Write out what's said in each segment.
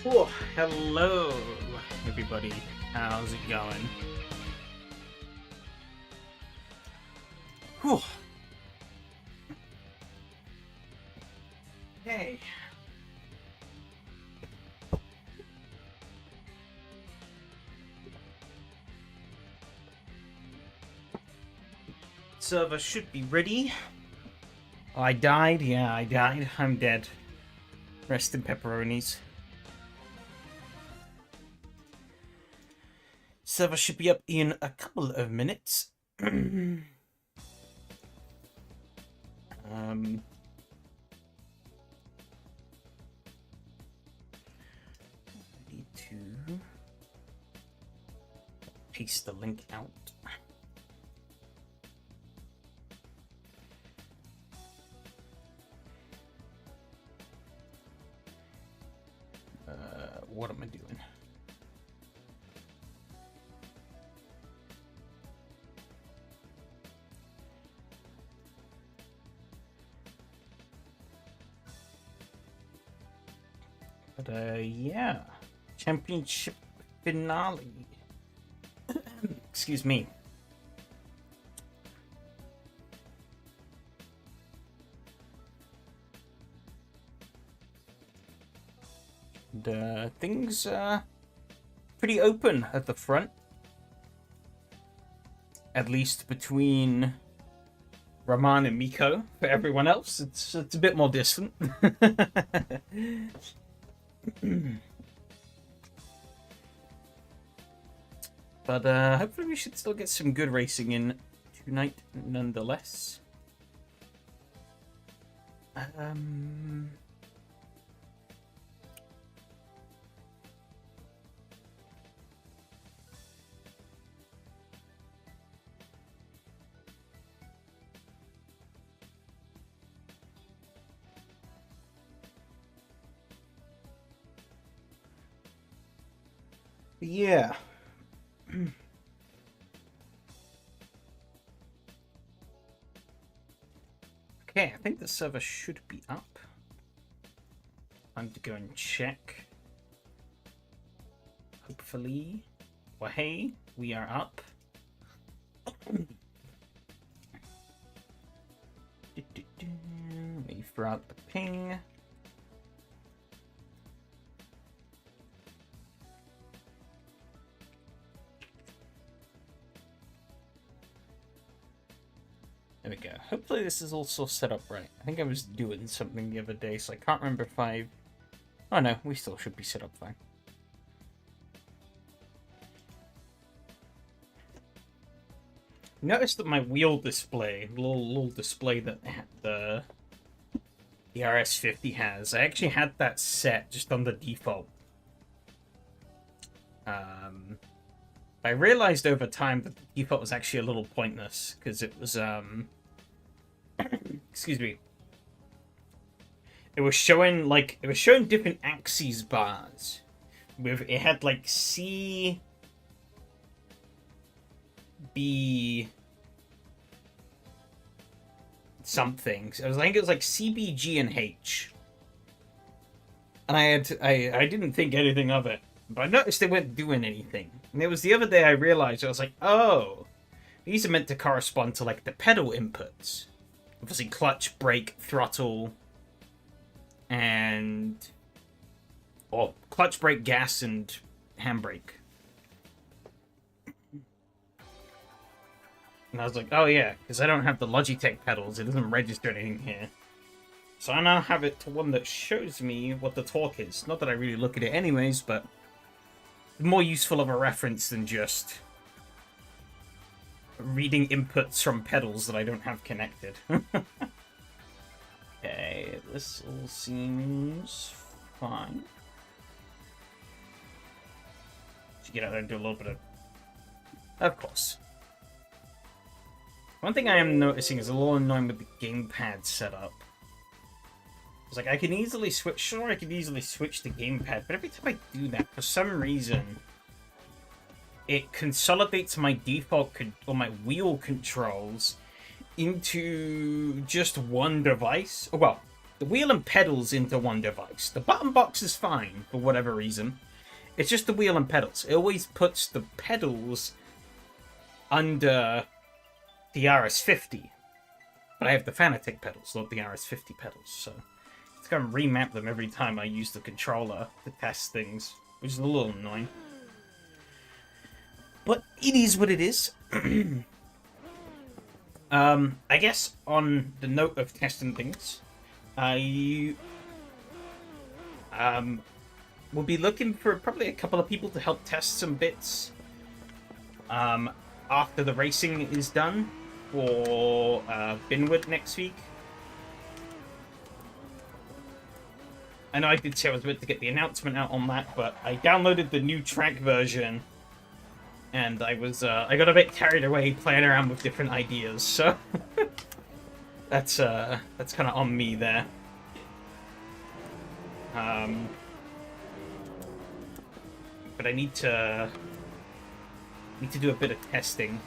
Oh, hello, everybody. How's it going? Whew. Hey. Server should be ready. Oh, I died? Yeah, I died. I'm dead. Rest in pepperonis. Server should be up in a couple of minutes. um, need to paste the link out. What am I doing? But yeah, championship finale. Excuse me. And things pretty open at the front, at least between Rahman and Miko. For everyone else, it's a bit more distant. But hopefully we should still get some good racing in tonight, nonetheless. Yeah. Okay, I think the server should be up. Time to go and check. Hopefully. Well, hey, we are up. Let me throw out the ping. There we go. Hopefully this is also set up right. I think I was doing something the other day, so I can't remember if I... Oh no, we still should be set up fine. Notice that my wheel display, little display that the RS50 has, I actually had that set just on the default. I realized over time that the default was actually a little pointless, because it was, excuse me. It was showing different axes bars. It had like C, B, something. So I think it was like C, B, G, and H. And I didn't think anything of it, but I noticed they weren't doing anything. And it was the other day I realized, I was like, oh, these are meant to correspond to like the pedal inputs. Obviously clutch, brake, throttle, and... Or clutch, brake, gas, and handbrake. And I was like, oh yeah, because I don't have the Logitech pedals, it doesn't register anything here. So I now have it to one that shows me what the torque is. Not that I really look at it anyways, but more useful of a reference than just reading inputs from pedals that I don't have connected. Okay, this all seems fine. Should get out there and do a little bit of... Of course. One thing I am noticing is a little annoying with the gamepad setup. It's like, I can easily switch... Sure, I can easily switch the gamepad, but every time I do that, for some reason, it consolidates my default or my wheel controls into just one device. Oh, well, the wheel and pedals into one device. The button box is fine for whatever reason. It's just the wheel and pedals. It always puts the pedals under the RS50. But I have the Fanatec pedals, not the RS50 pedals, so it's going to remap them every time I use the controller to test things, which is a little annoying. But it is what it is. I guess on the note of testing things, I will be looking for probably a couple of people to help test some bits after the racing is done for Binwood next week. I know I did say I was about to get the announcement out on that, but I downloaded the new track version, and I got a bit carried away playing around with different ideas, so that's kind of on me there. But I need to do a bit of testing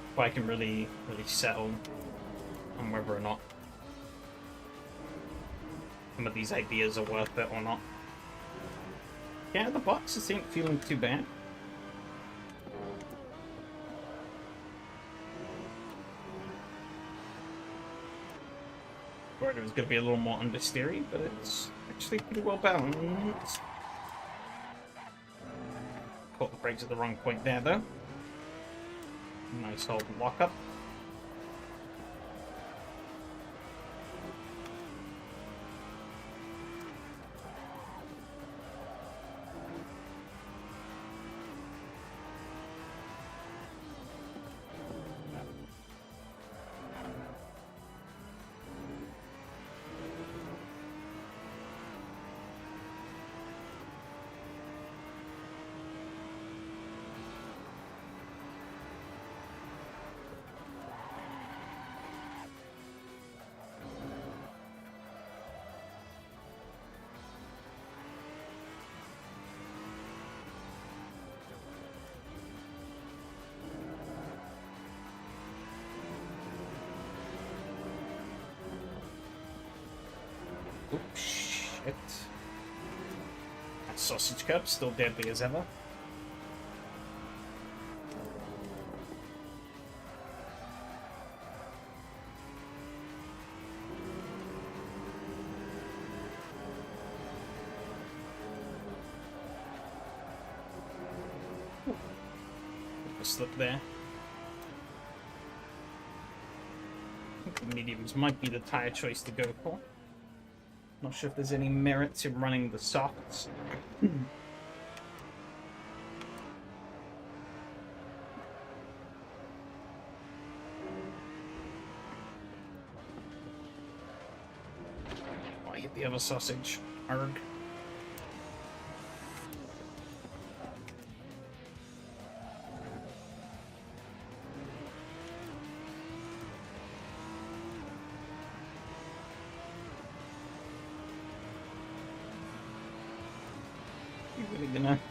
before I can really settle on whether or not some of these ideas are worth it or not. Yeah, the boxes ain't feeling too bad. Thought it was going to be a little more understeery, but it's actually pretty well balanced. Caught the brakes at the wrong point there, though. Nice old lock-up. Oops, shit. That sausage cup, still deadly as ever. A slip there. I think the mediums might be the tire choice to go for. Not sure if there's any merits in running the softs. Oh, I hit the other sausage. Arg.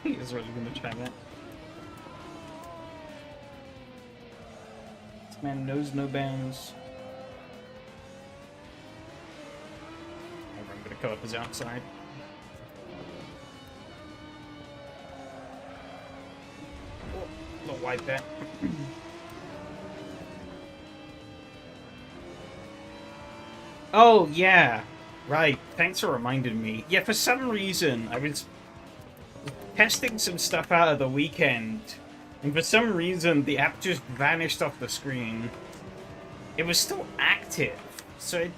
He is really gonna try that. This man knows no bounds. I'm gonna go up his outside. Oh, a little wide there. Oh yeah, right. Thanks for reminding me. Yeah, for some reason I was testing some stuff out of the weekend, and for some reason the app just vanished off the screen. It was still active, so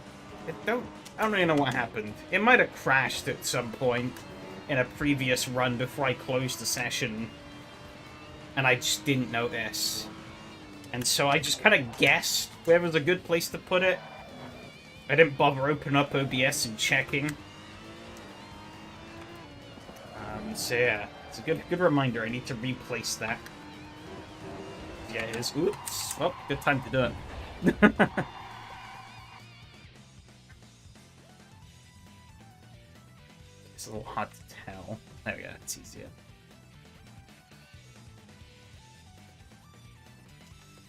I don't really know what happened. It might have crashed at some point in a previous run before I closed the session, and I just didn't notice. And so I just kind of guessed where was a good place to put it. I didn't bother opening up OBS and checking. So yeah, it's a good reminder. I need to replace that. Yeah, it is. Oops. Well, good time to do it. It's a little hard to tell. There we go, it's easier.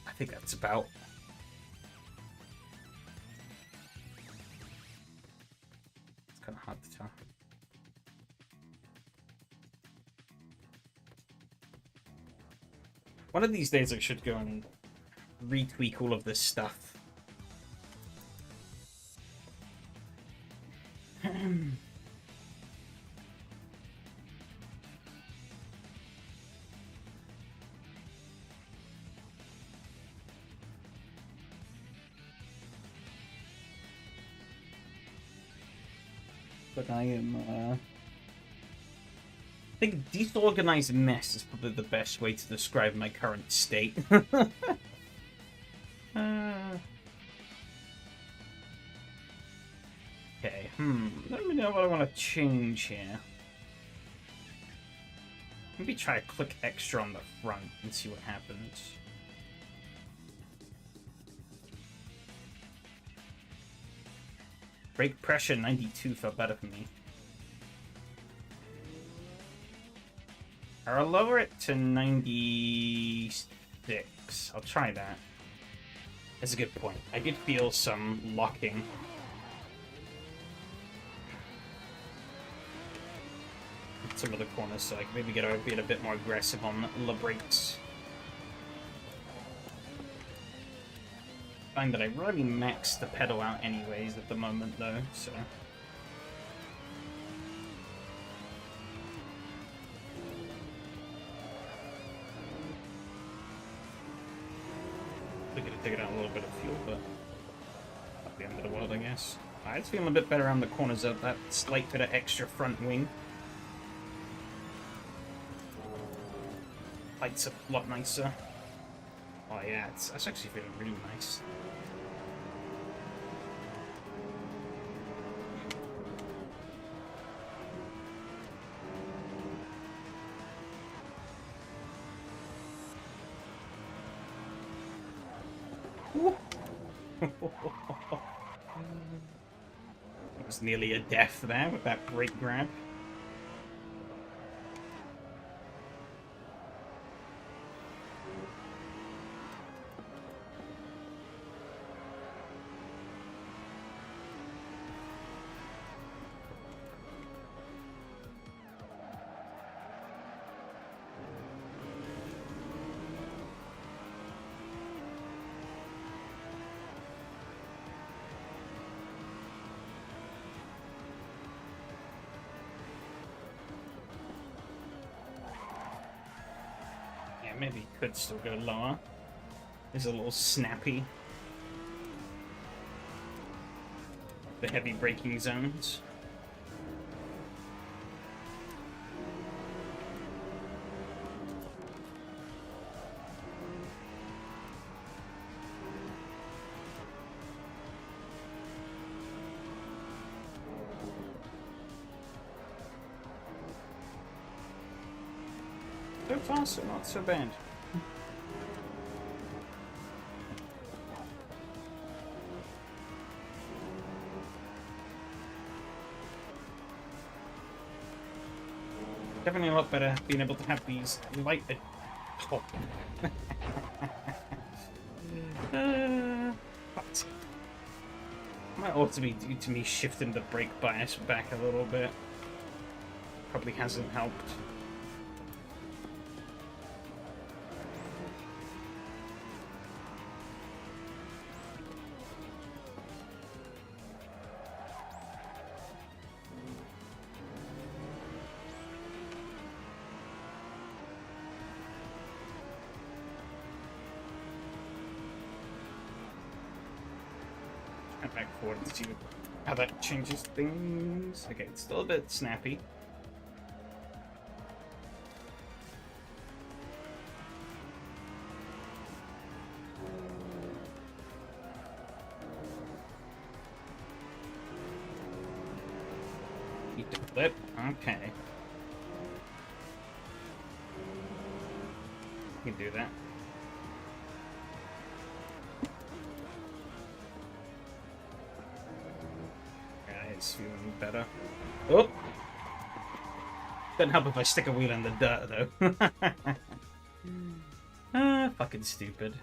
I think that's about hard to tell. One of these days I should go and retweak all of this stuff. But I am, I think disorganized mess is probably the best way to describe my current state. Okay, let me know what I want to change here. Maybe try to click extra on the front and see what happens. Brake pressure 92 felt better for me. I'll lower it to 96. I'll try that. That's a good point. I did feel some locking. Some of the corners, so I can maybe get a bit more aggressive on the brakes. I find that I really max the pedal out anyways at the moment though, so. We're gonna take it out a little bit of fuel, but not the end of the world, I guess. Alright, it's feeling a bit better around the corners of that slight bit of extra front wing. Lights a lot nicer. Oh yeah, that's actually feeling really nice. It was nearly a death there with that brake grab. Maybe it could still go lower. It's a little snappy. The heavy braking zones. So far, so not so bad. Definitely a lot better being able to have these light. Oh. But might also be due to me shifting the brake bias back a little bit. Probably hasn't helped. Back forward to see how that changes things. Okay, it's still a bit snappy. Need to flip. Okay. You can do that. It's feeling better. Oh! Doesn't help if I stick a wheel in the dirt, though. Fucking stupid.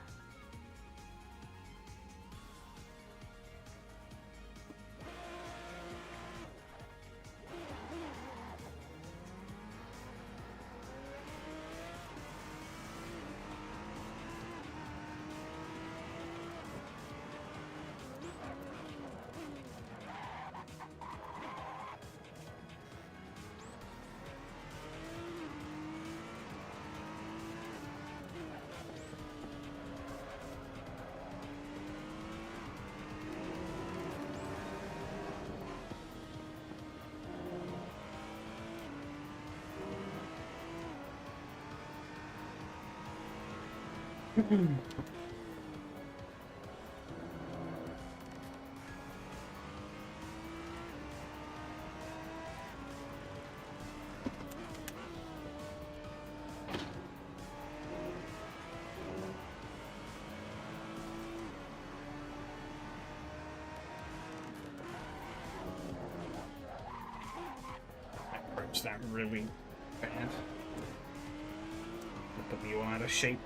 Approach that really bad. Put me all out of shape.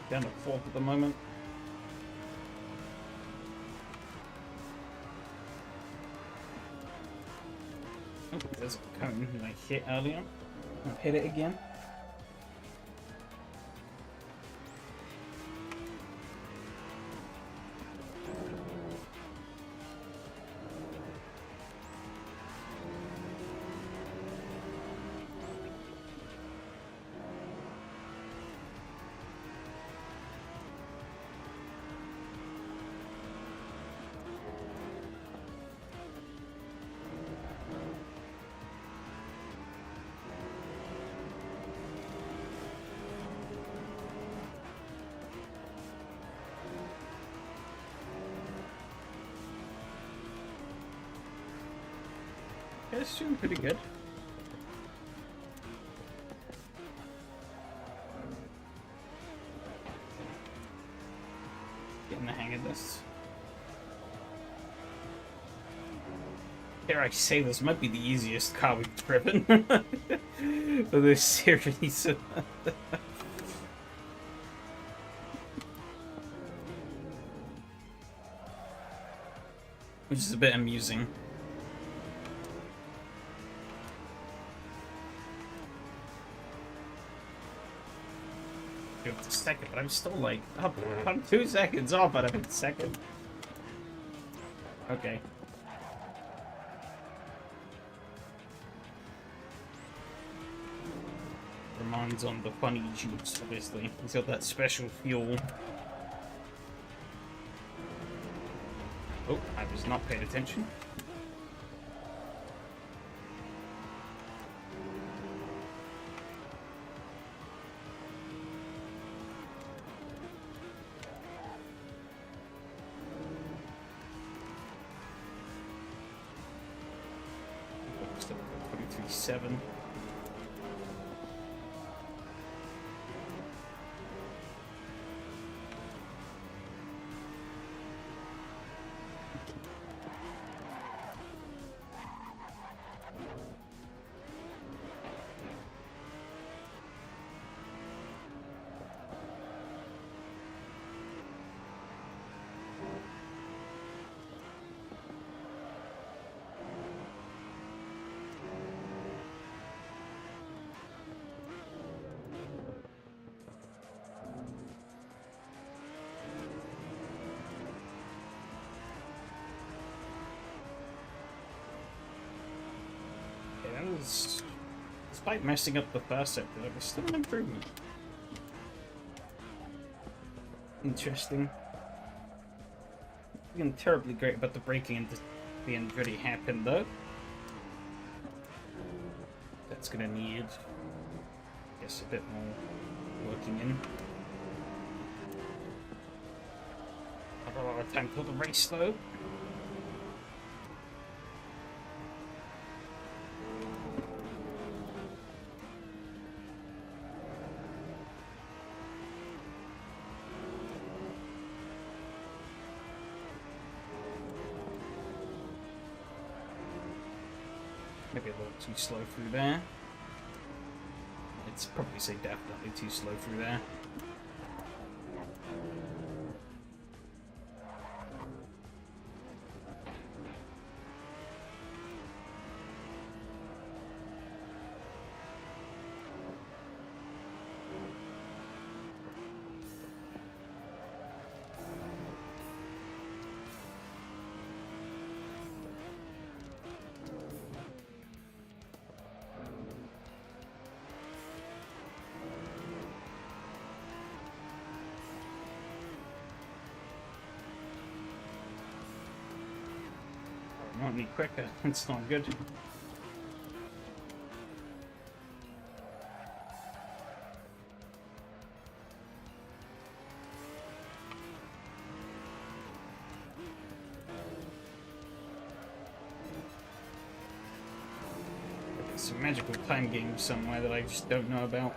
Down to 4th at the moment. Oh, there's a cone that I hit earlier. I'll hit it again. Yeah, it's doing pretty good. Getting the hang of this. Dare I say, this might be the easiest car we've driven for this series. Which is a bit amusing. Up to second, but I'm still like up. I'm 2 seconds off, but I'm in second. Okay. Reminds on the funny juice, obviously. He's got that special fuel. Oh, I was not paying attention. Still 23.7. Despite messing up the first sector, that was still an improvement. Interesting. Being terribly great about the braking and being very hairpin though. That's gonna need, I guess, a bit more working in. I've got a lot of time for the race though. Maybe a little too slow through there. It's probably say definitely too slow through there. Only quicker. It's not good. There's some magical time game somewhere that I just don't know about.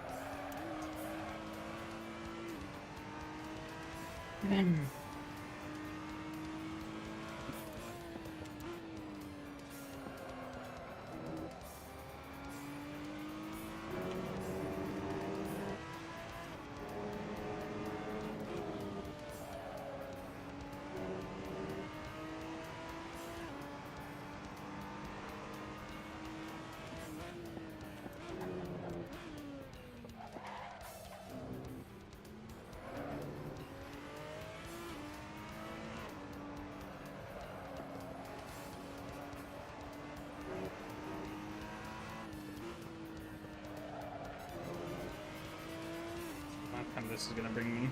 This is gonna bring me.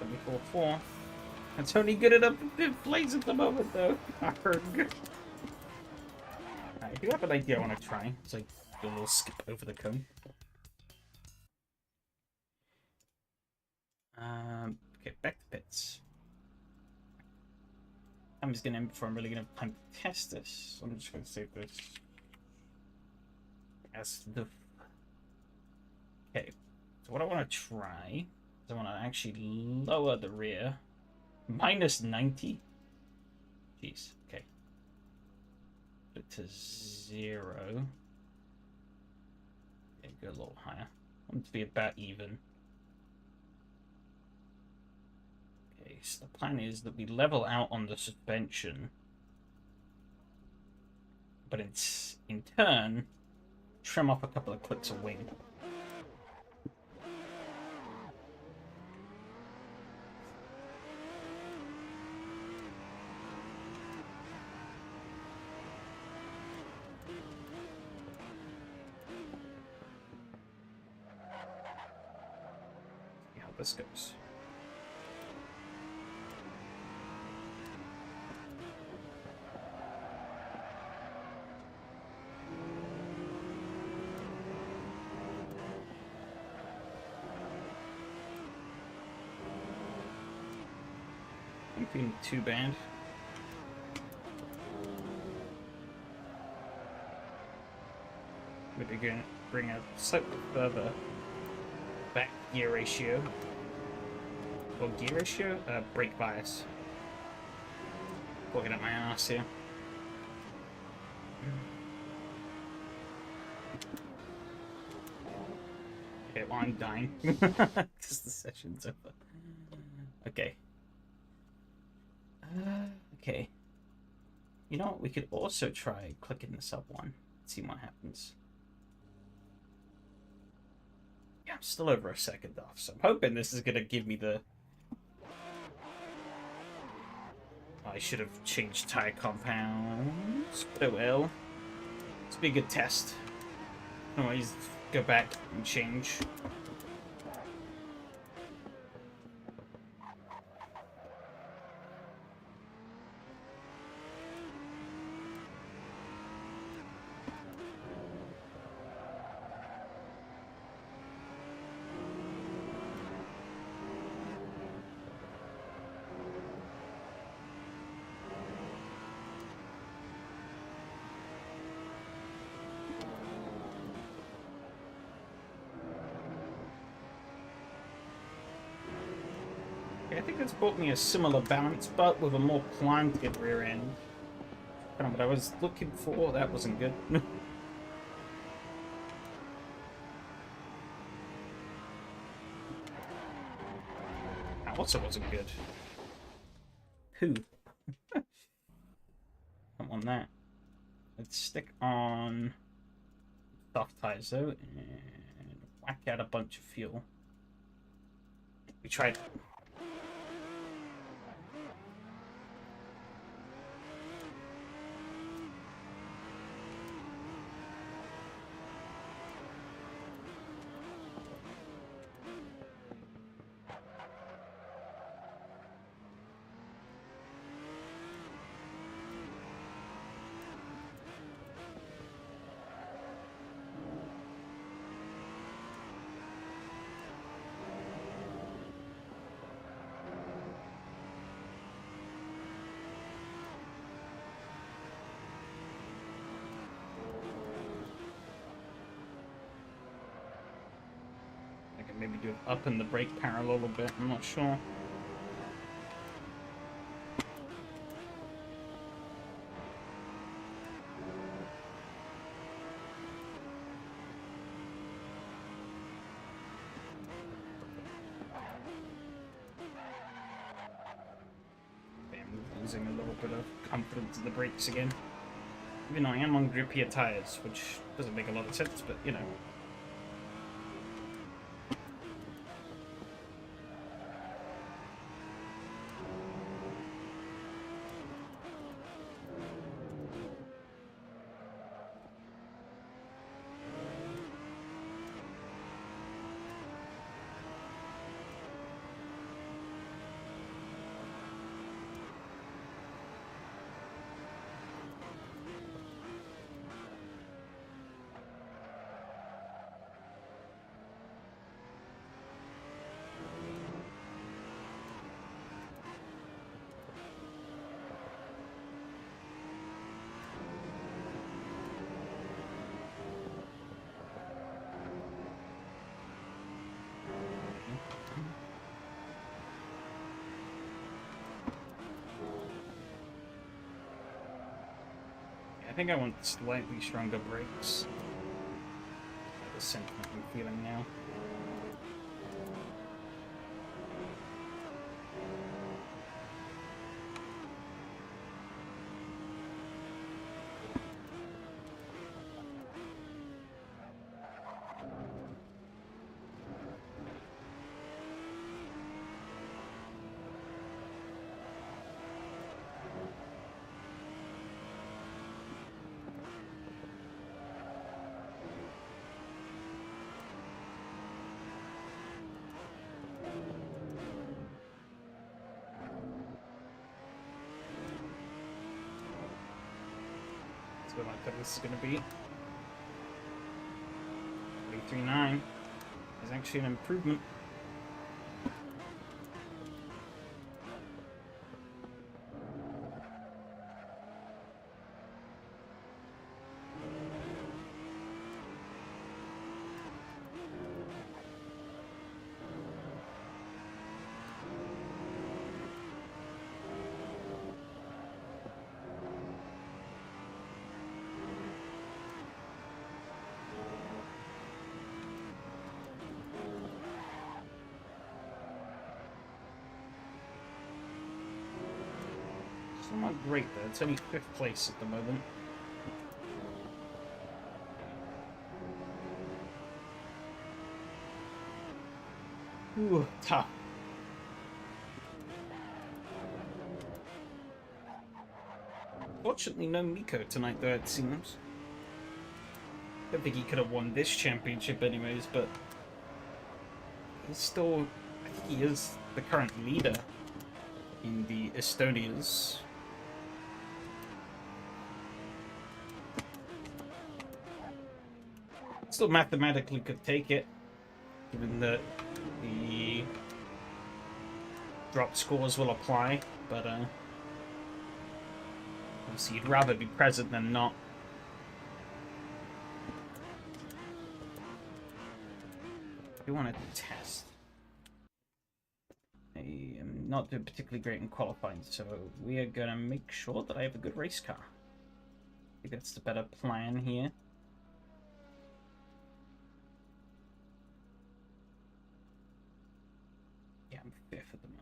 $24.4. That's only good enough to plays at the moment, though. I do have an idea I want to try. It's like do a little skip over the cone. Okay, back to pits. I'm just gonna end before I'm really gonna have time to test this. So I'm just gonna save this as the. Okay, so what I want to try is I want to actually lower the rear minus 90. Jeez, okay. Put it to 0. Okay, go a little higher. I want it to be about even. So the plan is that we level out on the suspension, but in turn, trim off a couple of clips of wing. See how this goes. Not feeling too bad. We're going to bring a slightly further back gear ratio. Or gear ratio? Brake bias. Looking at my ass here. Okay, well, I'm dying. Because the session's over. Okay. Okay. You know what? We could also try clicking this up one. See what happens. Yeah, I'm still over a second off, so I'm hoping this is going to give me the... I should have changed tire compounds, but it will. It's be a good test. Otherwise, go back and change. I think it's brought me a similar balance, but with a more planted rear end. Kind of what I was looking for. That wasn't good. That also wasn't good. Poo. Don't want that. Let's stick on soft tires though and whack out a bunch of fuel. We tried. can maybe do up in the brake parallel a bit, I'm not sure. Losing a little bit of confidence in the brakes again. Even though I am on grippier tires, which doesn't make a lot of sense, but you know. I think I want slightly stronger brakes. The sentiment I'm feeling now. What I thought this is going to be. 339 is actually an improvement. Still not great though, it's only 5th place at the moment. Ooh, tough. Fortunately, no Miko tonight though, it seems. Don't think he could have won this championship anyways, but he's still, I think he is the current leader in the Estonias. Still mathematically could take it, given that the drop scores will apply, but obviously you'd rather be present than not. I do want to test. I am not doing particularly great in qualifying, so we are going to make sure that I have a good race car. I think that's the better plan here. Yeah, I'm 5th at the moment.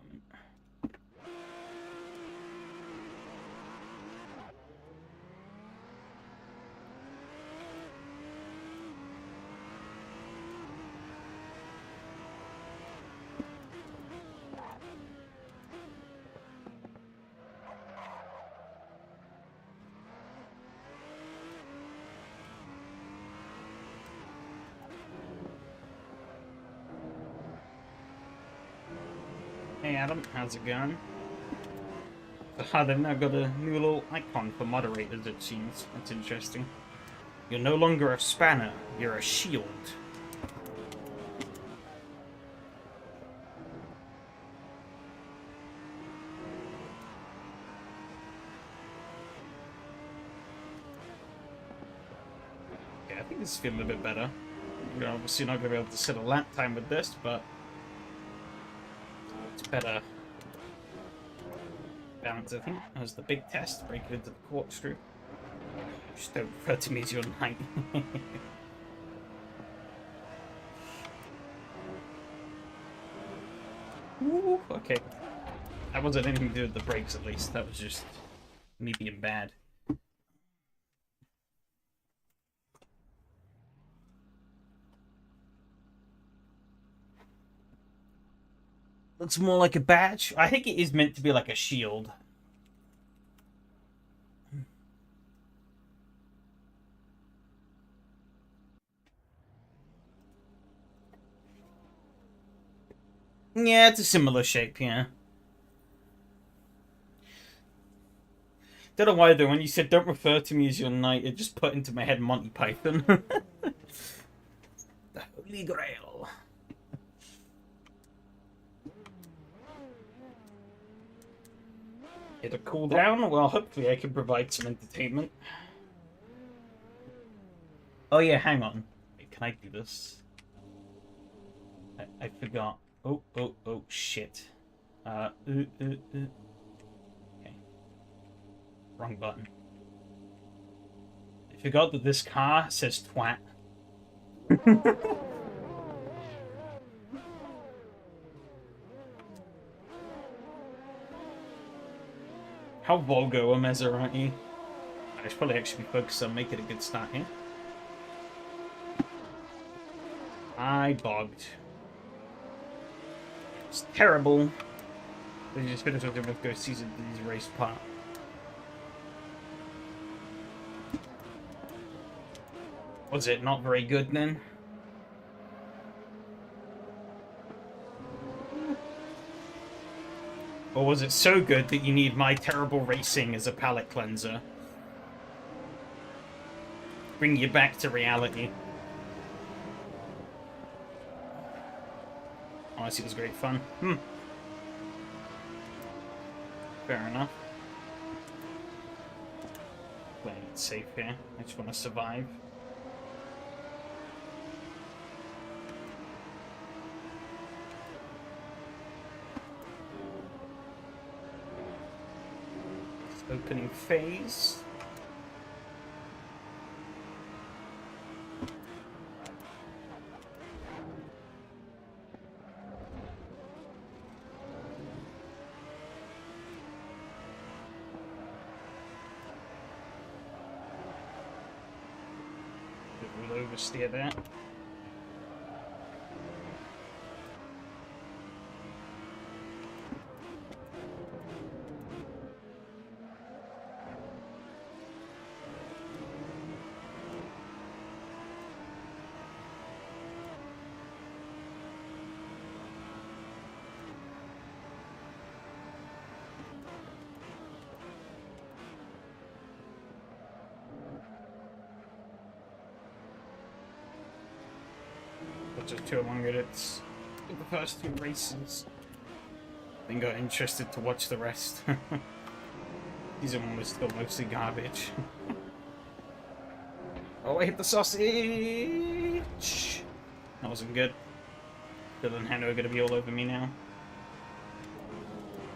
Hey Adam, how's it going? They've now got a new little icon for moderators, it seems. That's interesting. You're no longer a spanner, you're a shield. Okay, I think this is feeling a bit better. We're obviously not going to be able to set a lap time with this, but it's better balance, I think. As the big test, break it into the corkscrew. Just don't refer to me as your knight. Ooh, okay. That wasn't anything to do with the brakes, at least. That was just me being bad. Looks more like a badge. I think it is meant to be like a shield. Yeah, it's a similar shape, yeah. Don't know why though, when you said don't refer to me as your knight, it just put into my head Monty Python. The Holy Grail. Hit a cooldown? Well, hopefully I can provide some entertainment. Oh yeah, hang on. Wait, can I do this? I forgot. Oh, shit. Okay. Wrong button. I forgot that this car says twat. How vulgar a Mezza, aren't you? I should probably actually be focused on making a good start here. I bogged. It's terrible. They just finished with the go season these race part. Was it not very good then? Or was it so good that you need my terrible racing as a palate cleanser? Bring you back to reality. Honestly, it was great fun. Fair enough. Playing it safe here. I just want to survive. Opening phase. We'll oversteer that. Just too long at it. The first two races. Then got interested to watch the rest. These one was still mostly garbage. Oh, I hit the sausage! That wasn't good. Phil and Hannah are going to be all over me now.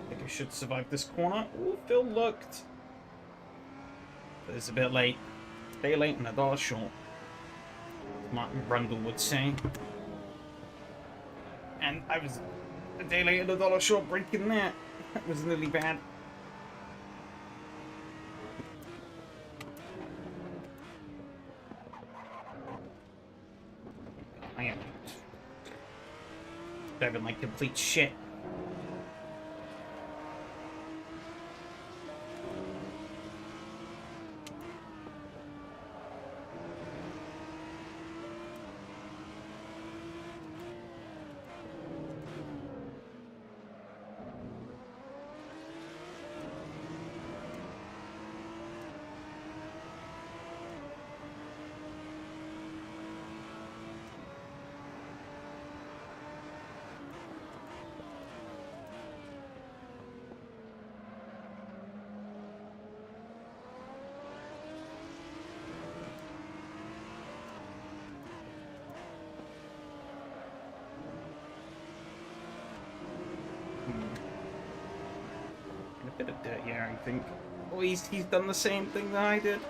I think I should survive this corner. Oh, Phil looked. But it's a bit late. Day late and a dollar short. Martin Brundle would say. And I was a day late and a dollar short breaking that. That was really bad. I am driving like complete shit. And a bit of dirt here, I think. Oh, he's done the same thing that I did.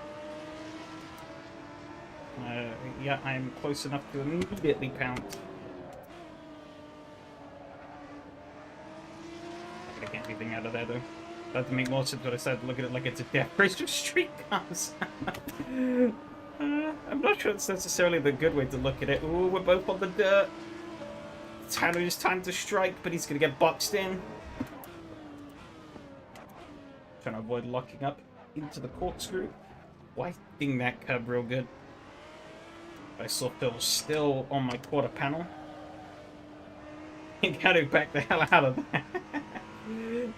Yeah, I'm close enough to immediately pounce. Not gonna get anything out of there, though. That make more sense what I said. Look at it like it's a death race of street cars. I'm not sure it's necessarily the good way to look at it. Ooh, we're both on the dirt. Tanner's time to strike, but he's gonna get boxed in. Trying to avoid locking up into the corkscrew. Whiting that curb real good. I saw Phil still on my quarter panel. He gotta back the hell out of that.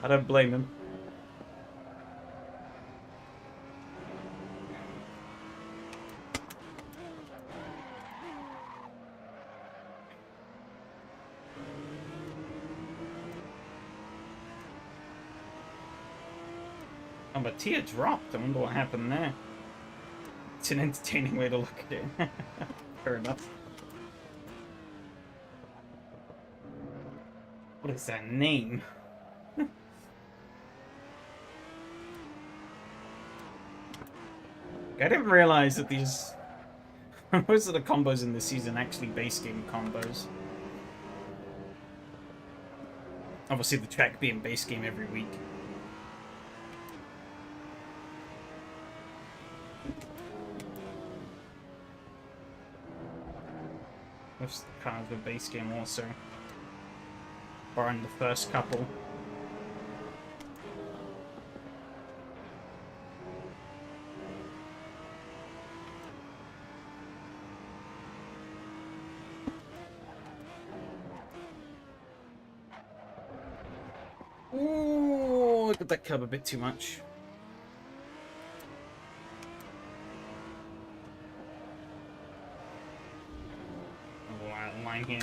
I don't blame him. Oh, but Tia dropped. I wonder what happened there. It's an entertaining way to look at it. Fair enough. What is that name? I didn't realize that these... most of the combos in this season are actually base game combos. Obviously the track being base game every week. Most of the cars were base game also. Barring the first couple. Ooh, look at that curb a bit too much. A line here.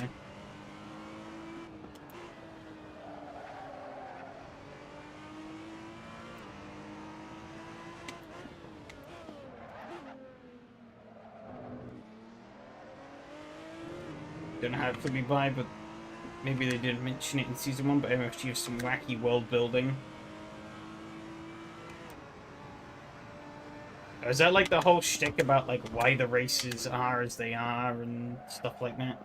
Don't know how it flew me by, but maybe they didn't mention it in Season 1, but MFG has some wacky world building. Is that like the whole shtick about like why the races are as they are and stuff like that?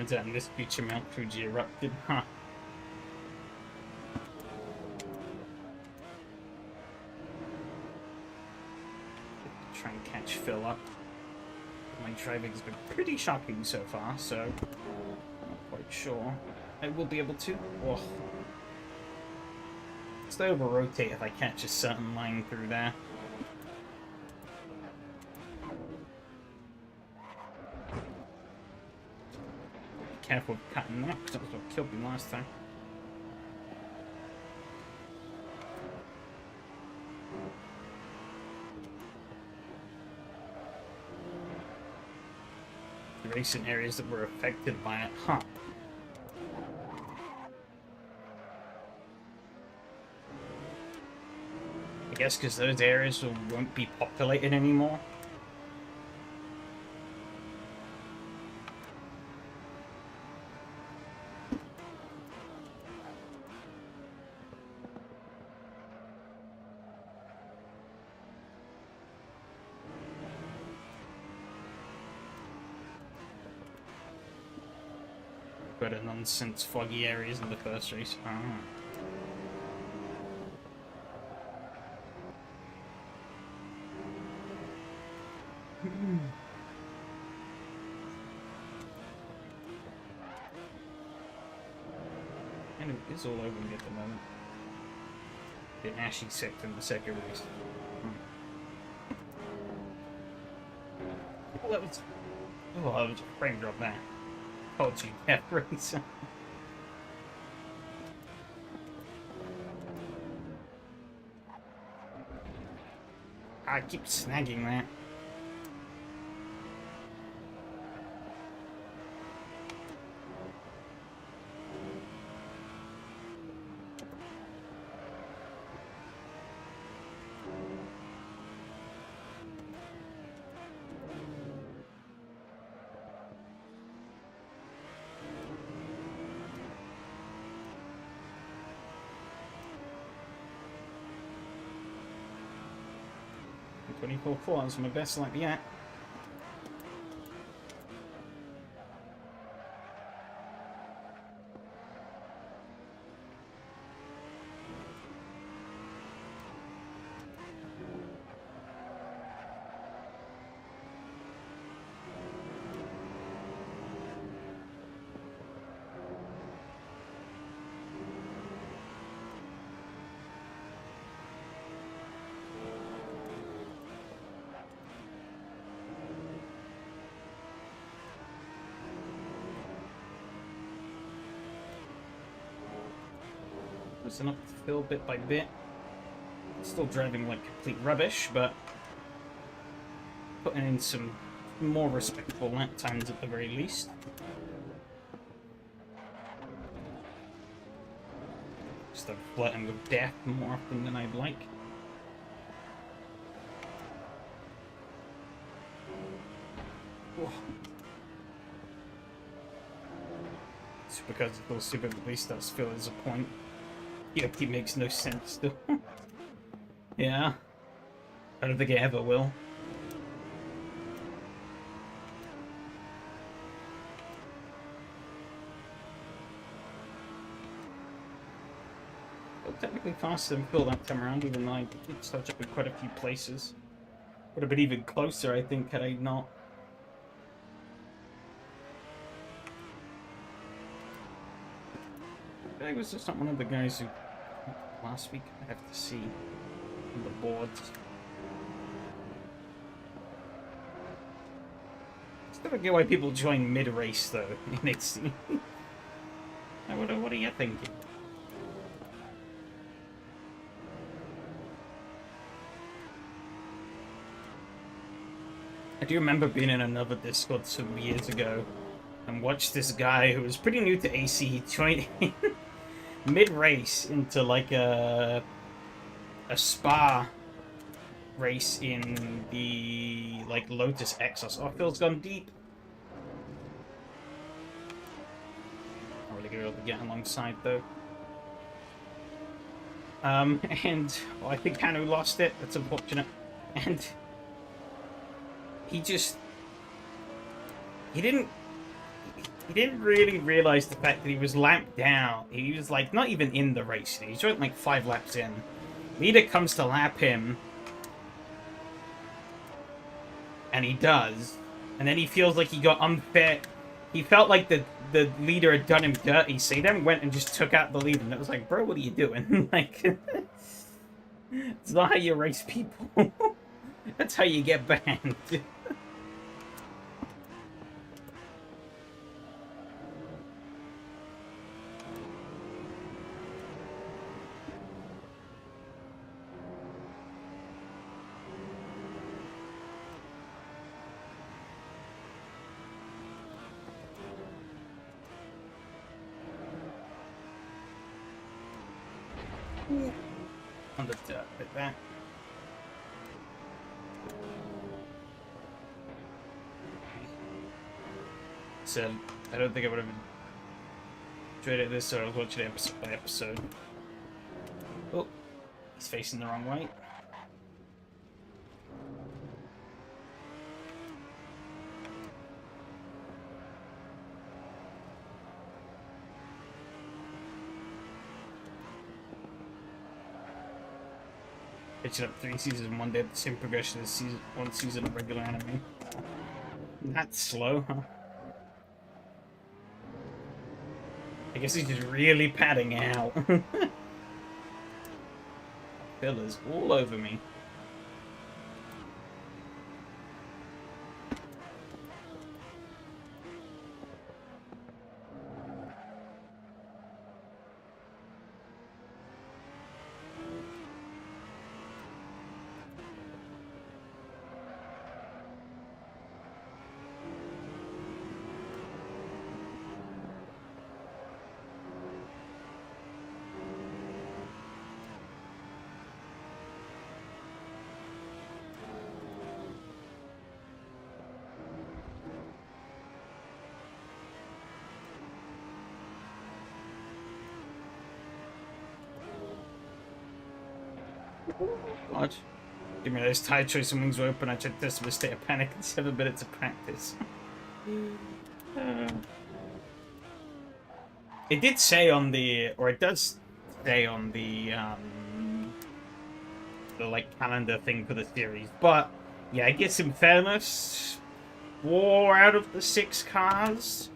And this beach of Mount Fuji erupted, huh? Try and catch Phil up. My driving's been pretty shocking so far, so I'm not quite sure I will be able to. Oh. Just over-rotate if I catch a certain line through there. Careful of cutting that, because that was what killed me last time. The recent areas that were affected by it, huh? I guess because those areas won't be populated anymore. Better nonsense foggy areas in the first race. Ah. And it is all over me at the moment. Getting actually sick in the second race. Oh, that was a frame drop there. Oh, gee, yeah, race. I keep snagging that. 24.4, that's my best lap yet. Listen up the fill bit by bit. Still driving like complete rubbish, but putting in some more respectable lap times at the very least. Just flirting with death more often than I'd like. Whoa. It's because those super release does feel as a point. Yep, he makes no sense still. Yeah. I don't think it ever will. Well, technically faster than Phil that time around, even though I did touch up in quite a few places. Would have been even closer, I think, had I not. I think it was just not one of the guys who last week I have to see on the boards. Still don't get why people join mid-race though. It's what are you thinking? I do remember being in another Discord some years ago and watched this guy who was pretty new to AC. He joined mid-race into like a spa race in the like Lotus Exos. Oh, Phil's gone deep. Not really gonna be able to get alongside though. And well, I think Kanu lost it. That's unfortunate. And he didn't really realize the fact that he was lapped down. He was like not even in the race. He joined like 5 laps in. Leader comes to lap him, and he does, and then he feels like he got unfair. He felt like the leader had done him dirty, so he then went and just took out the leader. And it was like, bro, what are you doing? Like, it's not how you race people. That's how you get banned. On the dirt bit there. So, I don't think I would have enjoyed it this, so I was watching it episode by episode. Oh, he's facing the wrong way. Pitching up 3 seasons in one day at the same progression as one season of regular anime. That's slow, huh? I guess he's just really padding out. Fillers all over me. God. Give me those tire choice and wings were open. I checked this with a state of panic in 7 minutes of practice. It did say on the, or it does say on the like calendar thing for the series, but yeah, I guess in fairness, 4 out of the 6 cars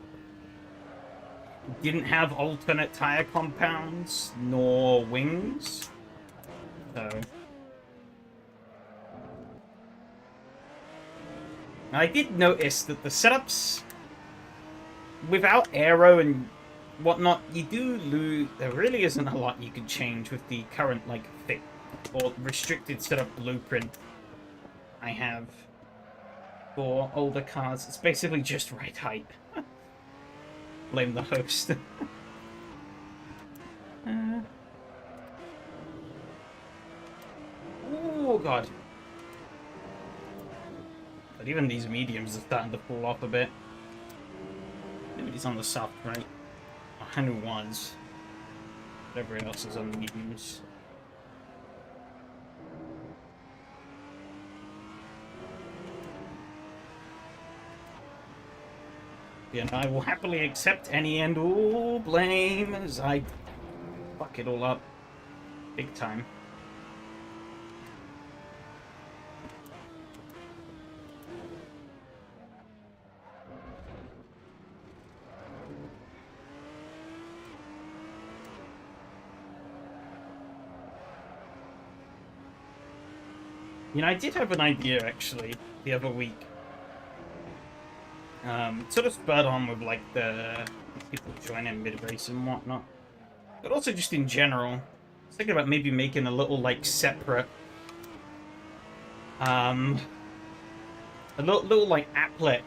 didn't have alternate tire compounds nor wings, so. I did notice that the setups without aero and whatnot, you do lose. There really isn't a lot you can change with the current like fit or restricted setup blueprint I have for older cars. It's basically just right height. Blame the host. Oh god. But even these mediums are starting to fall off a bit. Maybe it's on the soft, right? Oh, Hanu was. Whatever else is on the mediums. Yeah, I will happily accept any and all blame as I fuck it all up. Big time. You know, I did have an idea, actually, the other week. Sort of spurred on with, like, the people joining mid-race and whatnot. But also just in general. I was thinking about maybe making a little, like, separate... a little like, applet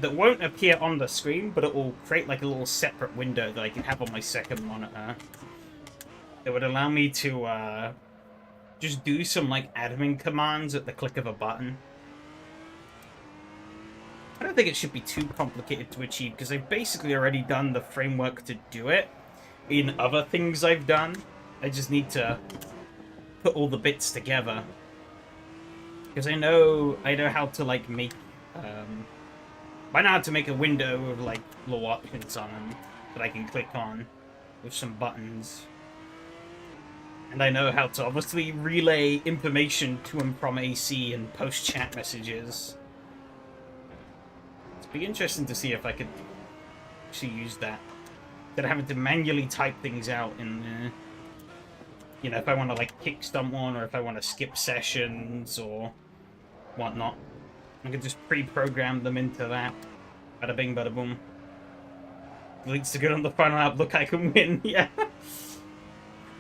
that won't appear on the screen, but it will create, like, a little separate window that I can have on my second monitor. That would allow me to, just do some, like, admin commands at the click of a button. I don't think it should be too complicated to achieve, because I've basically already done the framework to do it in other things I've done. I just need to put all the bits together. Because I know how to, like, make... I know how to make a window with, like, little options on them that I can click on with some buttons. And I know how to obviously relay information to and from AC and post chat messages. It'd be interesting to see if I could actually use that. Instead of having to manually type things out in, you know, if I want to like kick someone or if I want to skip sessions or whatnot. I can just pre-program them into that. Bada bing, bada boom. Links to good on the final app. Look, I can win. Yeah.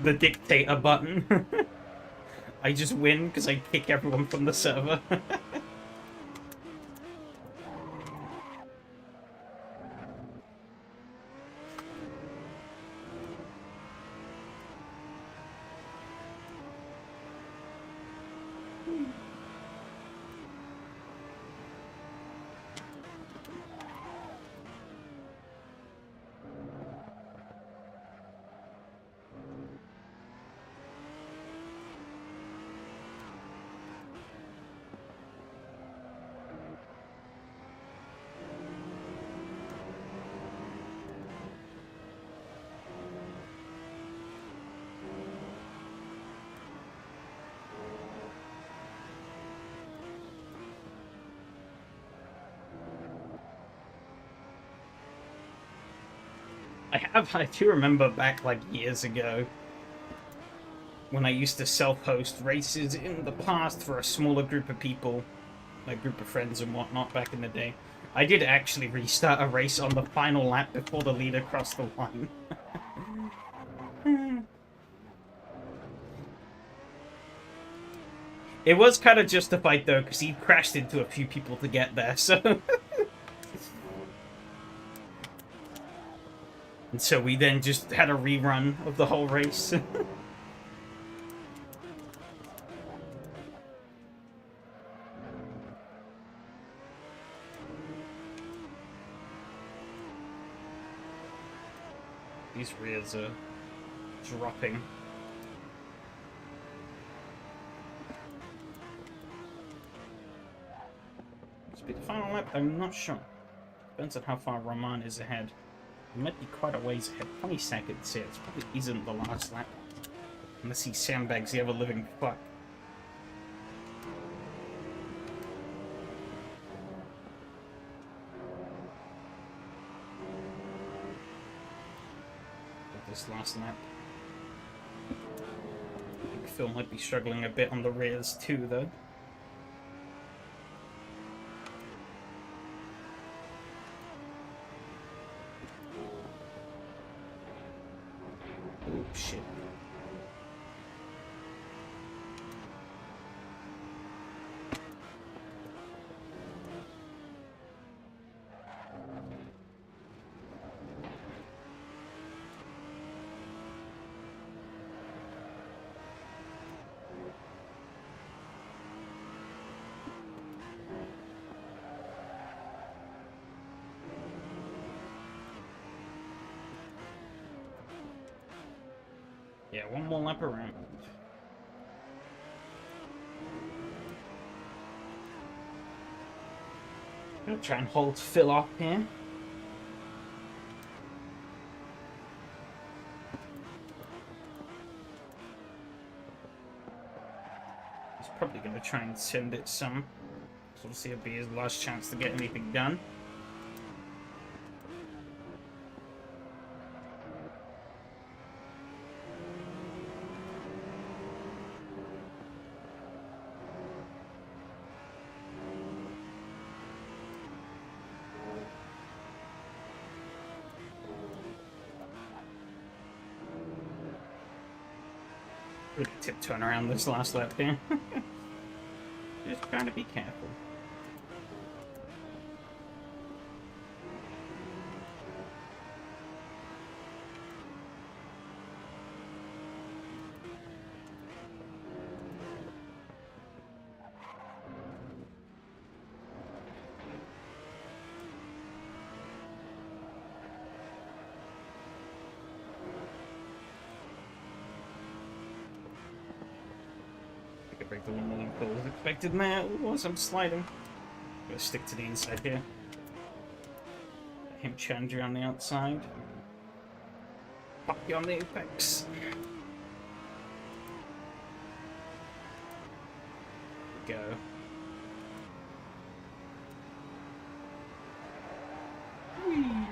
The dictator button. I just win because I kick everyone from the server. I do remember back like years ago when I used to self-host races in the past for a smaller group of people, my group of friends and whatnot back in the day. I did actually restart a race on the final lap before the leader crossed the line. It was kind of justified though, because he crashed into a few people to get there, so... And so we then just had a rerun of the whole race. These rears are dropping. I'm not sure. Depends on how far Roman is ahead. He might be quite a ways ahead. 20 seconds here. It probably isn't the last lap. Unless he sandbags the ever living fuck. This last lap. I think Phil might be struggling a bit on the rears too, though. Oh, shit. Yeah, one more lap around. Gonna try and hold Phil up here. He's probably gonna try and send it some. So we'll see if it'll be his last chance to get anything done. Really tiptoeing around this last lap here. Just trying to be careful. Break the one more than Phil was expected now. Was I'm sliding. Gotta stick to the inside here. Let him challenge you on the outside. Pop you on the apex. Go. Whee.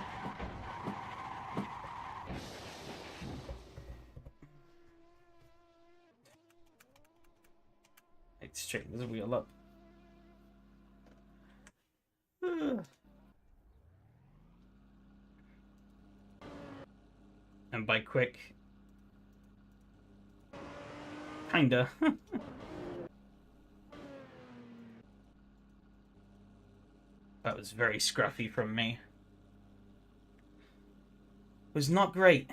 Straighten this wheel up. And by quick, kinda. That was very scruffy from me. Was not great.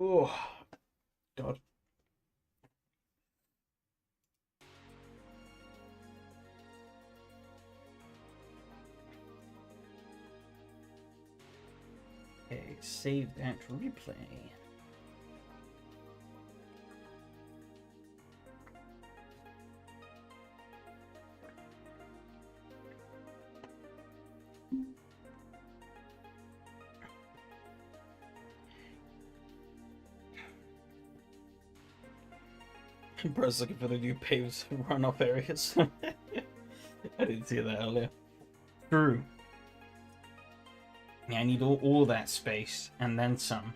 Oh, God. Okay, save that replay. Bro's looking for the new paved runoff areas. I didn't see that earlier. True. Yeah, I need all that space, and then some.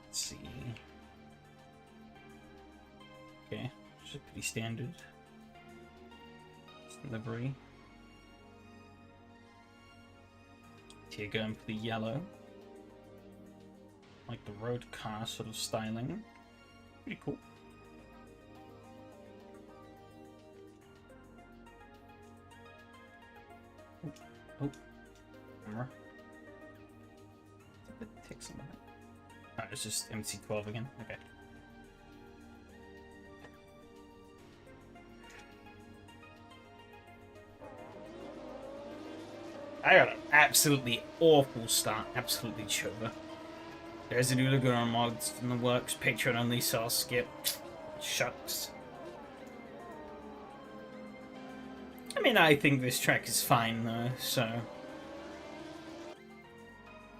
Let's see. Okay, just pretty standard. Livery. Here going for the yellow. Like the road car sort of styling. Pretty cool. Oh, camera. Did it take some of it? Oh, it's just MC12 again. Okay. I got an absolutely awful start. Absolutely chover. There's a new Laguna mods in the works. Patreon only, so I'll skip. Shucks. I mean, I think this track is fine though, so.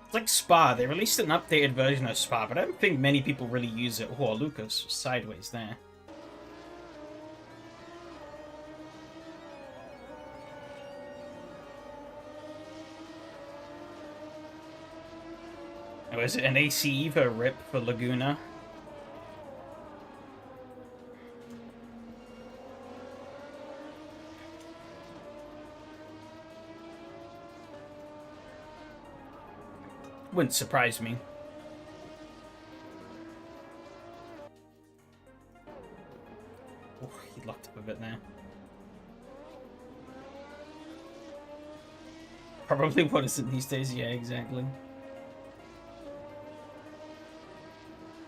It's like Spa. They released an updated version of Spa, but I don't think many people really use it. Oh, Lucas sideways there. Oh, is it an AC Evo rip for Laguna? Wouldn't surprise me. Oh, he locked up a bit there. Probably what is it these days? Yeah, exactly.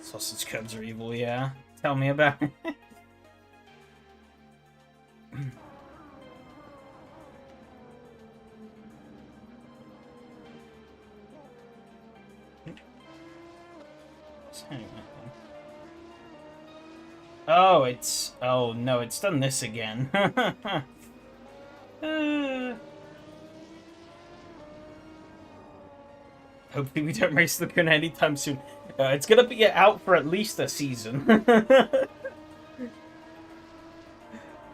Sausage curbs are evil, yeah. Tell me about it. Oh, it's... Oh, no, it's done this again. Hopefully we don't race Laguna anytime soon. It's gonna be out for at least a season.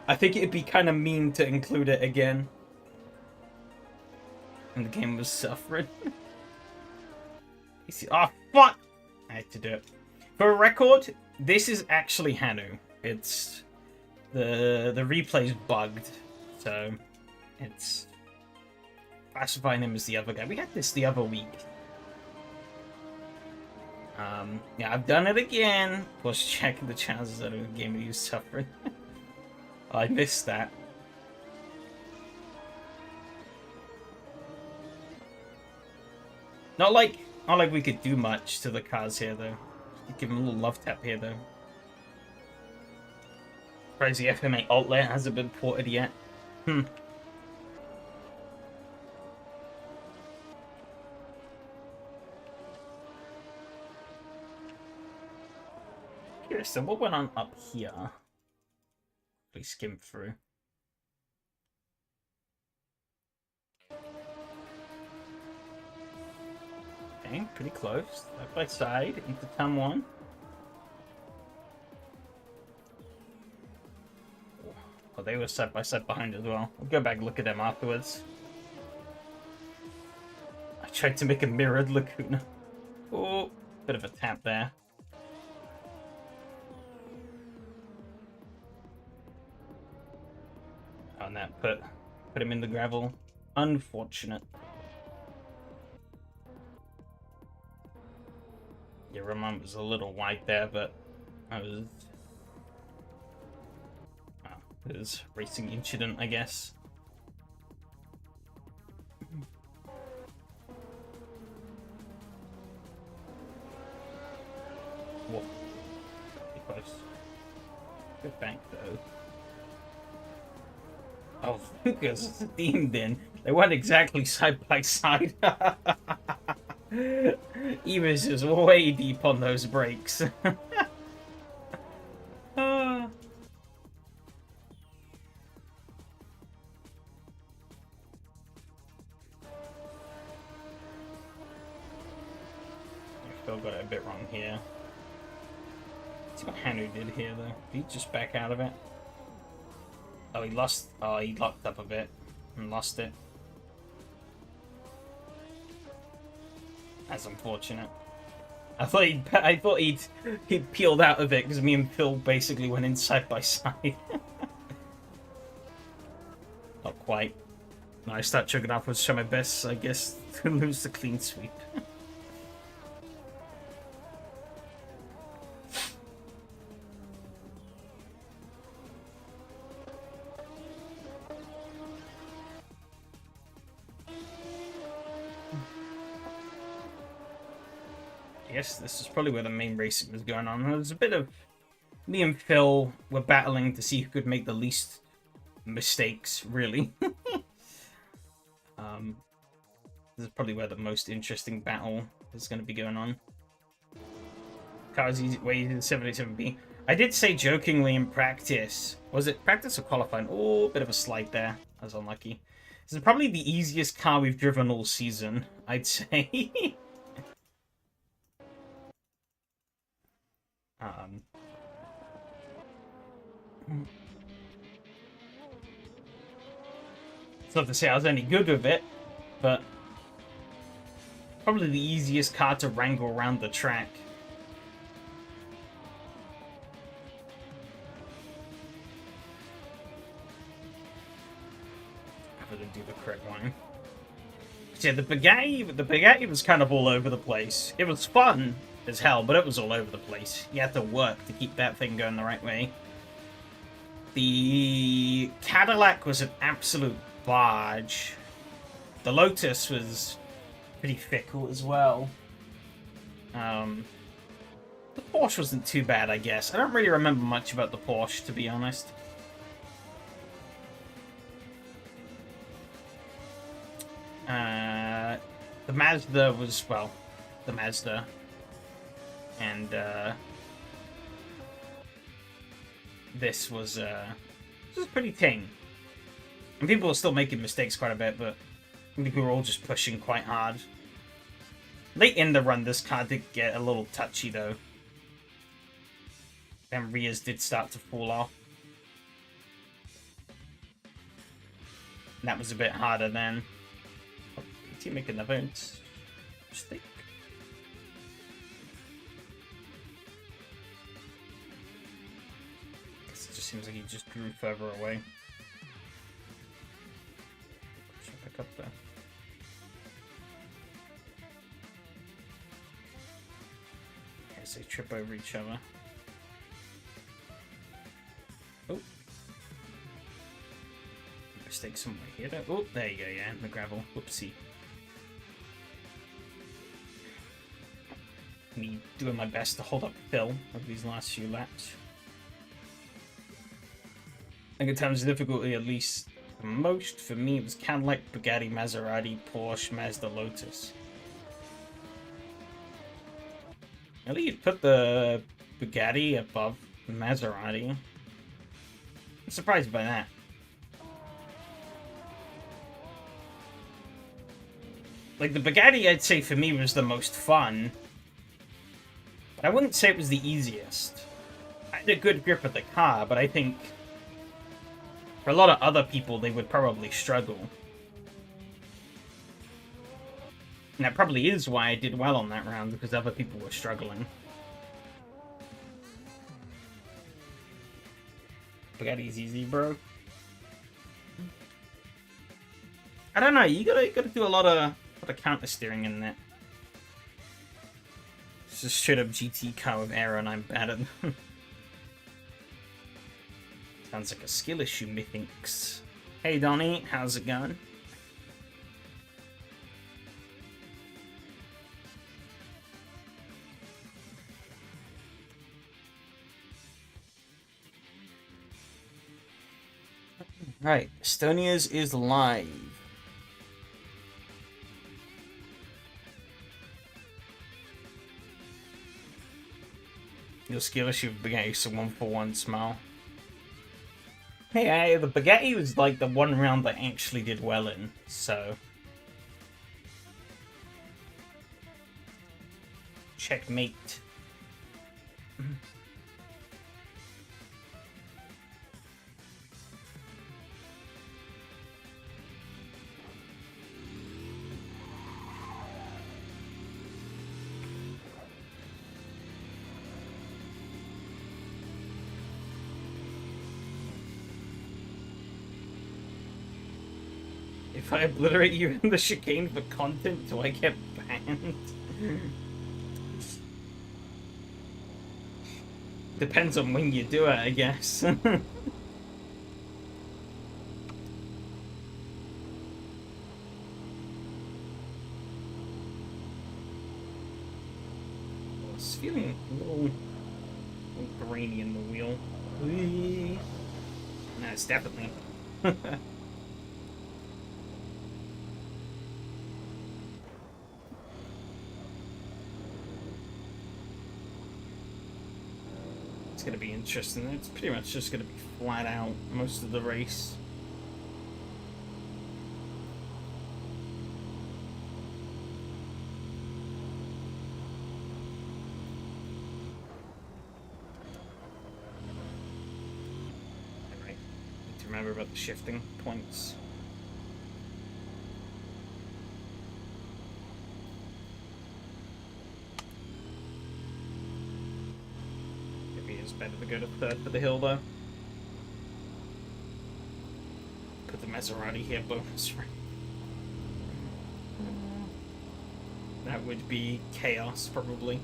I think it'd be kind of mean to include it again. And the game was suffering. Oh, fuck! I had to do it. For a record, this is actually Hanu. It's... The replay's bugged. So, it's... classifying him as the other guy. We had this the other week. Yeah, I've done it again. Was checking the chances that the game was suffering. I missed that. Not like we could do much to the cars here, though. Give him a little love tap here, though. Surprised the FMA outlet hasn't been ported yet. Curious, so what went on up here? We skimmed through. Okay, pretty close. Side by side into turn one. Oh, they were side by side behind as well. I'll go back and look at them afterwards. I tried to make a mirrored Laguna. Oh, bit of a tap there. Oh, and that put him in the gravel. Unfortunate. Yeah, Ramon was a little wide there, but I was... it was a racing incident, I guess. Whoa. Pretty close. Good bank, though. Oh, Lucas is deemed in. They weren't exactly side by side. He was just way deep on those brakes. Phil got it a bit wrong here. Let's see what Hanu did here, though. Did he just back out of it? Oh, he lost. Oh, he locked up a bit and lost it. That's unfortunate. I thought he'd peeled out of it because me and Phil basically went in side by side. Not quite. No, I start chugging upwards, try my best, I guess, to lose the clean sweep. I guess this is probably where the main racing was going on. There was a bit of... Me and Phil were battling to see who could make the least mistakes, really. This is probably where the most interesting battle is going to be going on. Cars way easier than 787B. I did say jokingly in practice. Was it practice or qualifying? Oh, bit of a slide there. I was unlucky. This is probably the easiest car we've driven all season, I'd say. It's not to say I was any good with it, but probably the easiest car to wrangle around the track. I'm gonna do the correct one. Yeah, the Bugatti was kind of all over the place. It was fun as hell, but it was all over the place. You had to work to keep that thing going the right way. The Cadillac was an absolute barge. The Lotus was pretty fickle as well. The Porsche wasn't too bad, I guess. I don't really remember much about the Porsche, to be honest. The Mazda was, well, the Mazda. And, this was pretty tame. And people were still making mistakes quite a bit, but I think we were all just pushing quite hard. Late in the run, this car did get a little touchy, though. And rears did start to fall off. And that was a bit harder then. Oh, did he make another mistake? Guess it just seems like he just drew further away. Should pick up there. As they trip over each other. Oh. Mistake somewhere here. Oh, there you go, yeah, in the gravel. Whoopsie. Me doing my best to hold up Phil over these last few laps. I think in terms of difficulty, at least the most for me, it was Cadillac, Bugatti, Maserati, Porsche, Mazda, Lotus. I think you'd put the Bugatti above the Maserati. I'm surprised by that. Like, the Bugatti, I'd say, for me, was the most fun. But I wouldn't say it was the easiest. I had a good grip of the car, but I think for a lot of other people, they would probably struggle. And that probably is why I did well on that round, because other people were struggling. Bugatti's easy, bro. I don't know, you gotta do a lot of counter steering in that. It's just straight up GT car with aero and I'm bad at them. Sounds like a skill issue, methinks. Hey Donnie, how's it going? Right, Estonia's is live. Your skill issue with Bugatti is a 1-for-1 smile. Hey, the Bugatti was like the one round that I actually did well in, so... Checkmate. If I obliterate you in the chicane for content, do I get banned? Depends on when you do it, I guess. I was feeling a little grainy in the wheel. No, it's definitely. It's going to be interesting. It's pretty much just going to be flat out most of the race. Alright, need to remember about the shifting points. Better to go to third for the hill, though. Put the Maserati here, bonus right. That would be chaos, probably.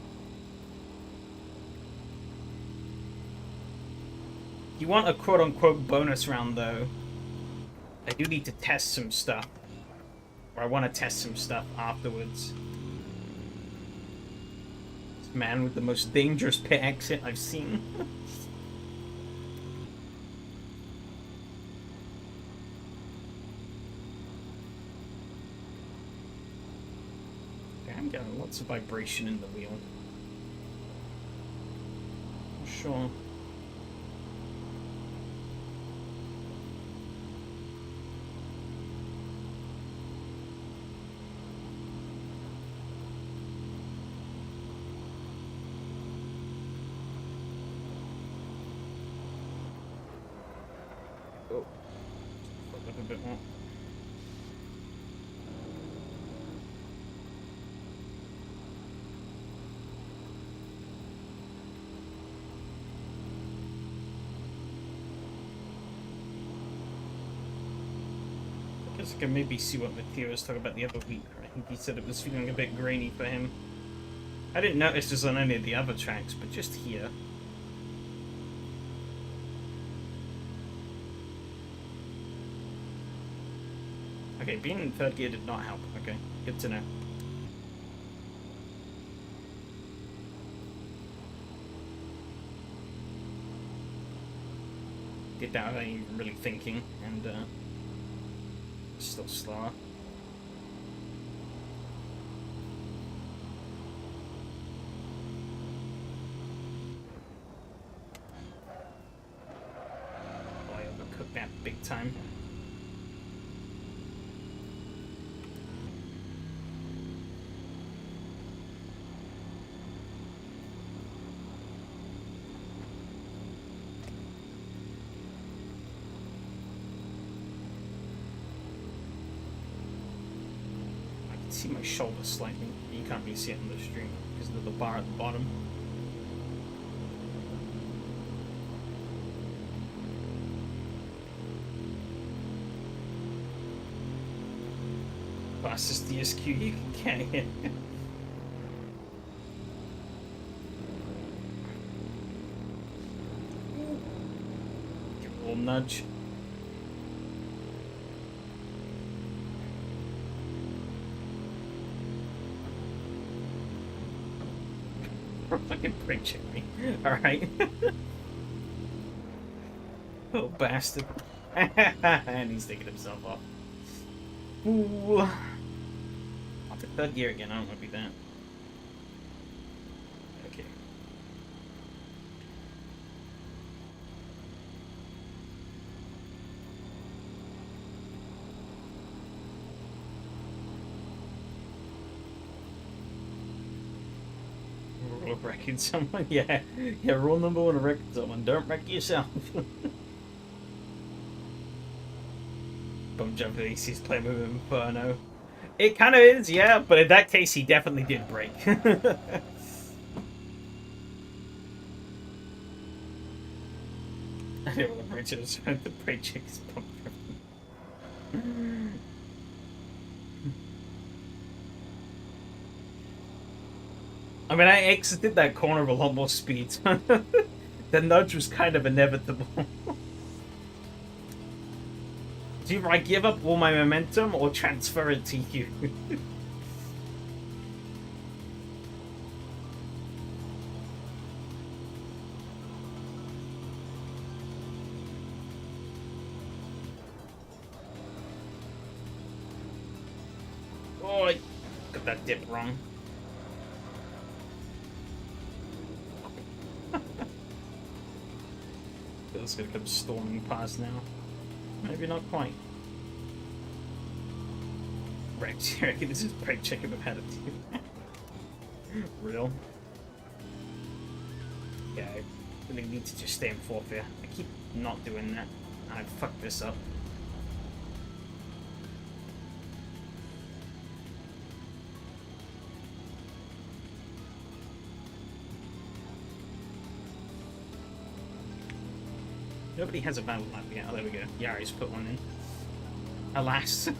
You want a quote-unquote bonus round, though. I do need to test some stuff. Or I want to test some stuff afterwards. Man with the most dangerous pit exit I've seen. Okay, I'm getting lots of vibration in the wheel. Sure. A bit more. I guess I can maybe see what Matteo was talking about the other week. I think he said it was feeling a bit grainy for him. I didn't notice this on any of the other tracks, but just here. Okay, being in third gear did not help. Okay, good to know. Did that without even really thinking, and still slower. Oh, I overcooked that big time. See my shoulder slightly. You can't really see it in the stream because of the bar at the bottom. Fastest DSQ you can get. Give it a little nudge. Fucking brake check me. Alright. Oh, bastard. And he's taking himself off. Ooh. I'll take third gear again. I don't want to be that. Okay. Wrecking someone? Yeah. Yeah, rule number one of wrecking someone. Don't wreck yourself. Bum jump he's playing with Inferno. It kind of is, yeah, but in that case he definitely did break. I didn't want to break it, the brake check is pumped. I mean, I exited that corner with a lot more speed. The nudge was kind of inevitable. Do either I give up all my momentum or transfer it to you? Oh, I got that dip wrong. it's gonna come storming past now. Maybe not quite. Right, I reckon this is brake checking with attitude. Real. Yeah, I really need to just stay in fourth here. I keep not doing that. I fucked this up. Nobody has a battle lap yet. Oh, there we go. Yari's put one in. Alas.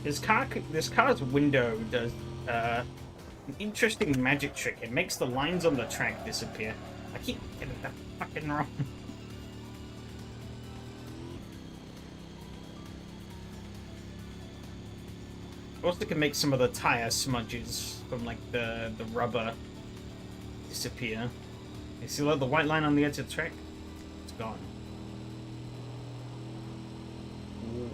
This car's window does an interesting magic trick. It makes the lines on the track disappear. I keep getting that fucking wrong. Also can make some of the tire smudges from like the rubber disappear. You see the white line on the edge of the track? It's gone. Ooh.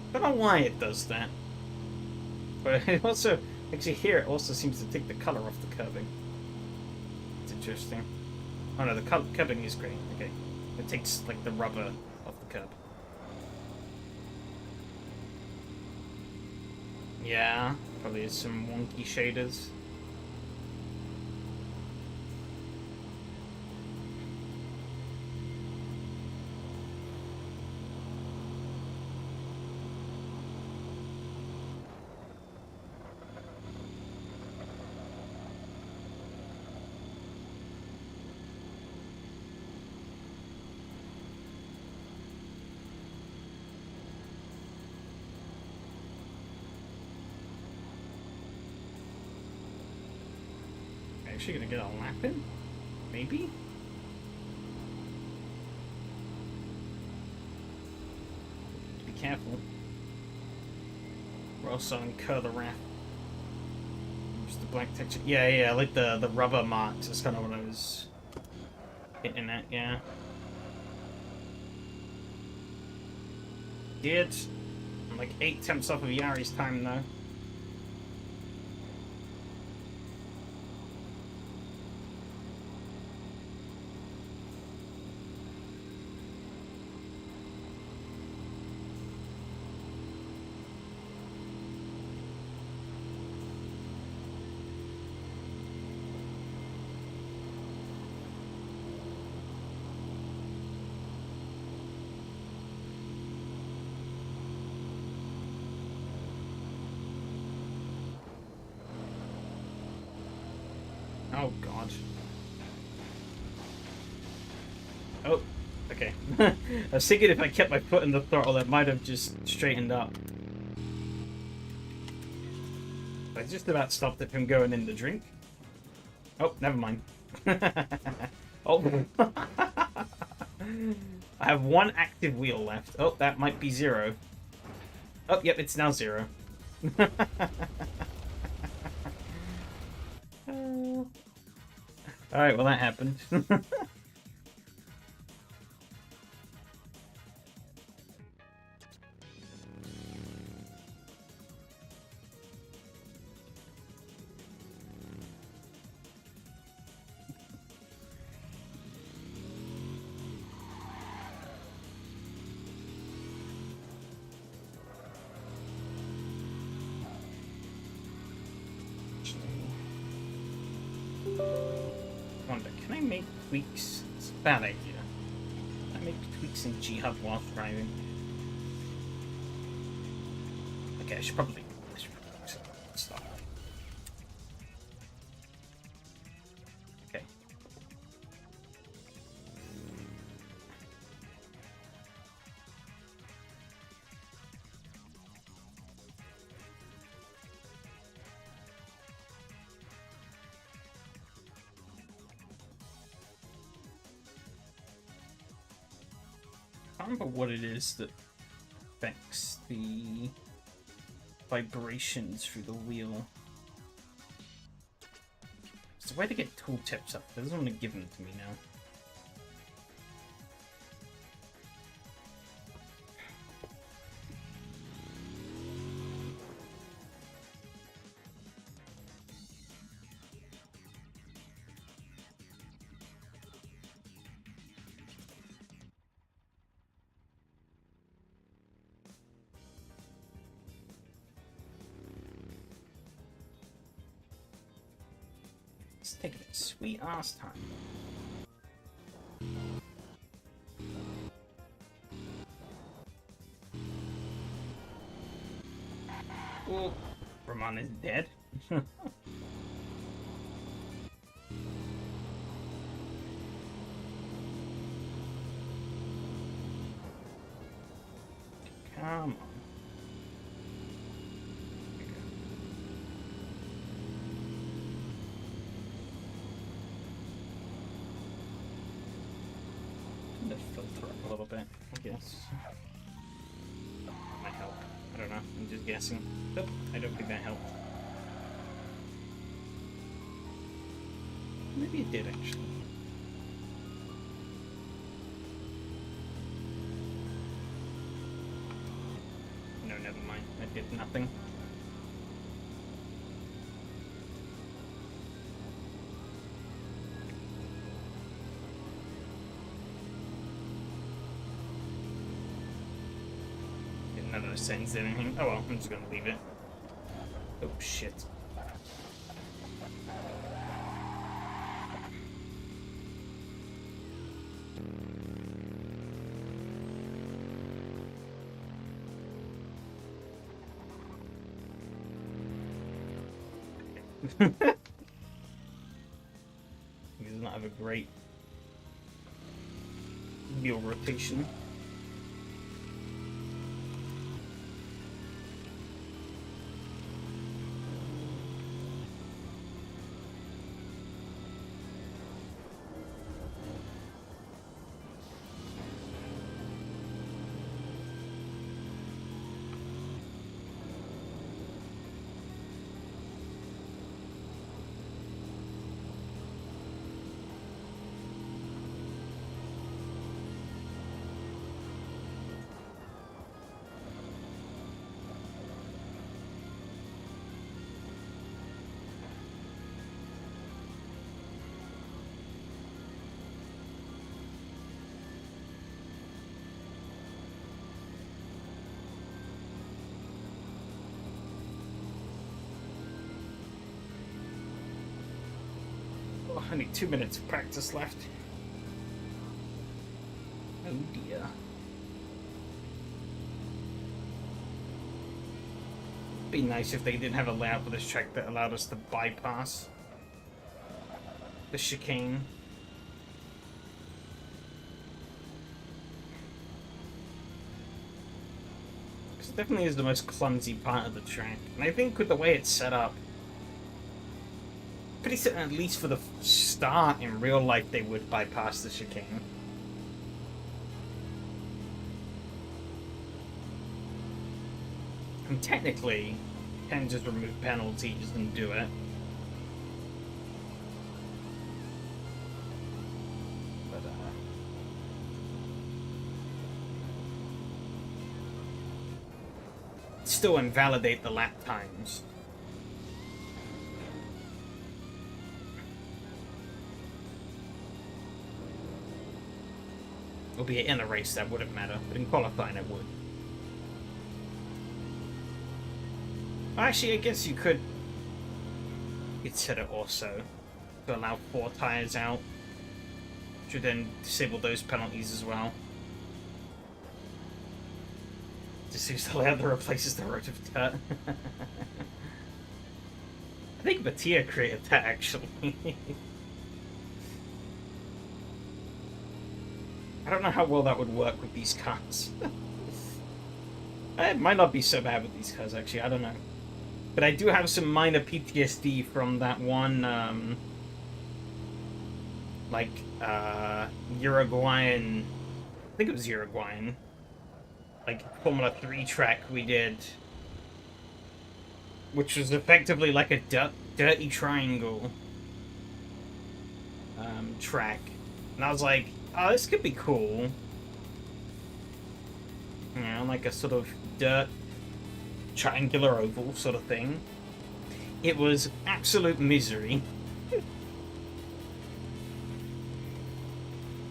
I don't know why it does that. But it also, actually here, it also seems to take the color off the curbing. It's interesting. Oh no, the curbing is great. Okay. It takes like the rubber off the curb. Yeah, probably some wonky shaders. Actually gonna get a lap in? Maybe? Be careful. Or else I'll incur the wrath. Just the black texture. Yeah, like the rubber marks. That's kind of what I was hitting at, yeah. Did. I'm like 8 tenths off of Yari's time though. Oh, God. Oh, okay. I was thinking if I kept my foot in the throttle, it might have just straightened up. I just about stopped it from going in the drink. Oh, never mind. Oh. I have 1 active wheel left. Oh, that might be 0. Oh, yep, it's now 0. Alright, well that happened. Wonder, can I make tweaks? It's a bad idea. Can I make tweaks in G-Hub while driving? Okay, I should probably stop. Okay. I don't remember what it is that affects the vibrations through the wheel. It's a way to get tooltips up. It doesn't want to give them to me now. It's taking its sweet ass time. Oh, Ramon is dead. Come on. Let's filter up a little bit, I guess. Might help. I don't know. I'm just guessing. Nope, I don't think that helped. Maybe it did, actually. No, never mind. That did nothing. None of those sends anything. Oh well, I'm just gonna leave it. Oh shit. He does not have a great wheel rotation. Oh, I need 2 minutes of practice left. Oh dear. Be nice if they did have a layout for this track that allowed us to bypass the chicane. Because it definitely is the most clumsy part of the track. And I think with the way it's set up, pretty certain at least for the start in real life they would bypass the chicane. And technically, you can just remove penalties and do it. But, still invalidate the lap times. Albeit in a race that wouldn't matter, but in qualifying it would. Actually, I guess you could set it also to allow 4 tires out, which would then disable those penalties as well. Just use the layout that replaces the road of dirt. I think Mattia created that actually. I don't know how well that would work with these cars. It might not be so bad with these cars, actually. I don't know. But I do have some minor PTSD from that one, Uruguayan... I think it was Uruguayan. Like, Formula 3 track we did. Which was effectively like a dirty triangle track. And I was like, oh, this could be cool. You know, like a sort of dirt triangular oval sort of thing. It was absolute misery.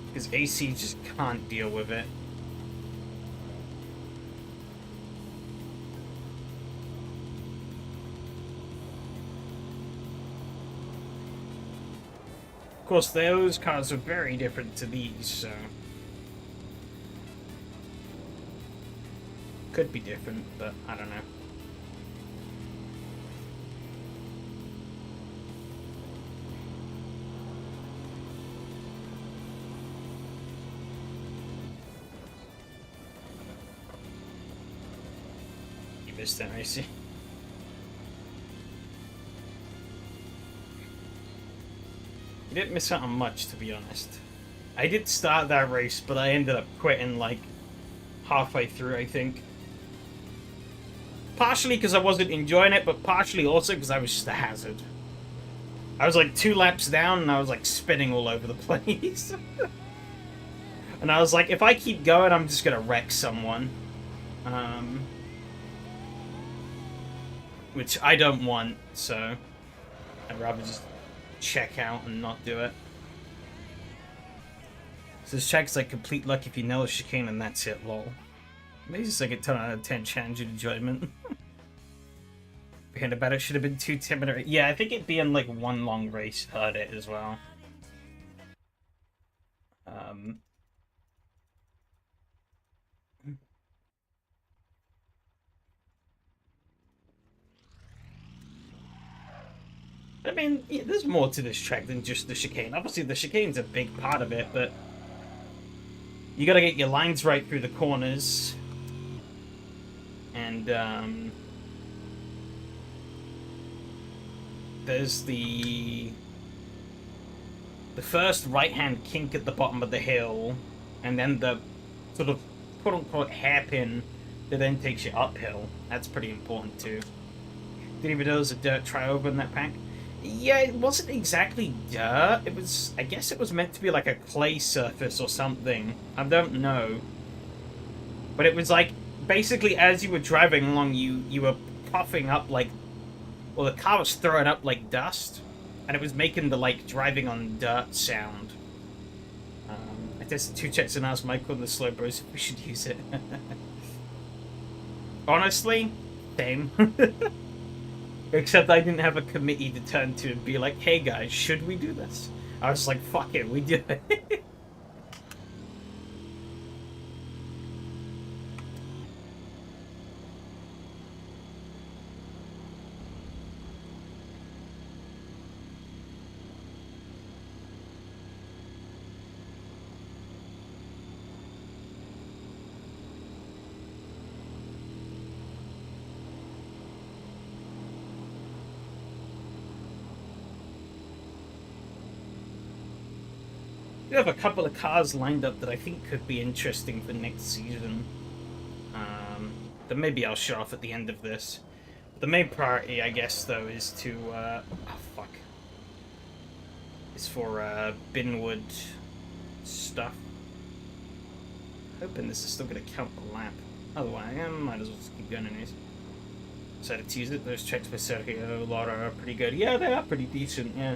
Because AC just can't deal with it. Of course, those cars are very different to these, so... Could be different, but I don't know. You missed that, I see. You didn't miss out on much, to be honest. I did start that race, but I ended up quitting, like, halfway through, I think. Partially because I wasn't enjoying it, but partially also because I was just a hazard. I was like 2 laps down and I was like spinning all over the place. And I was like, if I keep going, I'm just gonna wreck someone. Which I don't want, so I'd rather just check out and not do it. So this check's like complete luck if you nail a chicane and that's it, lol. Maybe it's like a 10 out of 10 challenge and enjoyment. Behind about it should have been 2 10-minute. Yeah, I think it being like 1 long race hurt it as well. I mean, yeah, there's more to this track than just the chicane. Obviously, the chicane's a big part of it, but you gotta get your lines right through the corners. And, there's the first right-hand kink at the bottom of the hill, and then the sort of quote-unquote hairpin that then takes you uphill. That's pretty important, too. Didn't even know there was a dirt tri-over in that pack. Yeah, it wasn't exactly dirt. It was, I guess it was meant to be like a clay surface or something. I don't know. But it was like, basically as you were driving along, you were puffing up like, well, the car was throwing up like dust, and it was making the like driving on dirt sound. I tested 2 checks and asked Michael and the Slow Bros if we should use it. Honestly, same. Except I didn't have a committee to turn to and be like, hey guys, should we do this? I was like, fuck it, we do it. We have a couple of cars lined up that I think could be interesting for next season. That maybe I'll show off at the end of this. The main priority, I guess, though, is to, oh, fuck. Is for, Binwood stuff. Hoping this is still gonna count the lap. Otherwise, I might as well just keep going anyways. Decided to use it. Those checks for Sergio Laura are pretty good. Yeah, they are pretty decent, yeah.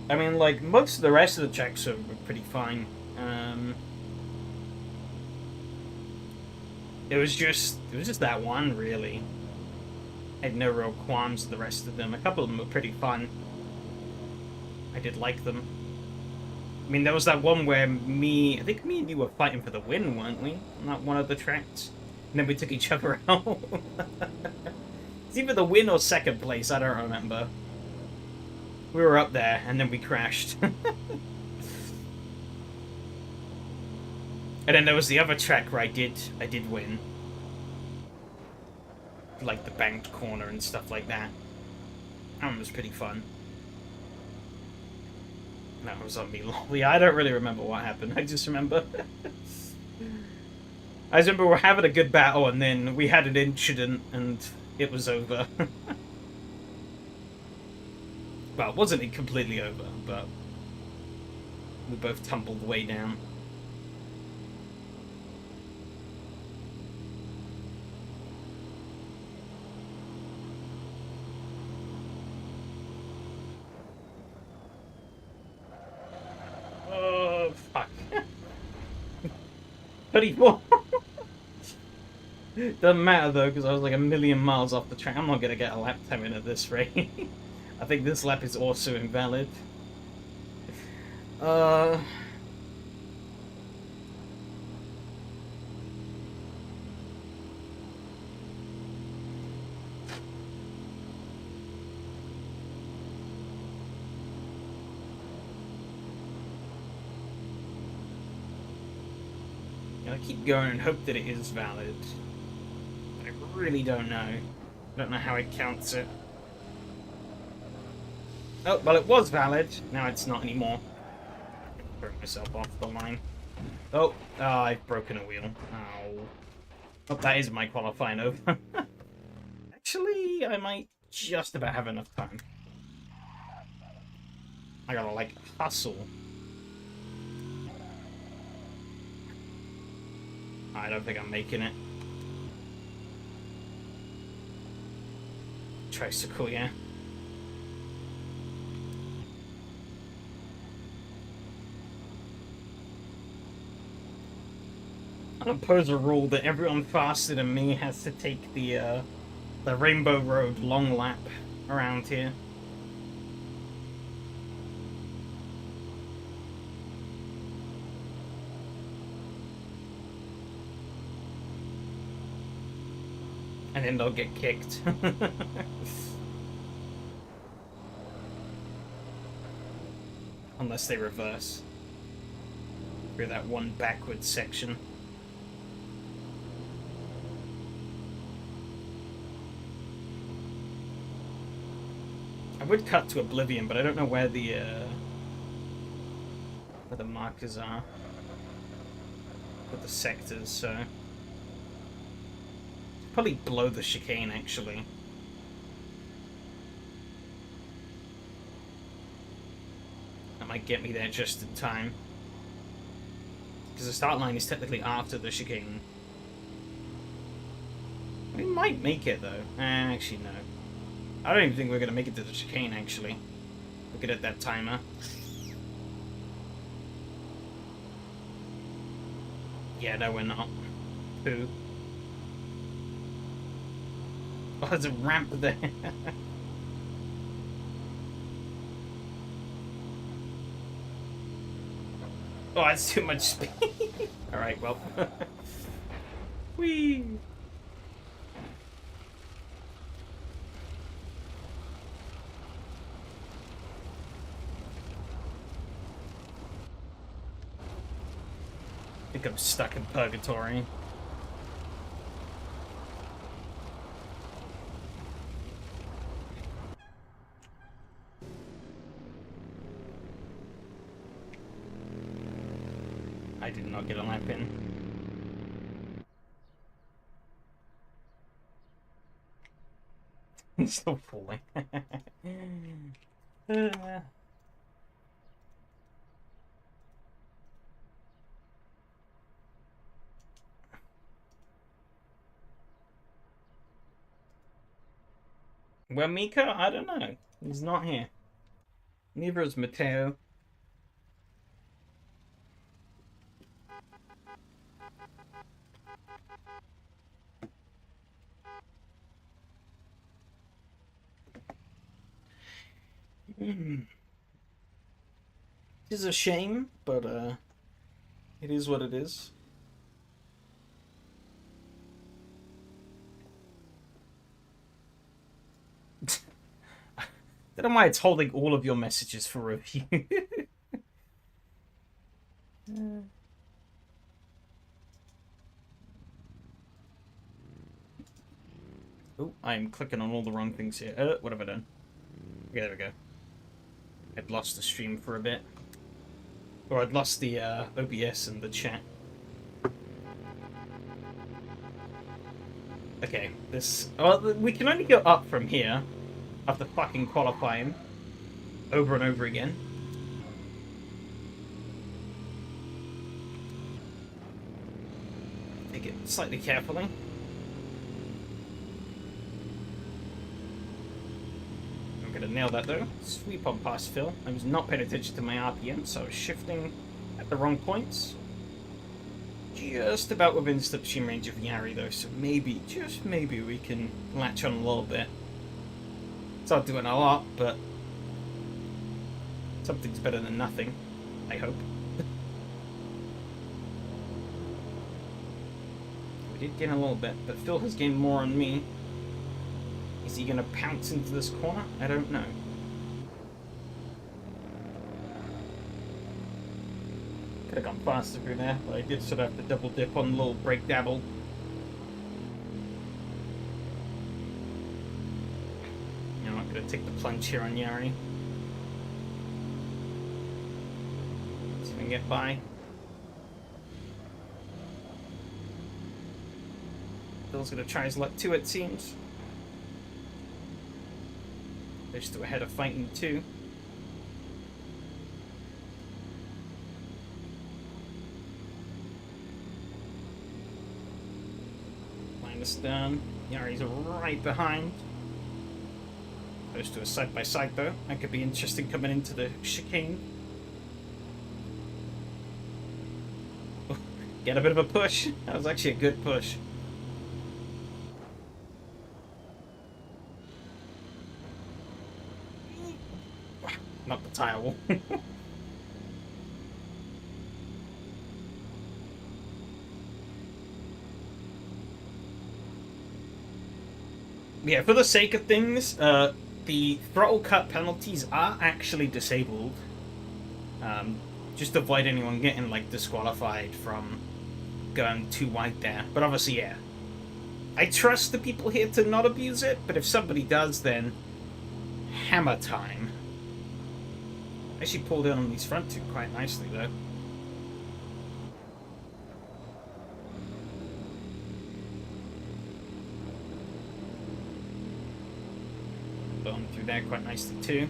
I mean, like, most of the rest of the checks are pretty fine. It was just that one, really. I had no real qualms with the rest of them. A couple of them were pretty fun. I did like them. I mean, there was that one where I think me and you were fighting for the win, weren't we? Not one of the tracks. And then we took each other out. It's either the win or second place, I don't remember. We were up there, and then we crashed. And then there was the other track where I did win. Like the banked corner and stuff like that. That one was pretty fun. That was on me. Yeah, I don't really remember what happened. I just remember... I remember we're having a good battle, and then we had an incident, and it was over. Well, it wasn't completely over, but we both tumbled way down. Oh, fuck. 34. Doesn't matter though, because I was like a million miles off the track. I'm not going to get a lap time in at this rate. I think this lap is also invalid. Uh... I keep going and hope that it is valid. I really don't know. I don't know how it counts it. Oh, well, it was valid. Now it's not anymore. Throw myself off the line. Oh, I've broken a wheel. Ow. Oh, that is my qualifying over. Actually, I might just about have enough time. I gotta, like, hustle. I don't think I'm making it. Tricycle, yeah. I'll impose a rule that everyone faster than me has to take the Rainbow Road long lap around here. And then they'll get kicked. Unless they reverse through that one backward section. I would cut to oblivion, but I don't know where the markers are with the sectors, so probably below the chicane actually. That might get me there just in time, because the start line is technically after the chicane. We might make it though. Actually no. I don't even think we're going to make it to the chicane, actually. Look at that timer. Yeah, no, we're not. Who? Oh, there's a ramp there. Oh, that's too much speed. Alright, well. Whee! I think I'm stuck in purgatory. I did not get a lap in. I'm still falling. Well, Miko? I don't know. He's not here. Neither is Mateo. It is a shame, but it is what it is. I don't know why it's holding all of your messages for review. Oh, I'm clicking on all the wrong things here. What have I done? Okay, there we go. I'd lost the stream for a bit. Or I'd lost the OBS and the chat. Okay, this... Well, we can only go up from here after fucking qualifying over and over again. Take it slightly carefully. I'm gonna nail that though. Sweep on past Phil. I was not paying attention to my RPM, so I was shifting at the wrong points. Just about within slipstream range of Yari though, so maybe, just maybe, we can latch on a little bit. It's not doing a lot, but something's better than nothing. I hope. We did gain a little bit, but Phil has gained more on me. Is he going to pounce into this corner? I don't know. Could have gone faster through there, but I did sort of have to double dip on the little brake dabble. I'm not going to take the plunge here on Yari. See if we can get by. Phil's going to try his luck too, it seems. They're still ahead of fighting too. Minus down. Yari's right behind. Close to a side-by-side though. That could be interesting coming into the chicane. Get a bit of a push. That was actually a good push. Not the tire wall. Yeah, for the sake of things, the throttle cut penalties are actually disabled. Just to avoid anyone getting like disqualified from going too wide there. But obviously, yeah. I trust the people here to not abuse it, but if somebody does, then hammer time. I actually pulled in on these front two quite nicely, though. Bone through there quite nicely, too.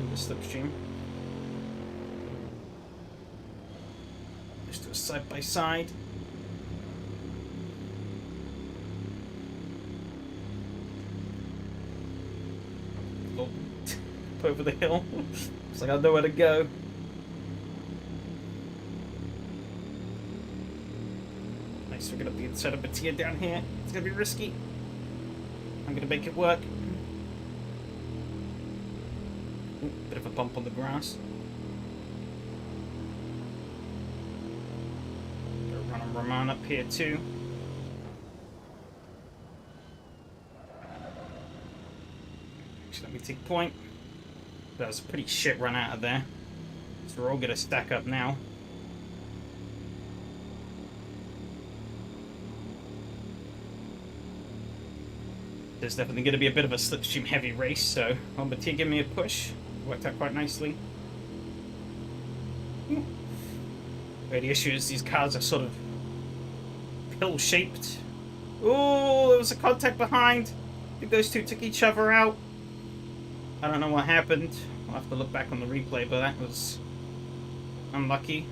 The slipstream. Just do a side-by-side. Over the hill. Looks like I know where to go. Nice, we're gonna be set up a tier down here. It's gonna be risky. I'm gonna make it work. Ooh, bit of a bump on the grass. Gonna run on Roman up here too. Actually, let me take point. That was a pretty shit run out of there. So we're all gonna stack up now. There's definitely gonna be a bit of a slipstream heavy race, so Bombardier give me a push. Worked out quite nicely. Where the issue is these cars are sort of pill-shaped. Oh, there was a contact behind. I think those two took each other out. I don't know what happened. I'll have to look back on the replay, but that was unlucky.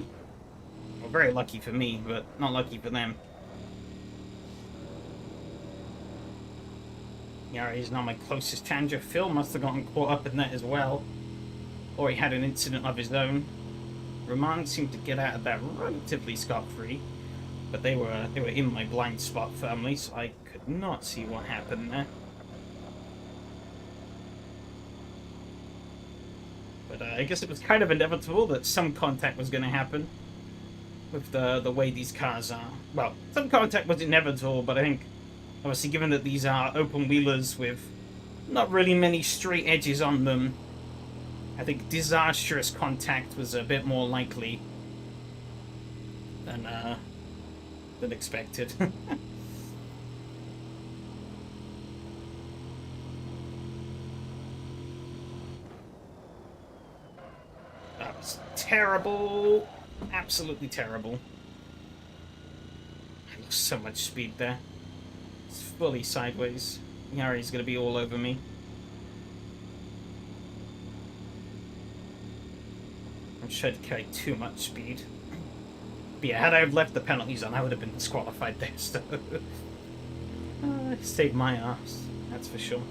Well, very lucky for me, but not lucky for them. Yari's not my closest challenger. Phil must have gotten caught up in that as well. Or he had an incident of his own. Roman seemed to get out of that relatively scot-free. But they were in my blind spot firmly, so I could not see what happened there. But I guess it was kind of inevitable that some contact was going to happen with the way these cars are. Well, some contact was inevitable, but I think, obviously, given that these are open wheelers with not really many straight edges on them, I think disastrous contact was a bit more likely than expected. That was terrible. Absolutely terrible. I lost so much speed there. It's fully sideways. Yari's going to be all over me. I'm trying to carry too much speed. But yeah, had I have left the penalties on, I would have been disqualified there, so... saved my ass, that's for sure.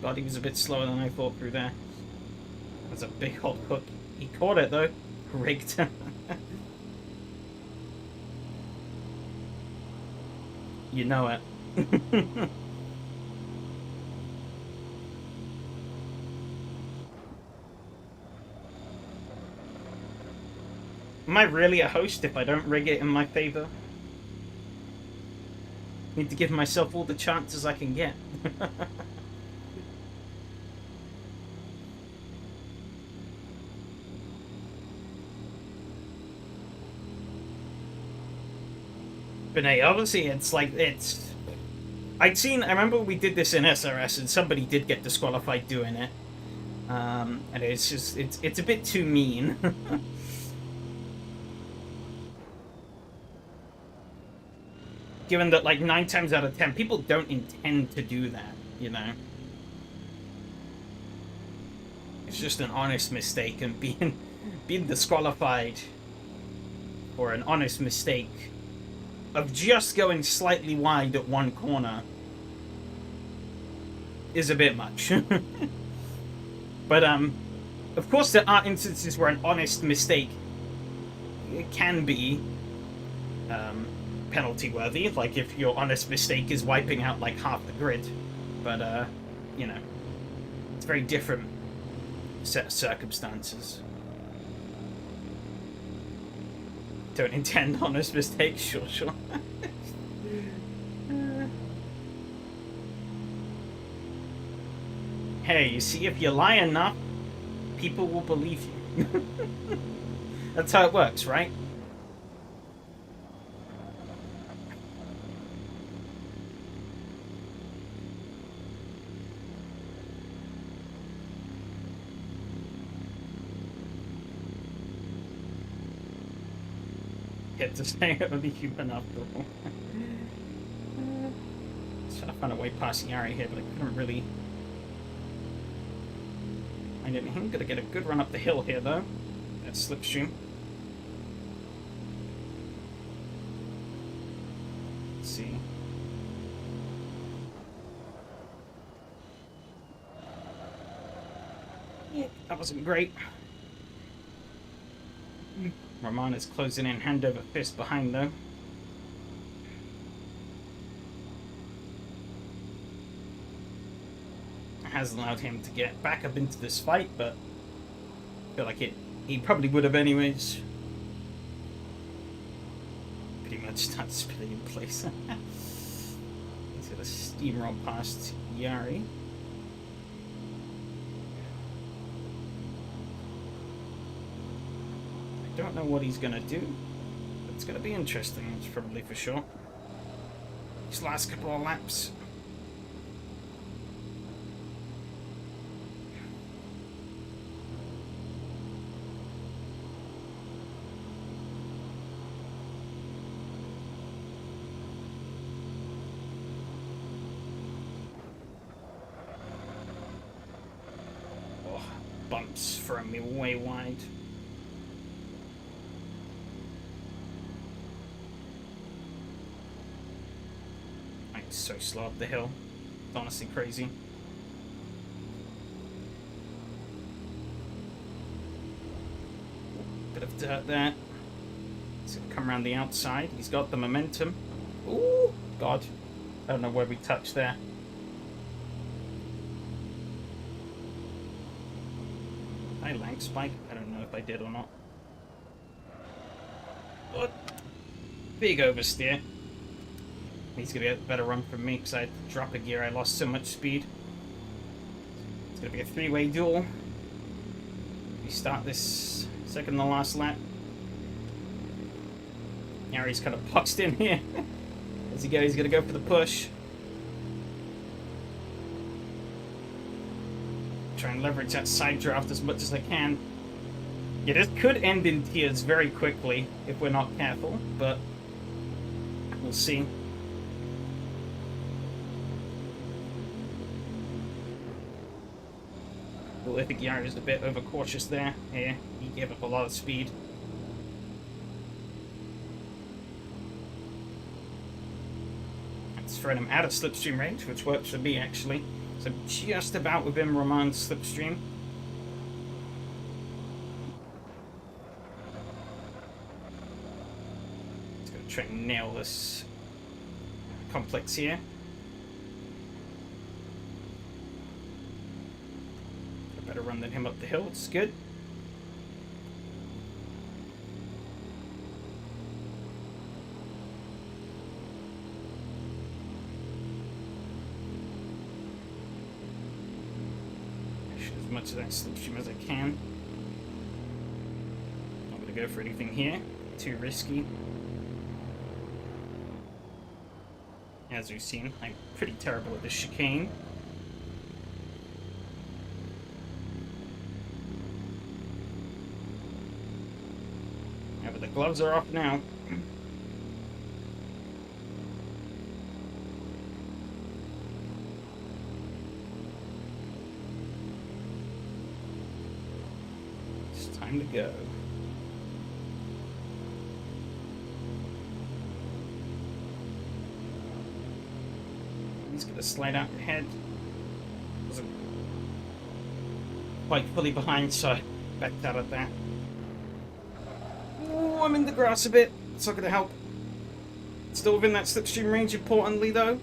God, he was a bit slower than I thought through there. That's a big old hook. He caught it, though. Rigged. You know it. Am I really a host if I don't rig it in my favor? Need to give myself all the chances I can get. But hey, obviously I remember we did this in SRS and somebody did get disqualified doing it. And it's a bit too mean. Given that, like, 9 times out of 10, people don't intend to do that, you know? It's just an honest mistake, and being disqualified for an honest mistake of just going slightly wide at one corner is a bit much. But, of course there are instances where an honest mistake can be, penalty worthy, like if your honest mistake is wiping out like half the grid. But, you know, it's a very different set of circumstances. Don't intend honest mistakes, sure. Hey, you see, if you lie enough, people will believe you. That's how it works, right? To say only human after all. Trying to find a way past Yari here, but I couldn't really find anything. Gonna get a good run up the hill here, though. That slipstream. Let's see. Yeah, that wasn't great. Roman is closing in, hand over fist behind, though. It has allowed him to get back up into this fight, but I feel like he probably would have anyways. Pretty much started spinning in place. He's got a steamroll past Yari. Don't know what he's gonna do, but it's gonna be interesting, it's probably for sure. These last couple of laps. Oh, bumps throwing me way wide. So slow up the hill. It's honestly crazy. Bit of dirt there. He's gonna come around the outside. He's got the momentum. Ooh, God. I don't know where we touched there. I lang spike. I don't know if I did or not. Oh, big oversteer. He's going to get a better run from me because I had to drop a gear. I lost so much speed. It's going to be a 3-way duel. We start this second to last lap. Yari's kind of boxed in here. As he goes, he's going to go for the push. Try and leverage that side draft as much as I can. Yeah, this could end in tears very quickly if we're not careful, but we'll see. Well, I think Yari is a bit overcautious there. Yeah, he gave up a lot of speed. It's throwing him out of slipstream range, which works for me, actually. So just about within Roman's slipstream. Just gonna try and nail this complex here. A better run than him up the hill, it's good. As much of that slipstream as I can. Not gonna go for anything here. Too risky. As we've seen, I'm pretty terrible at this chicane. Yeah, but the gloves are off now. Time to go. He's gonna slide out ahead. Wasn't quite fully behind, so I backed out of that. Oh, I'm in the grass a bit. It's not gonna help. Still within that slipstream range, importantly, though.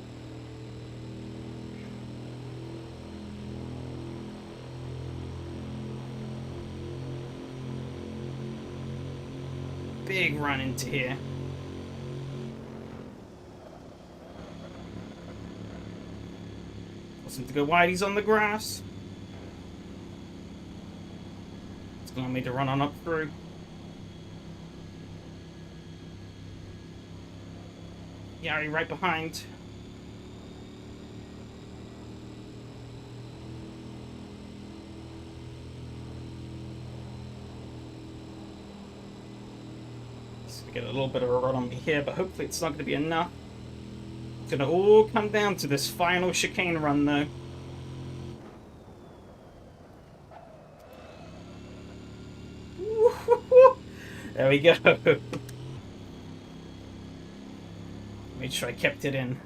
Big run into here. Wasn't to go wide, he's on the grass. It's gonna want me to run on up through. Yari right behind. Get a little bit of a run on me here, but hopefully it's not going to be enough. It's going to all come down to this final chicane run, though. There we go. Made sure I kept it in.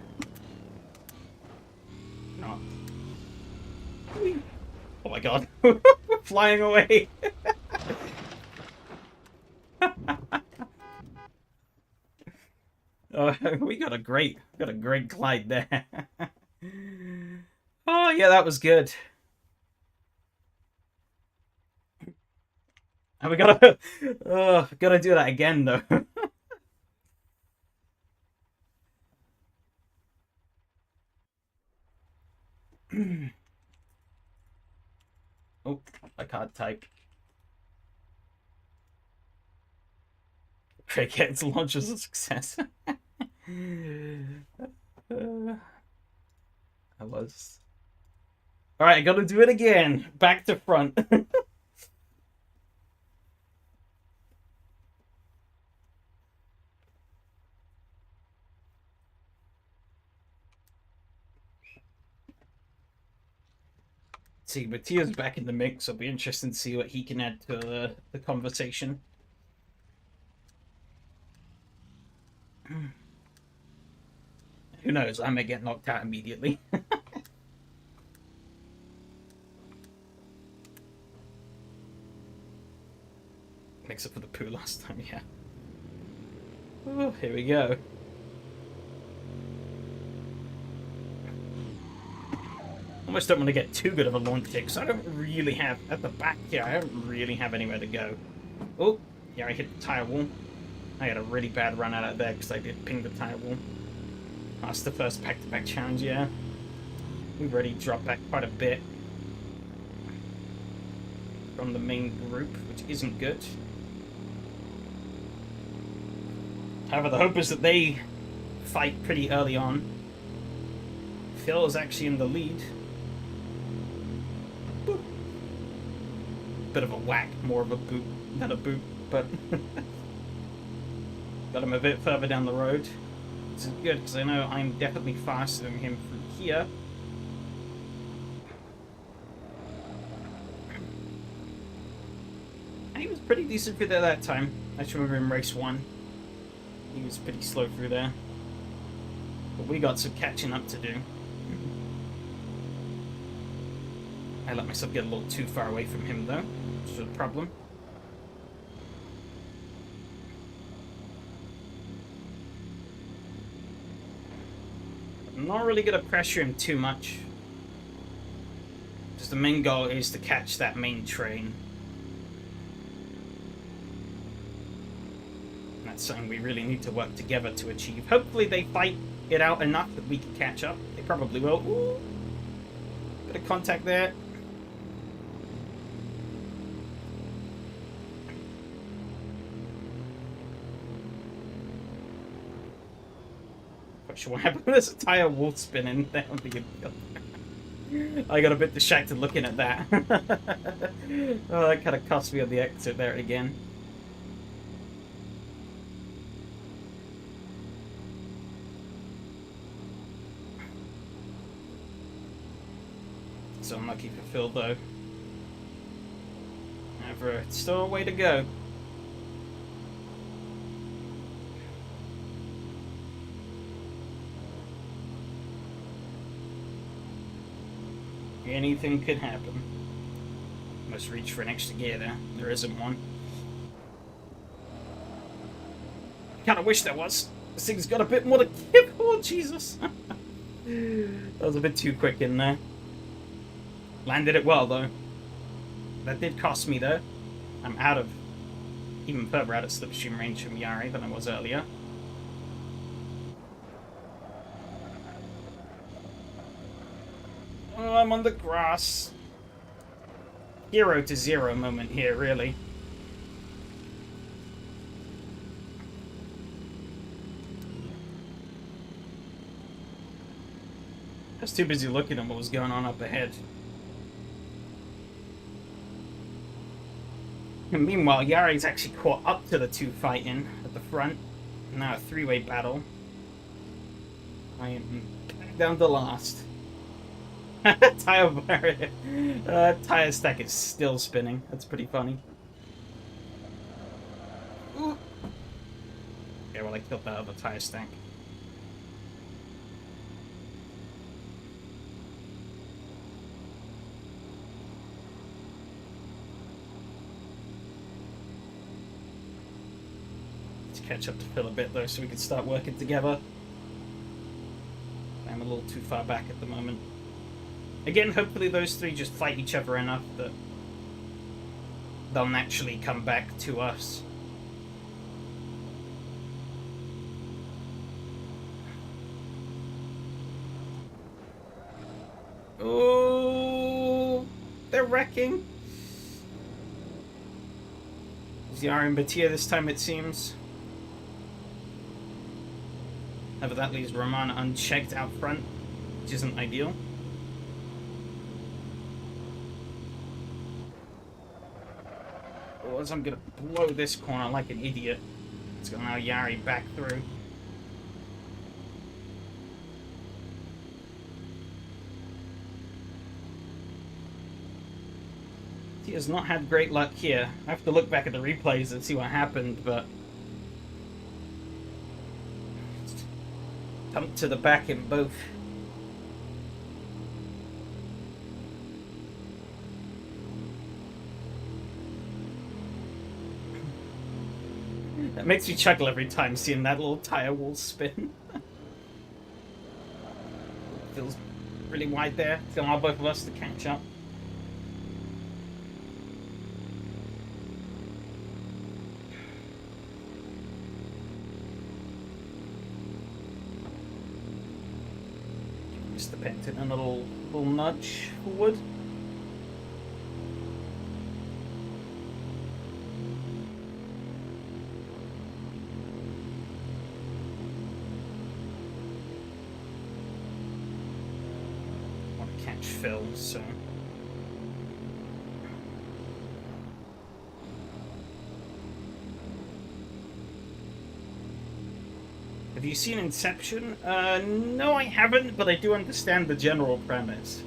No. Oh my god. Flying away. We got a great glide there. Oh yeah, that was good. And we gotta do that again though. Oh, I can't type. Cricket's launch was a success. I was. Alright, I gotta do it again. Back to front. See, Matthias back in the mix. It'll be interesting to see what he can add to the conversation. Who knows? I may get knocked out immediately. Makes up for the poo last time, yeah. Oh, here we go. Almost don't want to get too good of a launch here, because I don't really have, at the back here, I don't really have anywhere to go. Oh, yeah, I hit the tire wall. I had a really bad run out of there because I did ping the tire wall. That's the first back-to-back challenge, yeah. We've already dropped back quite a bit from the main group, which isn't good. However, the hope is that they fight pretty early on. Phil is actually in the lead. Boop. Bit of a whack, more of a boot than a boot, but got him a bit further down the road. This is good, because I know I'm definitely faster than him through here. And he was pretty decent through there that time. I just remember in race 1. He was pretty slow through there. But we got some catching up to do. I let myself get a little too far away from him, though, which is a problem. I'm not really going to pressure him too much. Because the main goal is to catch that main train. And that's something we really need to work together to achieve. Hopefully they fight it out enough that we can catch up. They probably will. Ooh. Bit of contact there. Not sure what happened. There's a tire wall spinning down the hill. I got a bit distracted looking at that. Oh, that kind of cost me on the exit there again. So unlucky for Phil, though. However, it's still a way to go. Anything could happen. Must reach for an extra gear there. There isn't one. Kinda wish there was. This thing's got a bit more to give. Oh, Jesus. That was a bit too quick in there. Landed it well, though. That did cost me, though. I'm even further out of slipstream range from Yari than I was earlier. Oh, I'm on the grass. 0 to 0 moment here, really. I was too busy looking at what was going on up ahead. And meanwhile, Yari's actually caught up to the two fighting at the front. Now a three-way battle. I am down to last. Tire stack is still spinning. That's pretty funny. Ooh. Okay, well I killed that other tire stack. Let's catch up to Phil a bit though so we can start working together. I'm a little too far back at the moment. Again, hopefully those three just fight each other enough that they'll naturally come back to us. Oh, they're wrecking. Yari and Batia this time, it seems. However, that leaves Roman unchecked out front, which isn't ideal. As I'm gonna blow this corner like an idiot. It's gonna allow Yari back through. He has not had great luck here. I have to look back at the replays and see what happened, but dumped to the back in both. That makes me chuckle every time seeing that little tire wall spin. Feels really wide there. It's gonna allow both of us to catch up. Mr. Penton, a little nudge forward. Phil, so have you seen Inception? No, I haven't, but I do understand the general premise.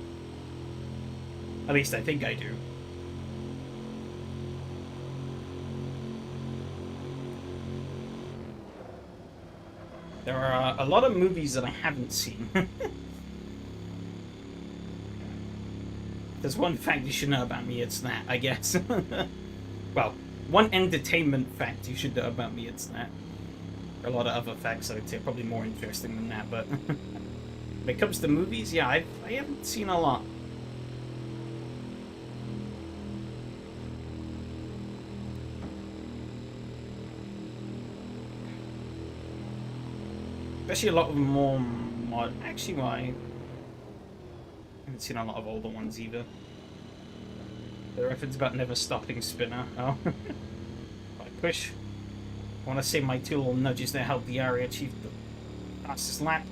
At least I think I do. There are a lot of movies that I haven't seen. There's one fact you should know about me, it's that, I guess. Well, one entertainment fact you should know about me, it's that. A lot of other facts I would say are probably more interesting than that, but when it comes to movies, yeah, I haven't seen a lot. Especially a lot of more mod. Actually, I haven't seen a lot of older ones either. The reference about never stopping spinner. Oh, I push. I want to say my two little nudges there help the area achieve the fastest lap.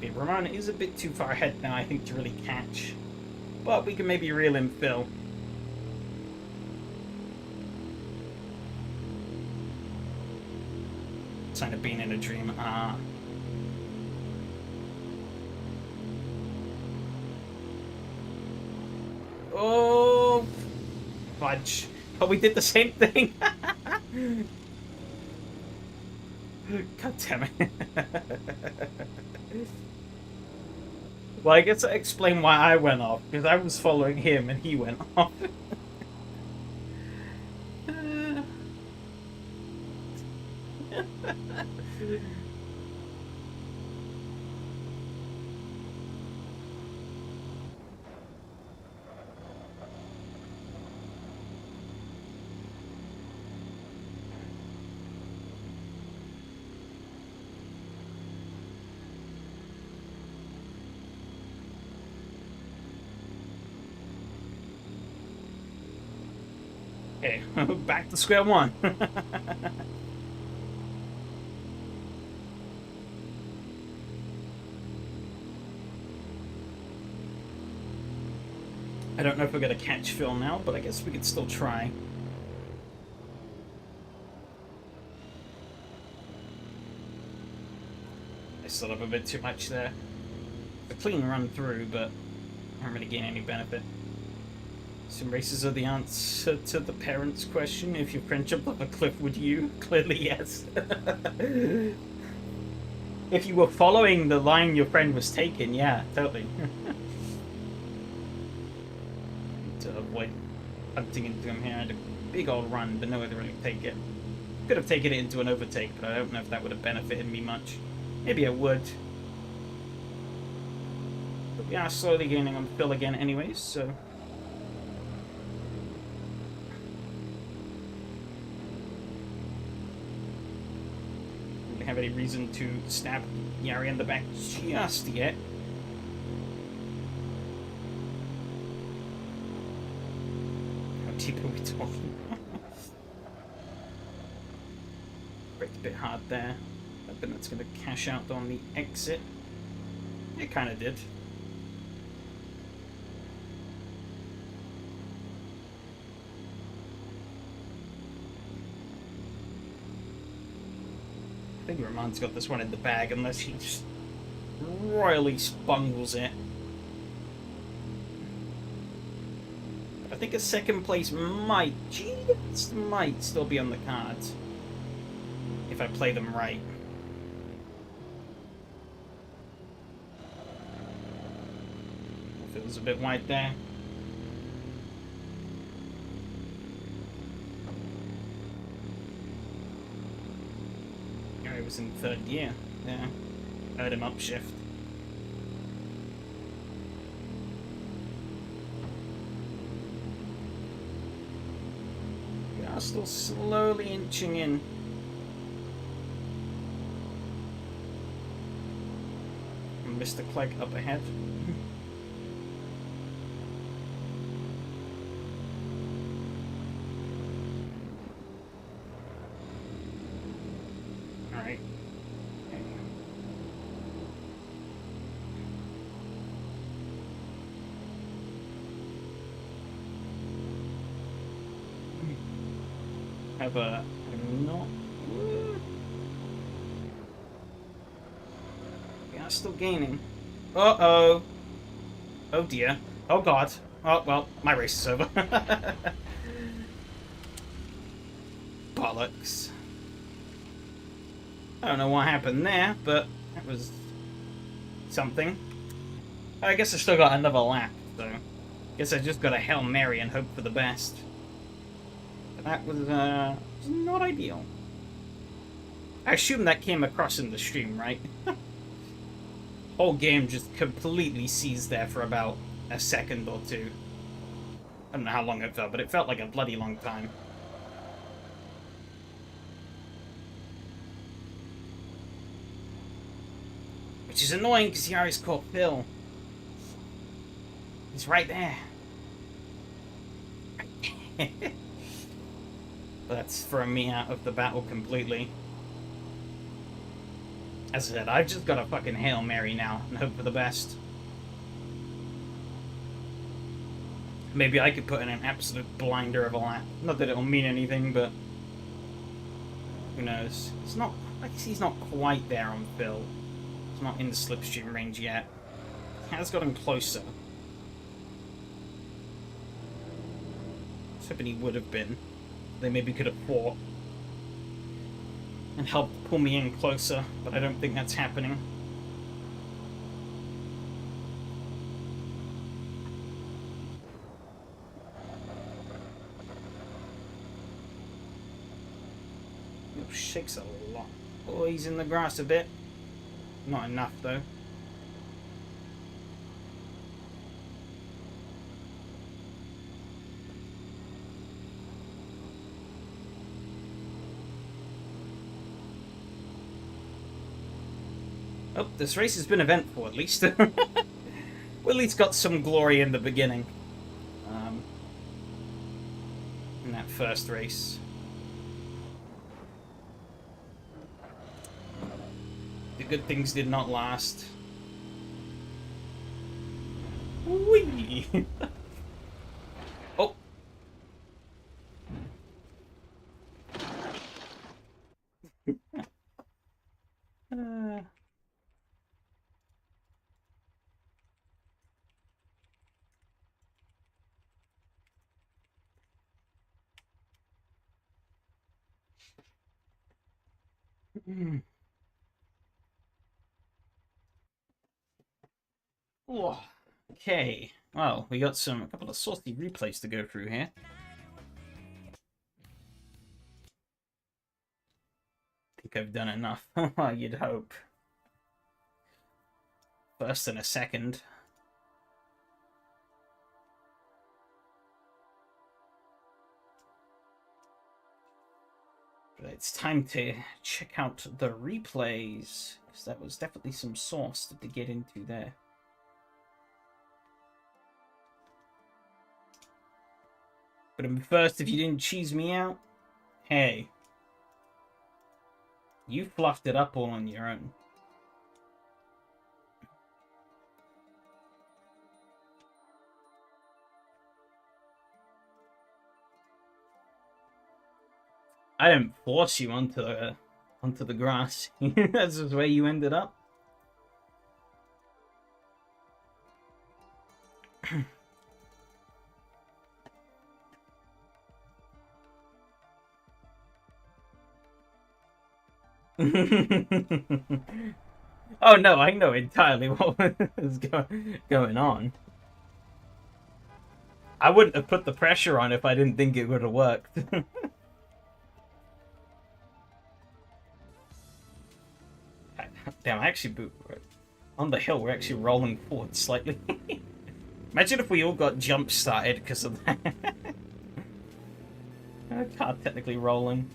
But Ramon is a bit too far ahead now, I think, to really catch. But we can maybe reel in Phil. Sign of being in a dream. Ah. Oh, fudge. But we did the same thing. God damn it. Well, I guess I explain why I went off, because I was following him and he went off. Okay, back to square one. I don't know if we're going to catch Phil now, but I guess we could still try. I still have a bit too much there. A clean run through, but I don't really gain any benefit. Some races are the answer to the parents' question. If your friend jumped off a cliff, would you? Clearly, yes. If you were following the line your friend was taking, yeah, totally. To avoid hunting into him here, I had a big old run, but no way to really take it. Could have taken it into an overtake, but I don't know if that would have benefited me much. Maybe I would. But we are slowly gaining on Phil again anyways, so... have any reason to stab Yari in the back just yet. How deep are we talking? Braked a bit hard there. I think that's going to cash out on the exit. It kind of did. I think Ramon's got this one in the bag unless he just royally bungles it. I think a second place might still be on the cards if I play them right. If it was a bit wide there. Was in third gear. Yeah. Heard him upshift. We are still slowly inching in. Mr. Clegg up ahead. Have a not. We are still gaining. Uh-oh. Oh dear. Oh god. Oh well, my race is over. Bollocks. I don't know what happened there, but that was something. I guess I still got another lap, so Guess I just got a Hail Mary and hope for the best. But that was not ideal. I assume that came across in the stream, right? Whole game just completely seized there for about a second or two. I don't know how long it felt, but it felt like a bloody long time. Which is annoying because he always caught Phil. He's right there. But that's throwing me out of the battle completely. As I said, I've just got a fucking Hail Mary now and hope for the best. Maybe I could put in an absolute blinder of a lap. Not that it'll mean anything, but who knows? It's not. I guess he's not quite there on Phil. He's not in the slipstream range yet. He has gotten closer. I was hoping he would have been. They maybe could have fought and helped pull me in closer, but I don't think that's happening. It shakes a lot. Oh, he's in the grass a bit. Not enough, though. Oh, this race has been eventful, at least. We at least got some glory in the beginning. In that first race. The good things did not last. Whee! Oh! Oh, okay. Well, we got a couple of saucy replays to go through here. I think I've done enough. You'd hope. First and a second. But it's time to check out the replays, because that was definitely some sauce to get into there. But first, if you didn't cheese me out, hey, you fluffed it up all on your own. I didn't force you onto the grass. That's just where you ended up. Oh no, I know entirely what was going on. I wouldn't have put the pressure on if I didn't think it would have worked. Damn, I actually on the hill. We're actually rolling forward slightly. Imagine if we all got jump started because of that. Car technically rolling.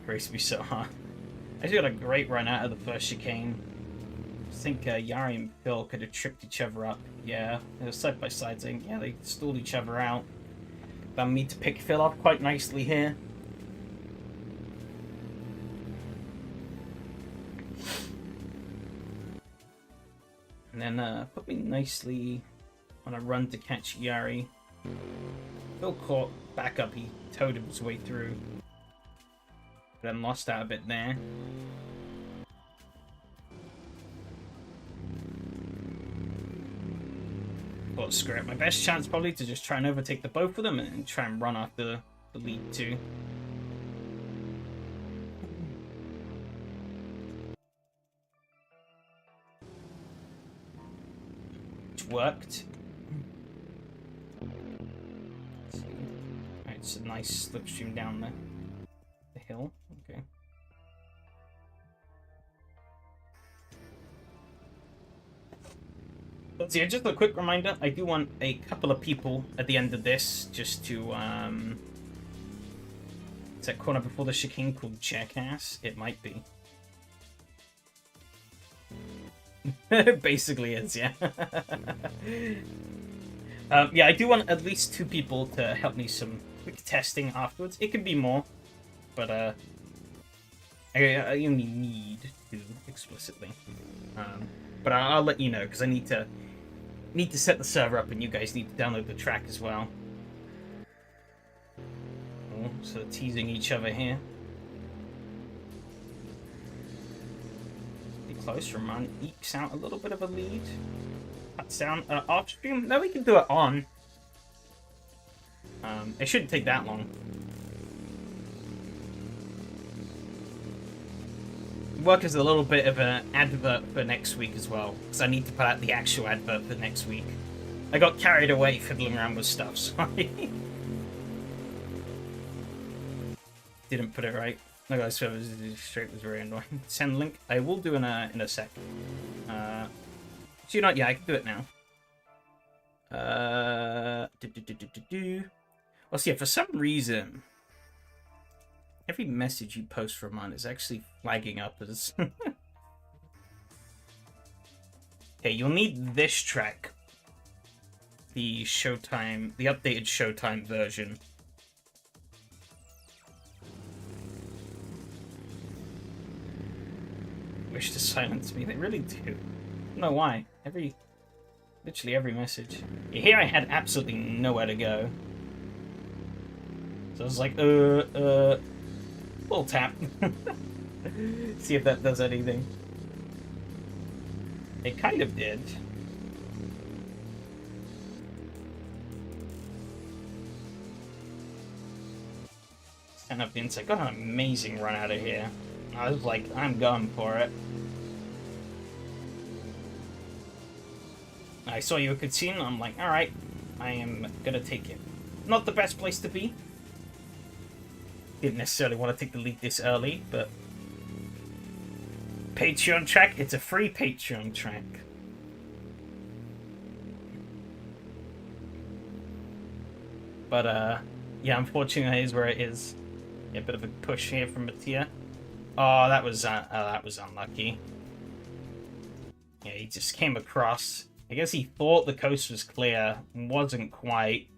Race be so hard. I actually got a great run out of the first chicane. I think Yari and Phil could have tripped each other up. Yeah, they were side by side saying, yeah, they stalled each other out. Found me to pick Phil up quite nicely here. And then put me nicely on a run to catch Yari. Phil caught back up, he towed his way through. Then lost out a bit there. But screw it. My best chance probably to just try and overtake the both of them and try and run after the lead too. Which worked. It's a nice slipstream down the hill. Okay. So yeah, just a quick reminder, I do want a couple of people at the end of this just to, is that corner before the chicane called Jackass? It might be. It basically is, yeah. Yeah, I do want at least 2 people to help me some quick testing afterwards. It could be more, but I only need 2 explicitly. But I'll let you know because I need to set the server up, and you guys need to download the track as well. Oh, so teasing each other here. Close. Roman ekes out a little bit of a lead. Cuts down off stream. No, we can do it on. It shouldn't take that long. Work as a little bit of an advert for next week as well, because I need to put out the actual advert for next week. I got carried away fiddling around with stuff, sorry. Didn't put it right. No, guys, so straight was very annoying. Send link. I will do in a sec. So not, yeah, I can do it now. Well, see, for some reason, every message you post from mine is actually flagging up as. Okay, you'll need this track. The Showtime, the updated Showtime version. Wish to silence me. They really do. I don't know why. Literally every message. Here I had absolutely nowhere to go. So I was like, little tap. See if that does anything. It kind of did. Stand up the inside. Got an amazing run out of here. I was like, I'm going for it. I saw you could see, and I'm like, alright, I am gonna take it. Not the best place to be. Didn't necessarily want to take the lead this early, but Patreon track, it's a free Patreon track. But, yeah, unfortunately, that is where it is. Yeah, a bit of a push here from Mattia. Oh, that was unlucky. Yeah, he just came across. I guess he thought the coast was clear. Wasn't quite.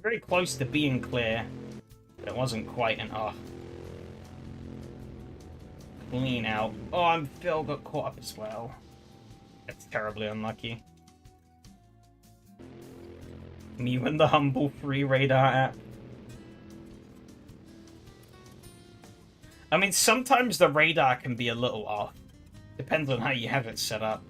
Very close to being clear. But it wasn't quite an clean out. Oh, and Phil got caught up as well. That's terribly unlucky. Me and the humble free radar app. I mean, sometimes the radar can be a little off. Depends on how you have it set up.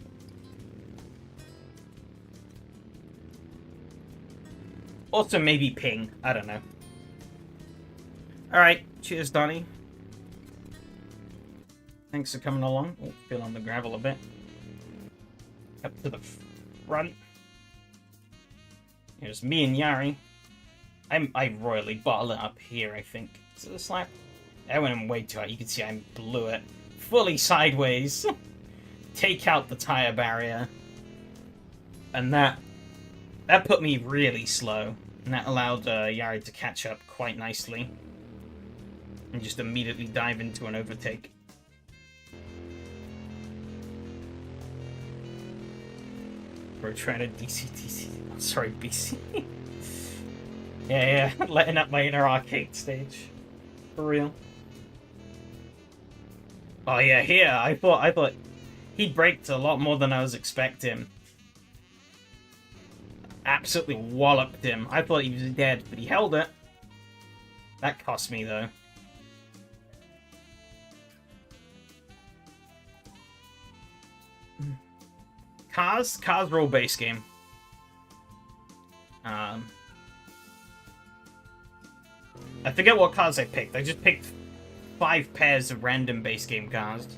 Also, maybe ping. I don't know. Alright, cheers, Donnie. Thanks for coming along. Oh, feel on the gravel a bit. Up to the front. Here's me and Yari. I royally bottle it up here, I think. Is it a slap? I went in way too high. You can see I blew it fully sideways. Take out the tire barrier. And that put me really slow. And that allowed Yari to catch up quite nicely. And just immediately dive into an overtake. We're trying to DC. I'm sorry, BC. yeah, letting up my inner arcade stage. For real. Oh yeah, here, I thought he braked a lot more than I was expecting. Absolutely walloped him. I thought he was dead, but he held it. That cost me, though. Cars roll base game. I forget what cars I picked. I just picked 5 pairs of random base game cars.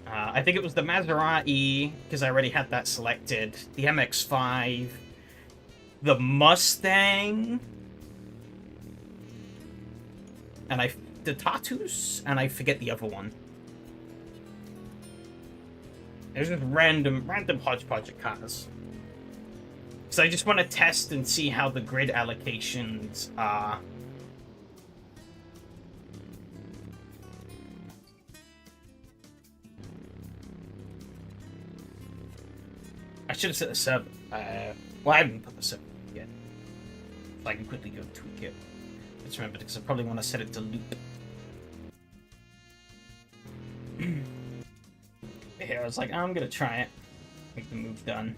I think it was the Maserati, because I already had that selected. The MX-5. The Mustang. and the Tartus, and I forget the other one. There's just random hodgepodge of cars. So I just want to test and see how the grid allocations are. I should have set the server. Well, I haven't put the server yet. So I can quickly go tweak it. Just remember, because I probably want to set it to loop. Here, I was like, oh, I'm going to try it. Make the move done.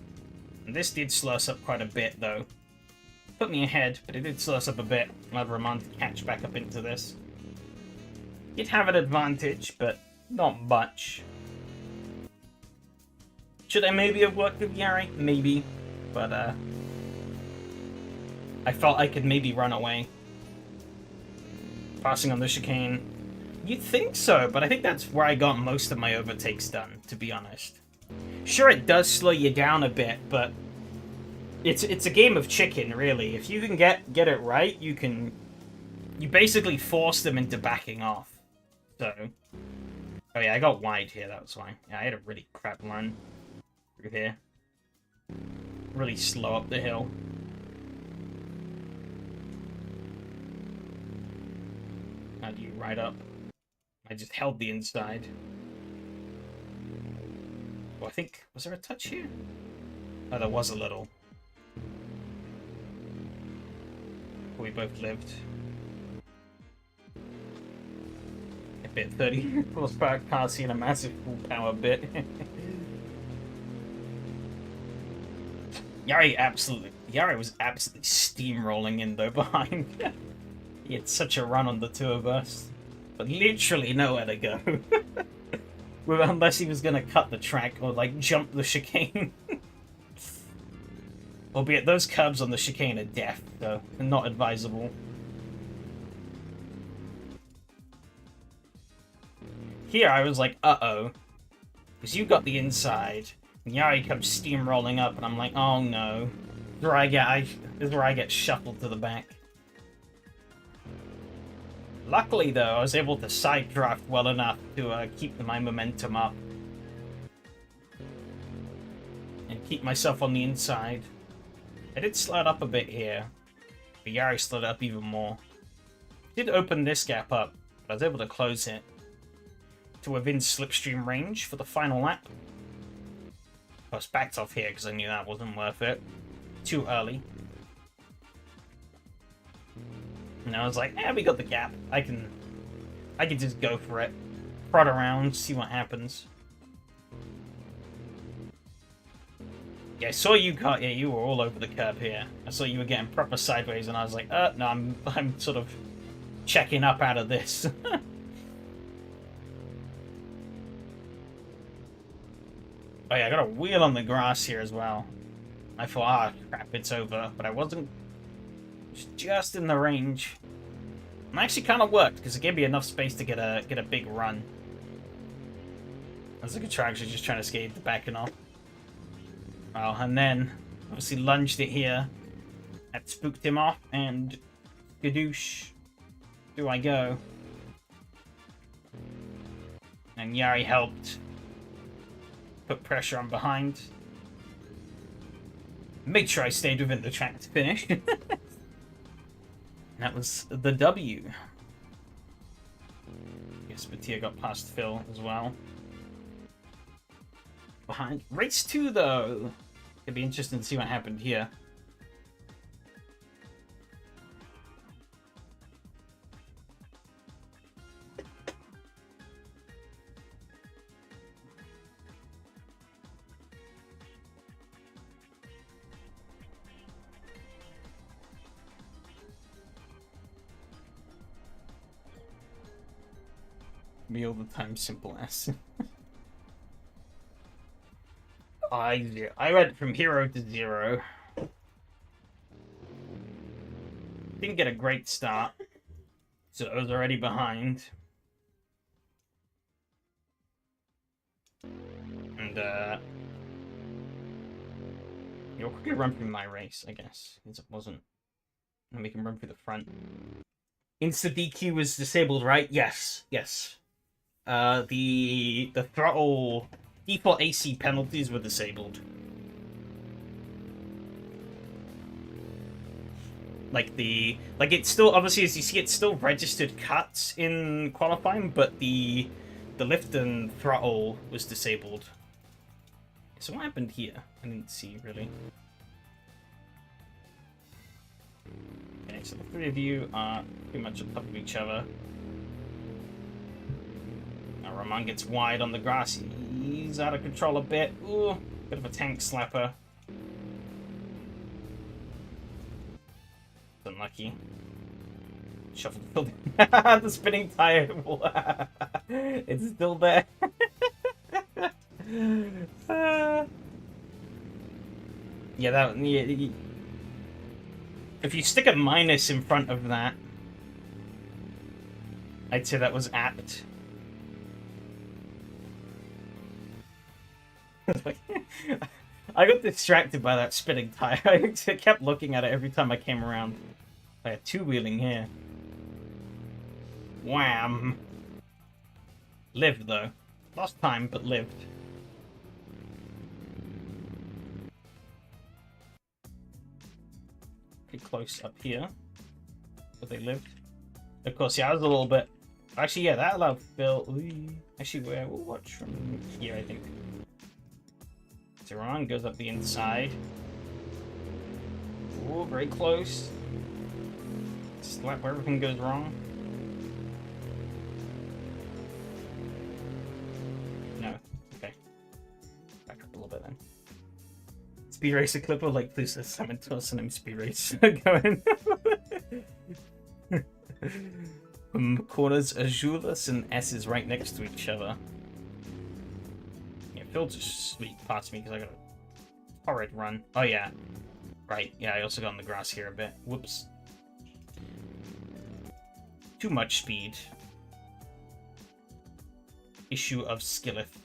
And this did slow us up quite a bit, though. Put me ahead, but it did slow us up a bit. I'll have Ramon to catch back up into this. You'd have an advantage, but not much. Should I maybe have worked with Yari? Maybe. But, I felt I could maybe run away. Passing on the chicane. You'd think so, but I think that's where I got most of my overtakes done, to be honest. Sure, it does slow you down a bit, but it's a game of chicken, really. If you can get it right, you basically force them into backing off. So, oh yeah, I got wide here, that was why. Yeah, I had a really crap run through here. Really slow up the hill. How do you ride up? I just held the inside. Well, I think... Was there a touch here? Oh, there was a little. We both lived. A bit 30 horsepower car seeing a massive full power bit. Yari was absolutely steamrolling in though behind. He had such a run on the two of us. But literally nowhere to go. Unless he was going to cut the track or, like, jump the chicane. Albeit those curbs on the chicane are death, though. They're not advisable. Here I was like, uh-oh. Because you got the inside. And Yari comes steamrolling up, and I'm like, oh no. This is where I get shuffled to the back. Luckily, though, I was able to side draft well enough to keep my momentum up. And keep myself on the inside. I did slide up a bit here. But Yari slid up even more. Did open this gap up, but I was able to close it to within slipstream range for the final lap. I was backed off here because I knew that wasn't worth it. Too early. And I was like, we got the gap. I can just go for it. Prod around, see what happens. Yeah, I saw you got, you were all over the curb here. I saw you were getting proper sideways, and I was like, no, I'm sort of checking up out of this. Oh yeah, I got a wheel on the grass here as well. I thought, crap, it's over, but I wasn't. Just in the range. And actually kind of worked, because it gave me enough space to get a big run. I was like a try actually just trying to escape the backing off. Well, and then obviously lunged it here. That spooked him off, and gadoosh. Do I go? And Yari helped put pressure on behind. Make sure I stayed within the track to finish. That was the W. Yes, Batia got past Phil as well. Behind. Race 2, though. It'd be interesting to see what happened here. Me all the time, simple as. I went from hero to zero. Didn't get a great start, so I was already behind. And you'll quickly run through my race, I guess, since it wasn't. And we can run through the front. Insta DQ was disabled, right? Yes, yes. The throttle default AC penalties were disabled. Like it's still, obviously, as you see, it's still registered cuts in qualifying, but the lift and throttle was disabled. So what happened here? I didn't see really. Okay, so the three of you are pretty much on top of each other. Now Roman gets wide on the grass. He's out of control a bit. Ooh, bit of a tank slapper. Unlucky. Shuffle the building. The spinning tire. It's still there. Yeah, that. Yeah, if you stick a minus in front of that, I'd say that was apt. I got distracted by that spinning tire. I kept looking at it every time I came around. I had two-wheeling here. Wham! Lived, though. Lost time, but lived. Pretty close up here. But they lived. Of course, yeah, I was a little bit... Actually, yeah, that allowed Phil... Ooh. Actually, we'll watch from here, I think. Tehran goes up the inside. Ooh, very close. Slap where everything goes wrong. No. Okay. Back up a little bit then. Speed Racer Clipper, like, please let's summon to us and Speed Racer going. Corners Azulas and S's right next to each other. Yeah, Phil just sweeped past me because I got a horrid run. Oh, yeah. Right, yeah, I also got on the grass here a bit. Whoops. Too much speed. Issue of skilleth.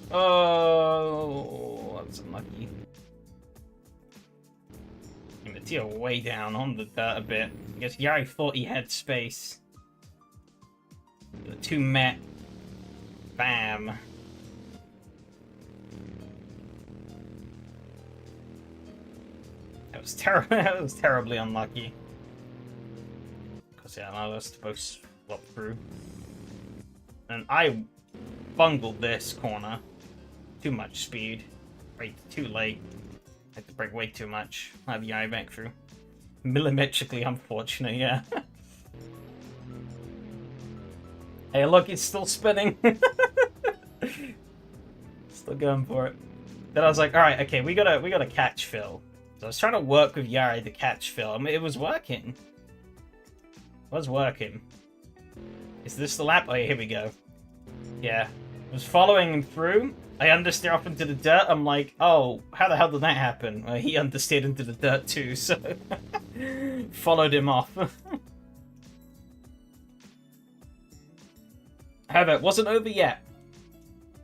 Oh, that was unlucky. Mattia way down on the dirt a bit. I guess Yari thought he had space. The two met. Bam. That was terrible. That was terribly unlucky. Because yeah, now that's both flop through. And I bungled this corner. Too much speed. Right, too late. I had to brake way too much. I have the eye back through. Millimetrically unfortunate, yeah. Hey, look, it's still spinning. Still going for it. Then I was like, all right, okay, we gotta catch Phil. So I was trying to work with Yari to catch Phil. I mean, it was working. It was working. Is this the lap? Oh, yeah, here we go. Yeah. I was following him through. I understeer off into the dirt. I'm like, oh, how the hell did that happen? Well, he understeered into the dirt too, so... followed him off. However, it wasn't over yet.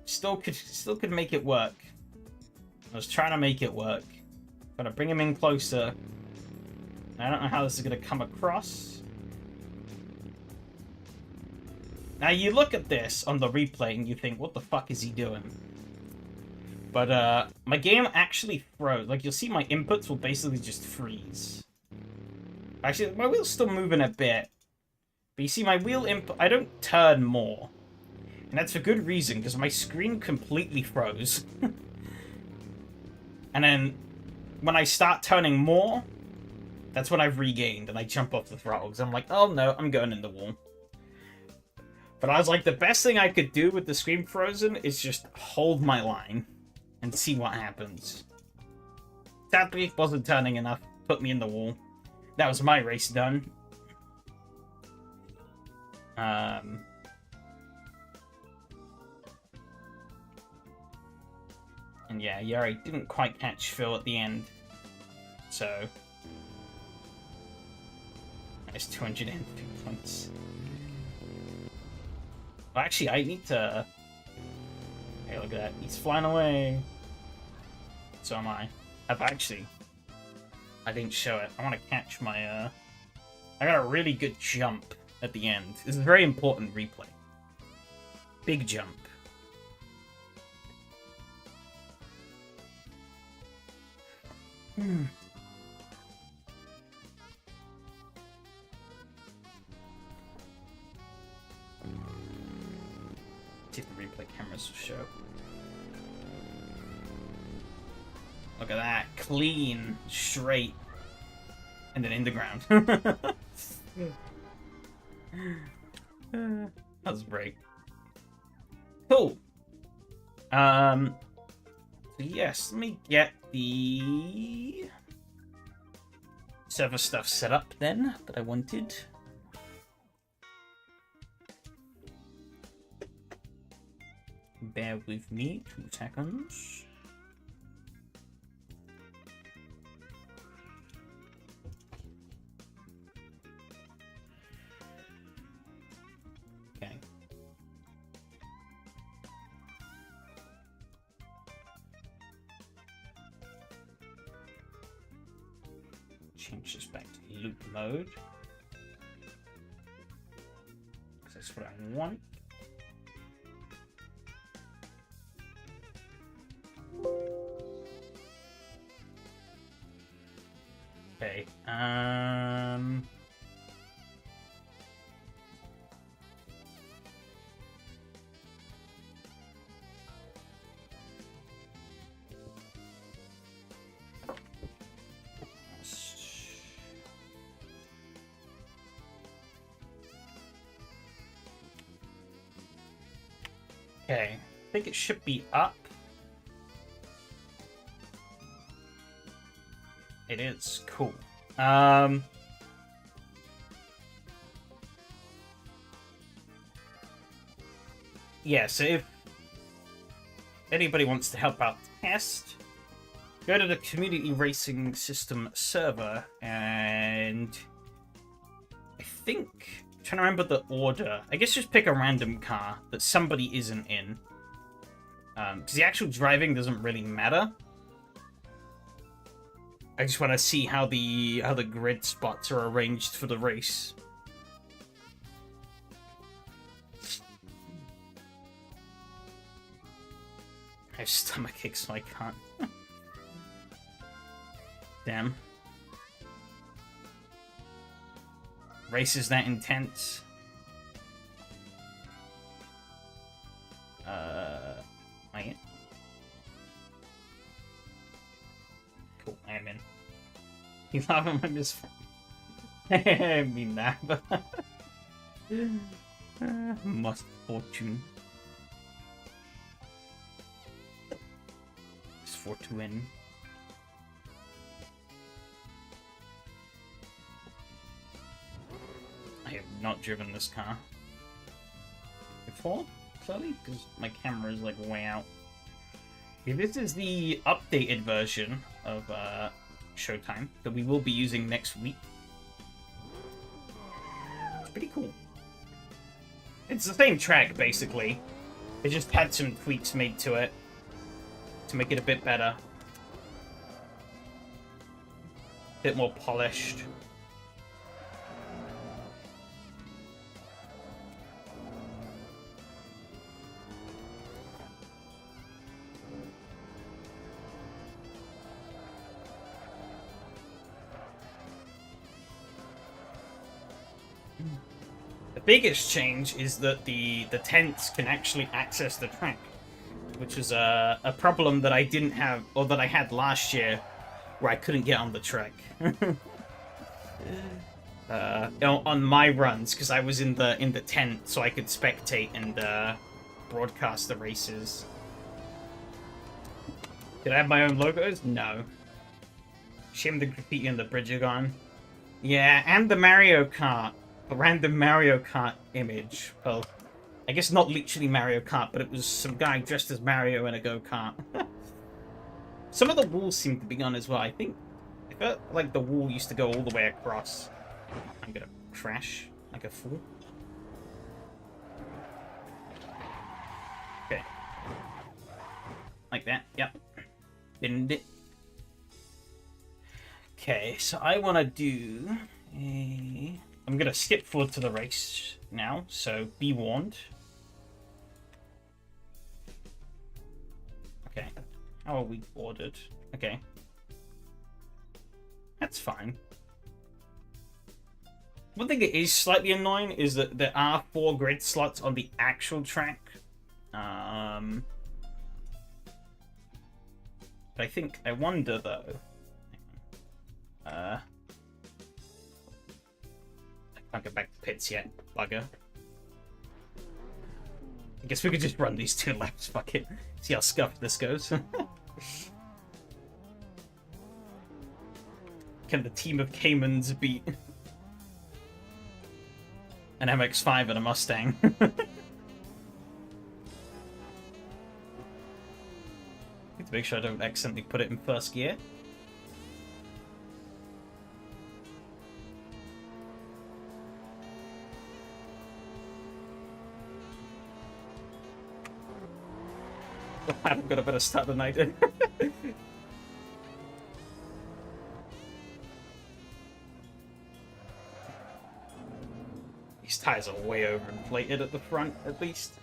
Still could make it work. I was trying to make it work. Gotta bring him in closer. I don't know how this is gonna come across. Now you look at this on the replay and you think, what the fuck is he doing? But my game actually froze. Like, you'll see my inputs will basically just freeze. Actually, my wheel's still moving a bit. But you see, my wheel input, I don't turn more. And that's for good reason, because my screen completely froze. And then, when I start turning more, that's when I've regained, and I jump off the throttle, because I'm like, oh no, I'm going in the wall. But I was like, the best thing I could do with the screen frozen is just hold my line, and see what happens. Sadly, it wasn't turning enough, put me in the wall. That was my race done. And yeah, Yari didn't quite catch Phil at the end. So... That's 202 points. Well, actually, I need to... Hey, look at that. He's flying away. So am I. I've actually... I didn't show it. I want to catch my, I got a really good jump at the end. This is a very important replay. Big jump. Hmm. See if the replay cameras will show. Look at that. Clean, straight, and then in the ground. That was great. Cool. So yes, let me get the server stuff set up then that I wanted. Bear with me 2 seconds. Okay. Change this back to loop mode. Because that's what I want. Okay, okay, I think it should be up. It is. Cool. Yeah, so if anybody wants to help out the test, go to the Community Racing System server, and I think, I'm trying to remember the order. I guess just pick a random car that somebody isn't in. Because the actual driving doesn't really matter. I just want to see how the grid spots are arranged for the race. I have stomachache, so I can't. Damn. Race is that intense. Am I in? Cool, I am in. You laugh at my misfortune. I mean that, but... misfortune. Misfortune. I have not driven this car before, clearly, because my camera is like way out. Okay, this is the updated version of Showtime that we will be using next week. It's pretty cool. It's the same track, basically. It just had some tweaks made to it to make it a bit better. A bit more polished. The biggest change is that the tents can actually access the track, which is a problem that I didn't have, or that I had last year, where I couldn't get on the track. On my runs, because I was in the tent, so I could spectate and broadcast the races. Did I have my own logos? No. Shame the graffiti on the bridge are gone. Yeah, and the Mario Kart. A random Mario Kart image. Well, I guess not literally Mario Kart, but it was some guy dressed as Mario in a go-kart. Some of the walls seem to be gone as well. I felt like the wall used to go all the way across. I'm gonna crash like a fool. Okay. Like that, yep. Didn't it? Okay, so I want to do a... I'm going to skip forward to the race now, so be warned. Okay. How are we ordered? Okay. That's fine. One thing that is slightly annoying is that there are 4 grid slots on the actual track. But I wonder though. I can't get back to pits yet, bugger. I guess we could just run these 2 laps, fuck it. See how scuffed this goes. Can the team of Caymans beat an MX-5 and a Mustang? Need to make sure I don't accidentally put it in first gear. I've got a better start than I did. These tires are way overinflated at the front, at least.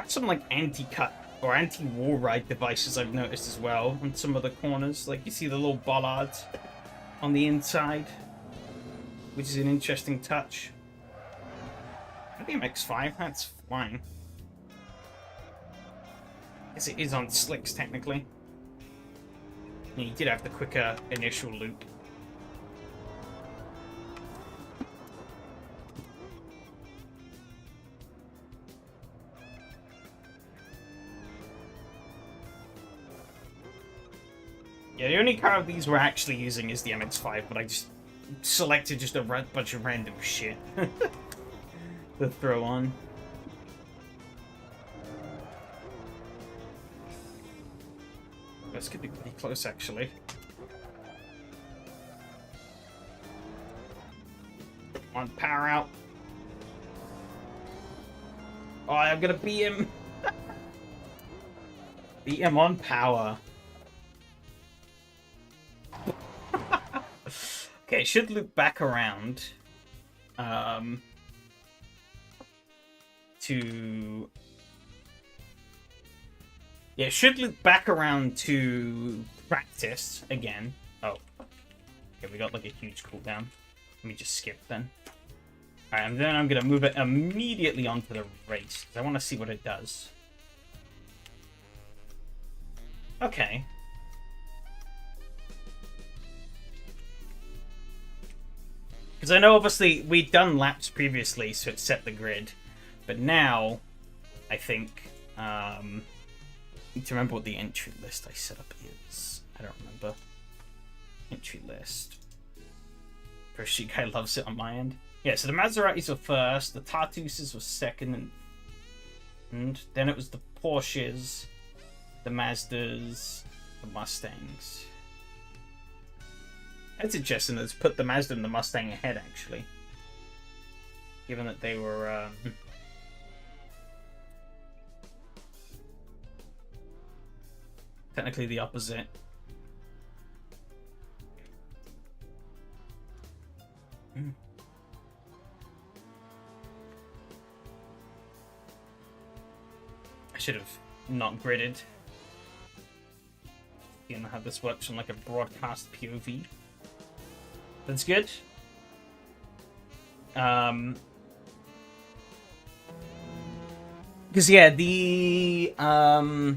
Some like anti-cut or anti-wall ride devices I've noticed as well on some of the corners. Like you see the little bollards on the inside, which is an interesting touch. I think MX-5, that's fine. I guess it is on slicks technically. Yeah, you did have the quicker initial loop. Yeah, the only car of these we're actually using is the MX-5, but I just selected just a bunch of random shit to throw on. This could be pretty close, actually. Come on, power out. Oh, I'm gonna beat him. Beat him on power. Okay, it should loop back around to... Yeah, it should loop back around to practice again. Oh. Okay, we got like a huge cooldown. Let me just skip then. Alright, and then I'm going to move it immediately onto the race, because I want to see what it does. Okay. Because I know, obviously, we'd done laps previously, so it set the grid. But now, I think, I need to remember what the entry list I set up is. I don't remember. Entry list. Pretty guy loves it on my end. Yeah, so the Maseratis were first, the Tartuses were second, and then it was the Porsches, the Mazdas, the Mustangs. That's interesting. Let's put the Mazda and the Mustang ahead, actually. Given that they were... technically the opposite. I should have not gridded. You know how this works on like a broadcast POV. That's good. Because yeah, the I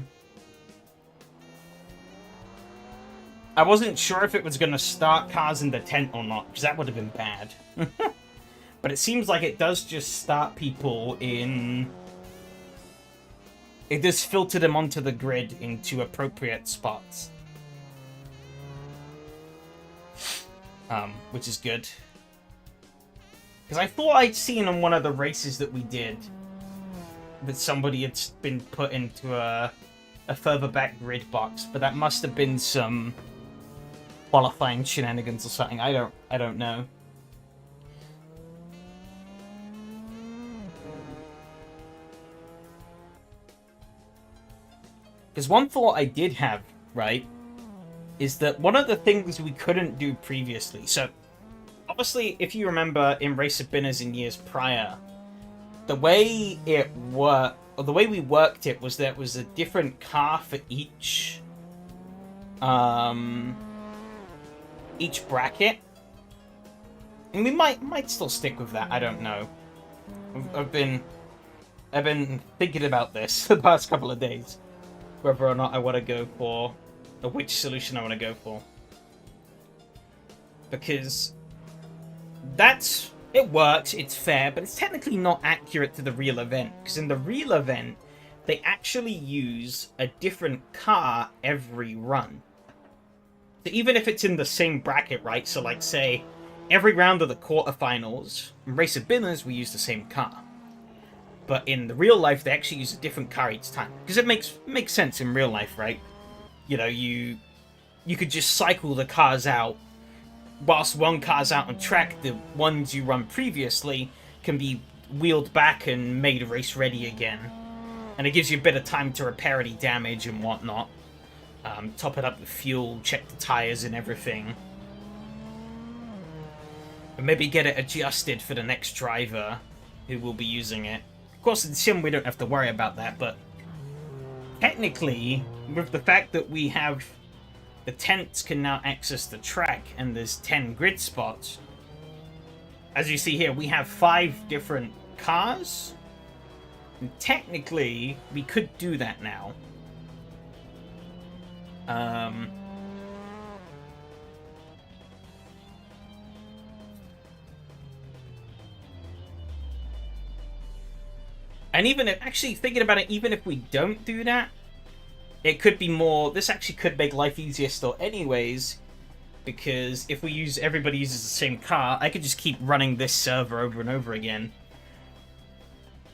wasn't sure if it was going to start cars in the tent or not, because that would have been bad. But it seems like it does just start people in... It does filter them onto the grid into appropriate spots. Which is good. Because I thought I'd seen on one of the races that we did that somebody had been put into a further back grid box, but that must have been some qualifying shenanigans or something. I don't know. Because one thought I did have, right, is that one of the things we couldn't do previously. So, obviously, if you remember in Race of Binners in years prior, the way it worked, or the way we worked it, was there was a different car for each bracket. And we might still stick with that. I don't know. I've been thinking about this the past couple of days, whether or not I want to go for, or which solution I want to go for, because it works, it's fair, but it's technically not accurate to the real event, because in the real event they actually use a different car every run. So even if it's in the same bracket, right? So like say every round of the quarterfinals, in Race of Binners we use the same car. But in the real life, they actually use a different car each time. Because it makes sense in real life, right? You know, you could just cycle the cars out. Whilst one car's out on track, the ones you run previously can be wheeled back and made race ready again. And it gives you a bit of time to repair any damage and whatnot. Top it up with fuel, check the tires and everything. And maybe get it adjusted for the next driver who will be using it. Of course, in Sim, we don't have to worry about that, but technically, with the fact that we have the tents can now access the track and there's 10 grid spots, as you see here, we have 5 different cars. And technically, we could do that now. And even if, actually thinking about it, even if we don't do that, it could be more, this actually could make life easier still anyways, because if everybody uses the same car, I could just keep running this server over and over again.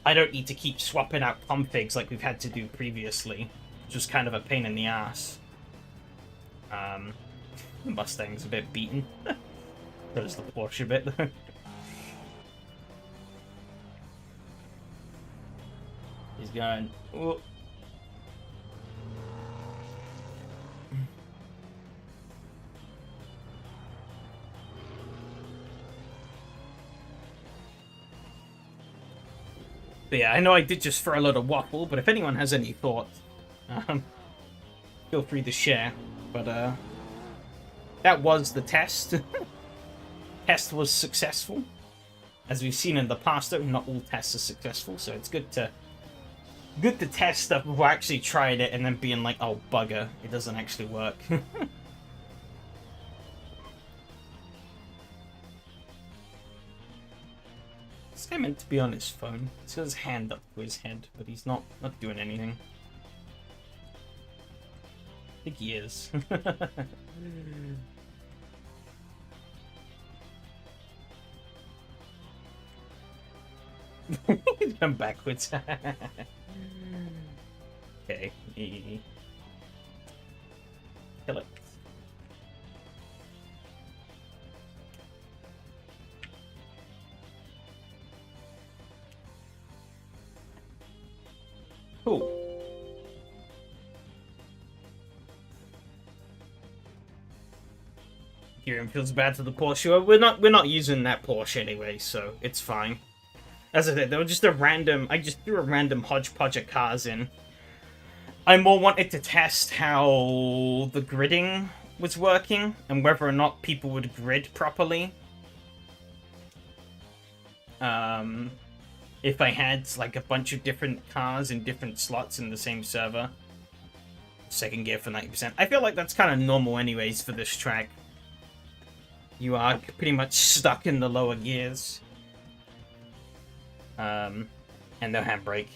I don't need to keep swapping out configs like we've had to do previously, which was kind of a pain in the ass. The Mustang's a bit beaten. There's the Porsche bit though. He's going. Oh. But yeah, I know I did just throw a lot of waffle, but if anyone has any thoughts, feel free to share. But that was the test. Test was successful. As we've seen in the past, though, not all tests are successful, so it's good to test stuff before actually trying it and then being like, oh bugger, it doesn't actually work. This guy meant to be on his phone. He's got his hand up to his head, but he's not doing anything. I think he is. He's going backwards. Okay. Kill it. Cool. Kieran feels bad for the Porsche. We're not using that Porsche anyway, so it's fine. As I said, they were just I just threw a random hodgepodge of cars in. I more wanted to test how the gridding was working and whether or not people would grid properly. If I had like a bunch of different cars in different slots in the same server. Second gear for 90%. I feel like that's kind of normal anyways for this track. You are pretty much stuck in the lower gears. And no handbrake.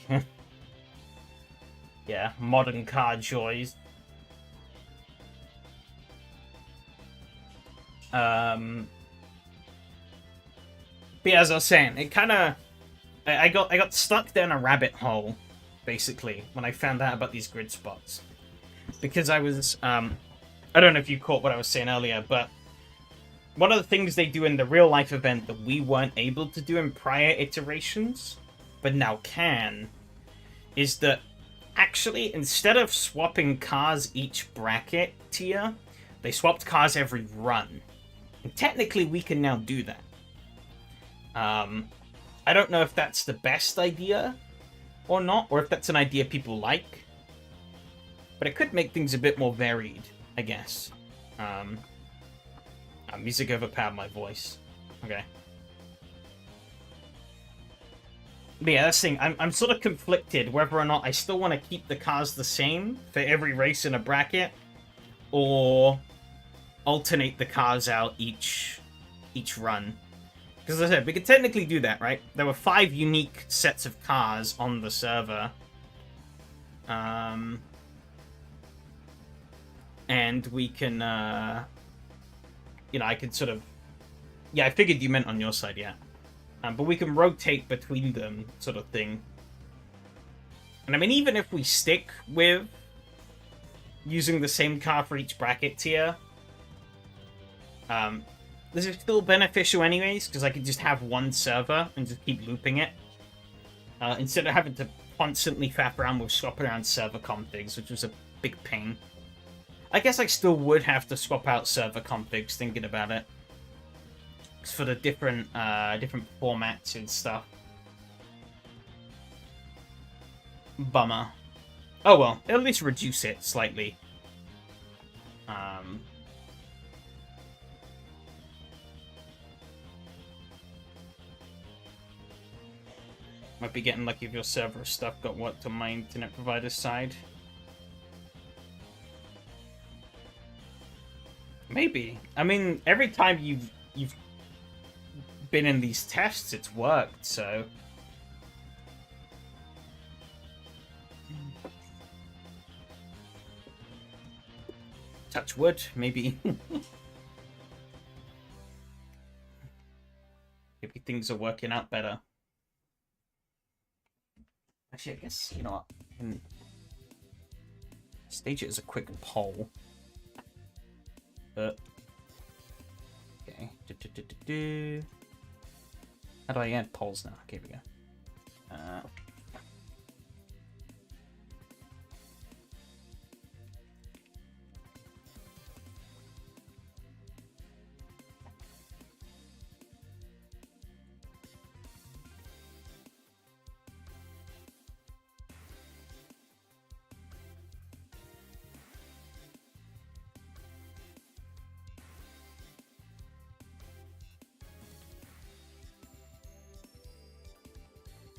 Yeah, modern car joys. But yeah, as I was saying, it kind of... I got stuck down a rabbit hole, basically, when I found out about these grid spots. Because I was... I don't know if you caught what I was saying earlier, but... One of the things they do in the real-life event that we weren't able to do in prior iterations, but now can, is that Actually, instead of swapping cars each bracket tier, they swapped cars every run. And technically, we can now do that. I don't know if that's the best idea or not, or if that's an idea people like. But it could make things a bit more varied, I guess. Music overpowered my voice. Okay. But yeah, that's the thing. I'm sort of conflicted whether or not I still want to keep the cars the same for every race in a bracket, or alternate the cars out each run. Because as I said, we could technically do that, right? There were 5 unique sets of cars on the server. And we can, you know, I could sort of... Yeah, I figured you meant on your side, yeah. But we can rotate between them, sort of thing. And I mean, even if we stick with using the same car for each bracket tier, this is still beneficial anyways, because I could just have one server and just keep looping it. Instead of having to constantly faff around with swapping around server configs, which was a big pain. I guess I still would have to swap out server configs, thinking about it. For the different formats and stuff. Bummer. Oh well, at least reduce it slightly. Might be getting lucky if your server stuff got worked on my internet provider's side. Maybe. I mean, every time you've been in these tests, it's worked, so... Touch wood, maybe. Maybe things are working out better. Actually, I guess, you know what? I can stage it as a quick poll. Okay. How do I add polls now? Okay, here we go.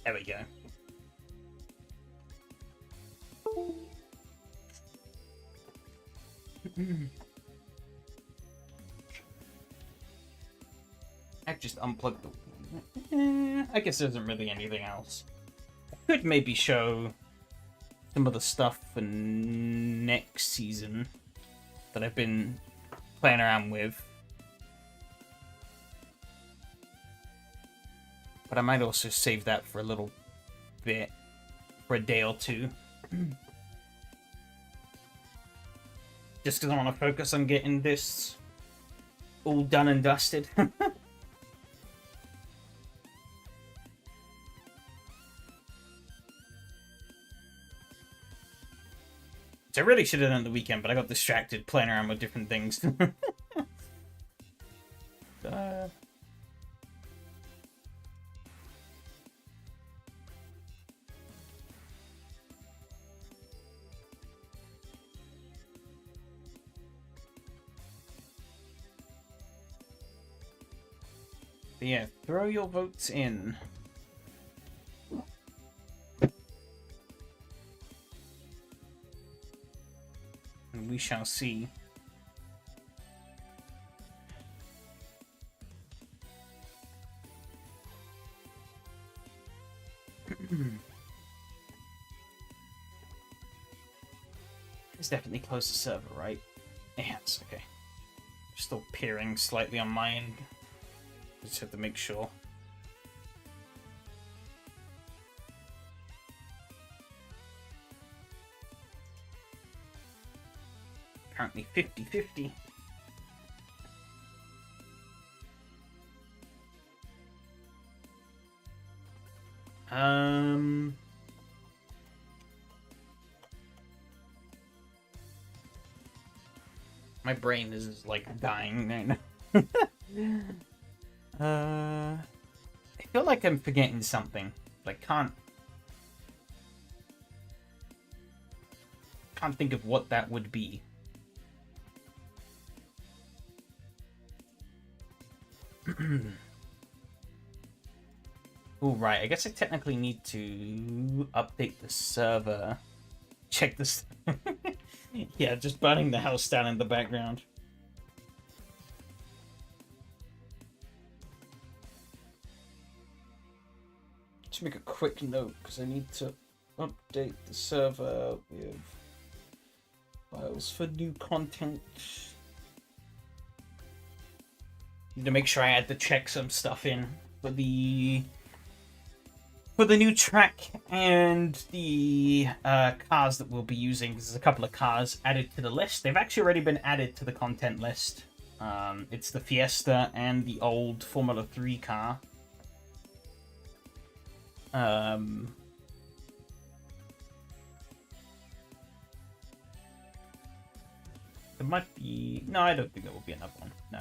There we go. I've just unplugged the... I guess there isn't really anything else. I could maybe show some of the stuff for next season that I've been playing around with. But I might also save that for a little bit, for a day or two. Just because I want to focus on getting this all done and dusted. So I really should have done it the weekend, but I got distracted playing around with different things. But yeah, throw your votes in. And we shall see. It's definitely closed the server, right? Yes, okay. Still peering slightly on my end. Just have to make sure. Apparently 50-50. My brain is like dying right now. I feel like I'm forgetting something. But I can't think of what that would be. Oh, right. I guess I technically need to update the server. Check this. Yeah, just burning the house down in the background. Just make a quick note, because I need to update the server with files for new content. Need to make sure I had to check some stuff in for the new track and the cars that we'll be using. There's a couple of cars added to the list. They've actually already been added to the content list. It's the Fiesta and the old Formula 3 car. There might be... No, I don't think there will be another one. No.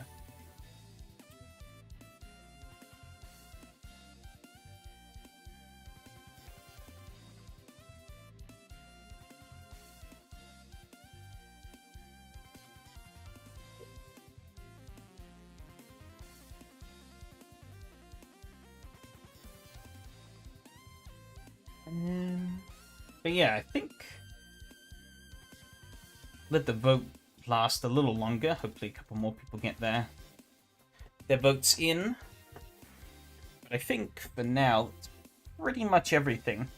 But yeah, I think let the vote last a little longer. Hopefully a couple more people get their votes in. But I think for now, it's pretty much everything.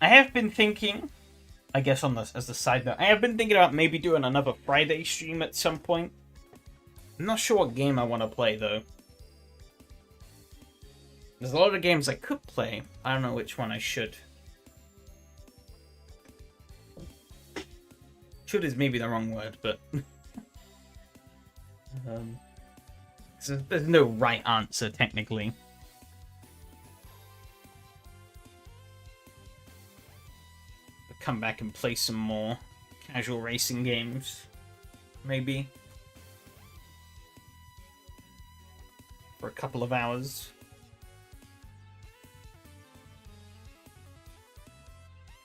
I have been thinking, I guess as the side note, I have been thinking about maybe doing another Friday stream at some point. I'm not sure what game I want to play though. There's a lot of games I could play. I don't know which one I should. Should is maybe the wrong word, but... there's no right answer, technically. But come back and play some more casual racing games. Maybe. For a couple of hours.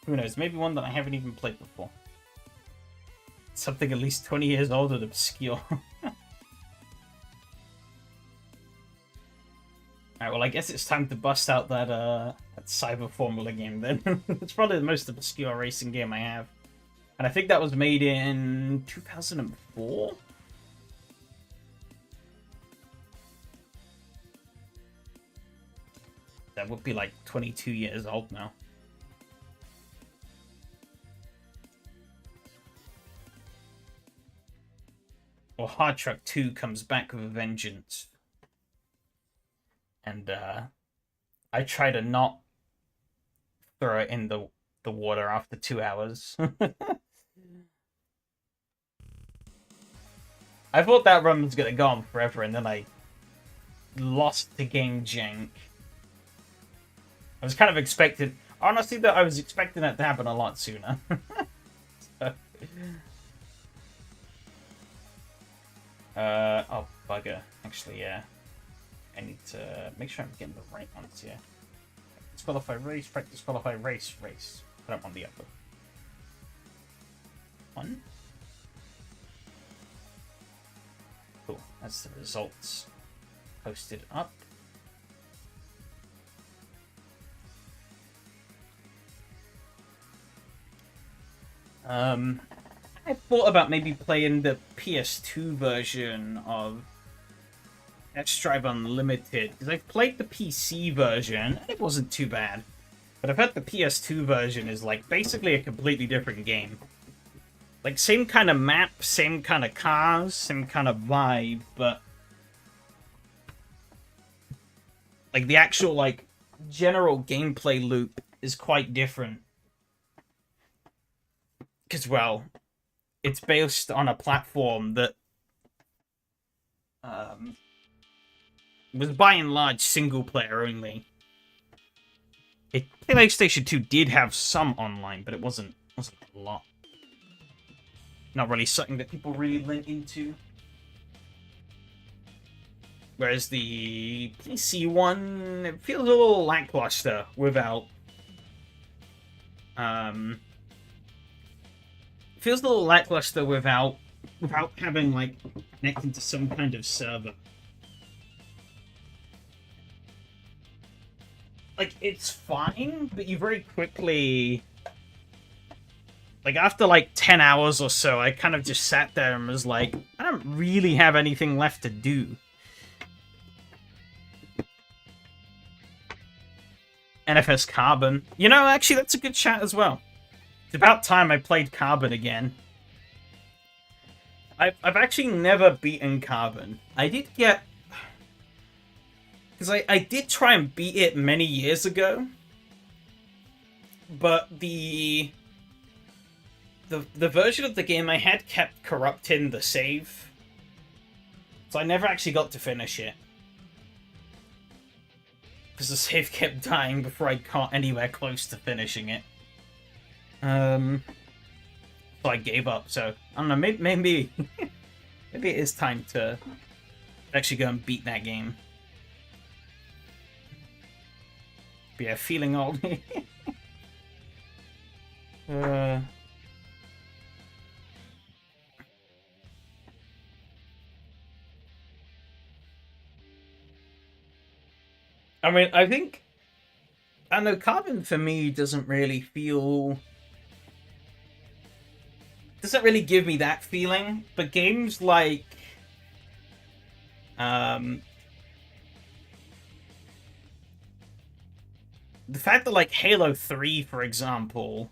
Who knows, maybe one that I haven't even played before. Something at least 20 years old and obscure. Alright, well I guess it's time to bust out that Cyber Formula game then. It's probably the most obscure racing game I have. And I think that was made in 2004? That would be like 22 years old now. Or Hard Truck 2 comes back with a vengeance. And I try to not throw it in the water after 2 hours. I thought that run was going to go on forever, and then I lost the game jank. I was kind of expecting... Honestly, though, I was expecting that to happen a lot sooner. So... oh, bugger. Actually, yeah. I need to make sure I'm getting the right ones here. Disqualify race, practice qualify race, race. I don't want the other one. Cool. That's the results posted up. I thought about maybe playing the PS2 version of X-Drive Unlimited, because I've played the PC version, and it wasn't too bad. But I've heard the PS2 version is, like, basically a completely different game. Like, same kind of map, same kind of cars, same kind of vibe, but... like, the actual, like, general gameplay loop is quite different. Because, well, it's based on a platform that... was by and large single player only. PlayStation 2 did have some online, but it wasn't a lot. Not really something that people really went into. Whereas the PC one, it feels a little lackluster without... feels a little lackluster without having, like, connecting to some kind of server. Like, it's fine, but you very quickly... Like, after, like, 10 hours or so, I kind of just sat there and was like, I don't really have anything left to do. NFS Carbon. You know, actually, that's a good chat as well. It's about time I played Carbon again. I've actually never beaten Carbon. I did get... Because I did try and beat it many years ago. But the version of the game I had kept corrupting the save. So I never actually got to finish it. Because the save kept dying before I got anywhere close to finishing it. So I gave up, so... I don't know, maybe... maybe it is time to actually go and beat that game. But yeah, feeling old. I mean, I think... I know Carbon for me doesn't really feel... doesn't really give me that feeling, but games like... the fact that, like, Halo 3, for example,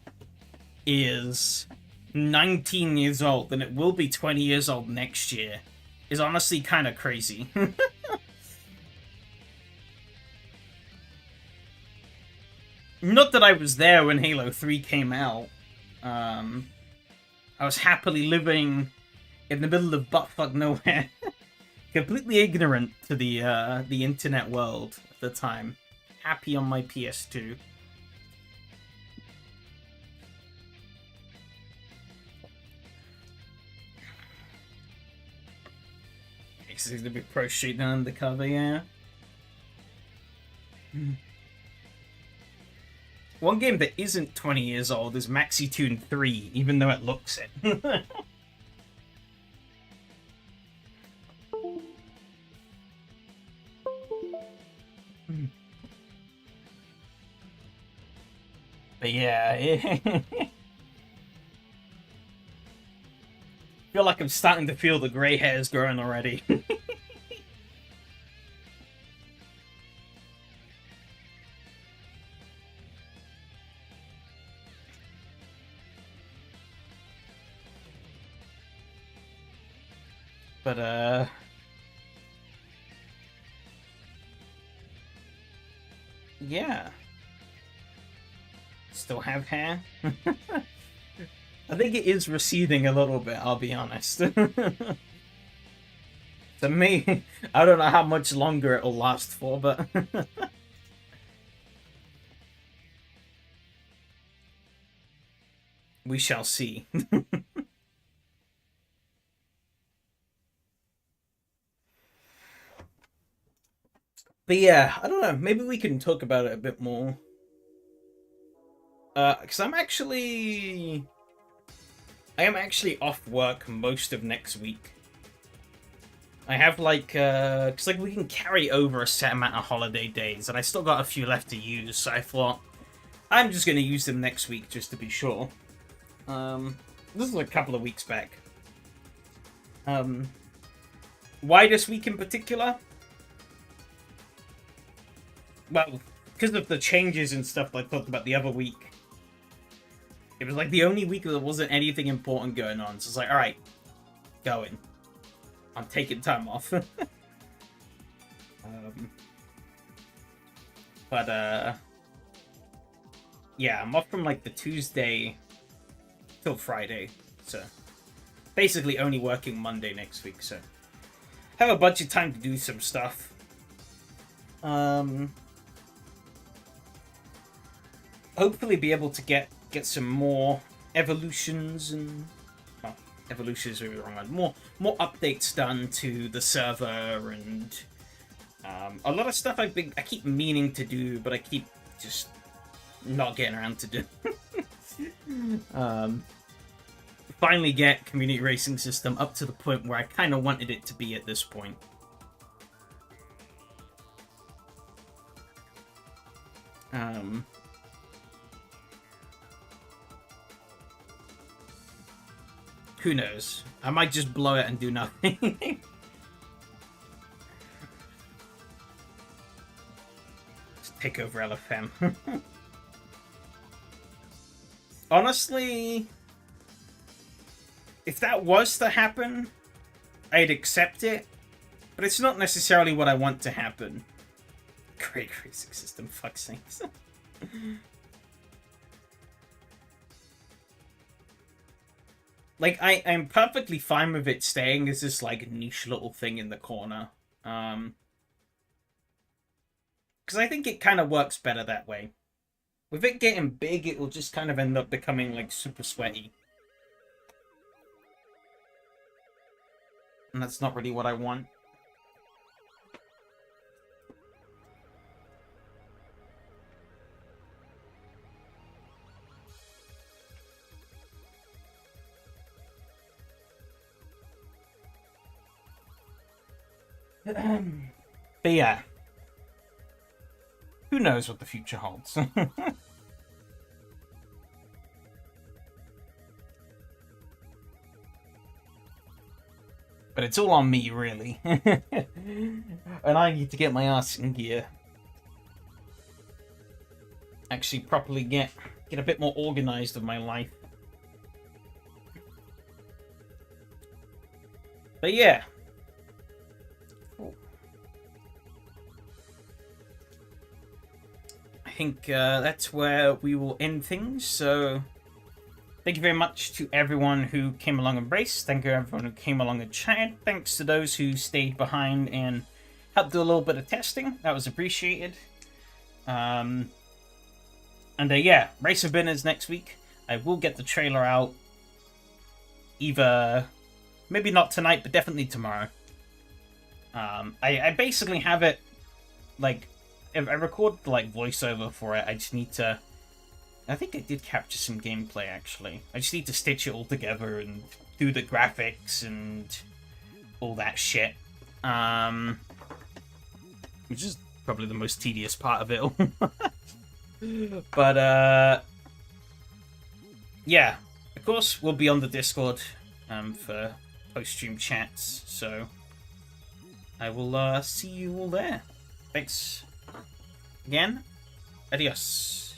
is 19 years old, and it will be 20 years old next year, is honestly kind of crazy. Not that I was there when Halo 3 came out. I was happily living in the middle of buttfuck nowhere. Completely ignorant to the internet world at the time. Happy on my PS2. This is the big pro street down undercover, yeah. One game that isn't 20 years old is Maxi Tune 3, even though it looks it. But yeah, I feel like I'm starting to feel the grey hairs growing already. But, yeah. Still have hair? I think it is receding a little bit, I'll be honest. To me, I don't know how much longer it'll last for, but... we shall see. But yeah, I don't know, maybe we can talk about it a bit more. Because I am actually off work most of next week. I have, like, because, like, we can carry over a set amount of holiday days, and I still got a few left to use, so I thought, I'm just going to use them next week, just to be sure. This is a couple of weeks back. Why this week in particular? Well, because of the changes and stuff that I talked about the other week. It was like the only week that there wasn't anything important going on. So it's like, alright, going. I'm taking time off. Yeah, I'm off from like the Tuesday till Friday. So basically only working Monday next week. So have a bunch of time to do some stuff. Hopefully be able to get some more evolutions and, well, evolution is maybe the wrong one. More updates done to the server, and a lot of stuff I keep meaning to do, but I keep just not getting around to do. Finally get community racing system up to the point where I kind of wanted it to be at this point. Who knows? I might just blow it and do nothing. Just take over LFM. Honestly, if that was to happen, I'd accept it, but it's not necessarily what I want to happen. Great racing system, fuck's sakes. Like, I'm perfectly fine with it staying as this, like, niche little thing in the corner. Because I think it kind of works better that way. With it getting big, it will just kind of end up becoming, like, super sweaty. And that's not really what I want. But yeah. Who knows what the future holds? But it's all on me, really. And I need to get my ass in gear. Actually properly get a bit more organized with my life. But yeah. I think that's where we will end things, so thank you very much to everyone who came along and raced. Thank you to everyone who came along and chatted. Thanks to those who stayed behind and helped do a little bit of testing. That was appreciated. And yeah, Race of Binners next week. I will get the trailer out either, maybe not tonight, but definitely tomorrow. I basically have it, like, if I record the, like, voiceover for it, I just need to... I think I did capture some gameplay, actually. I just need to stitch it all together and do the graphics and all that shit. Which is probably the most tedious part of it all. But, yeah. Of course, we'll be on the Discord for post-stream chats, so I will see you all there. Thanks again. Adios.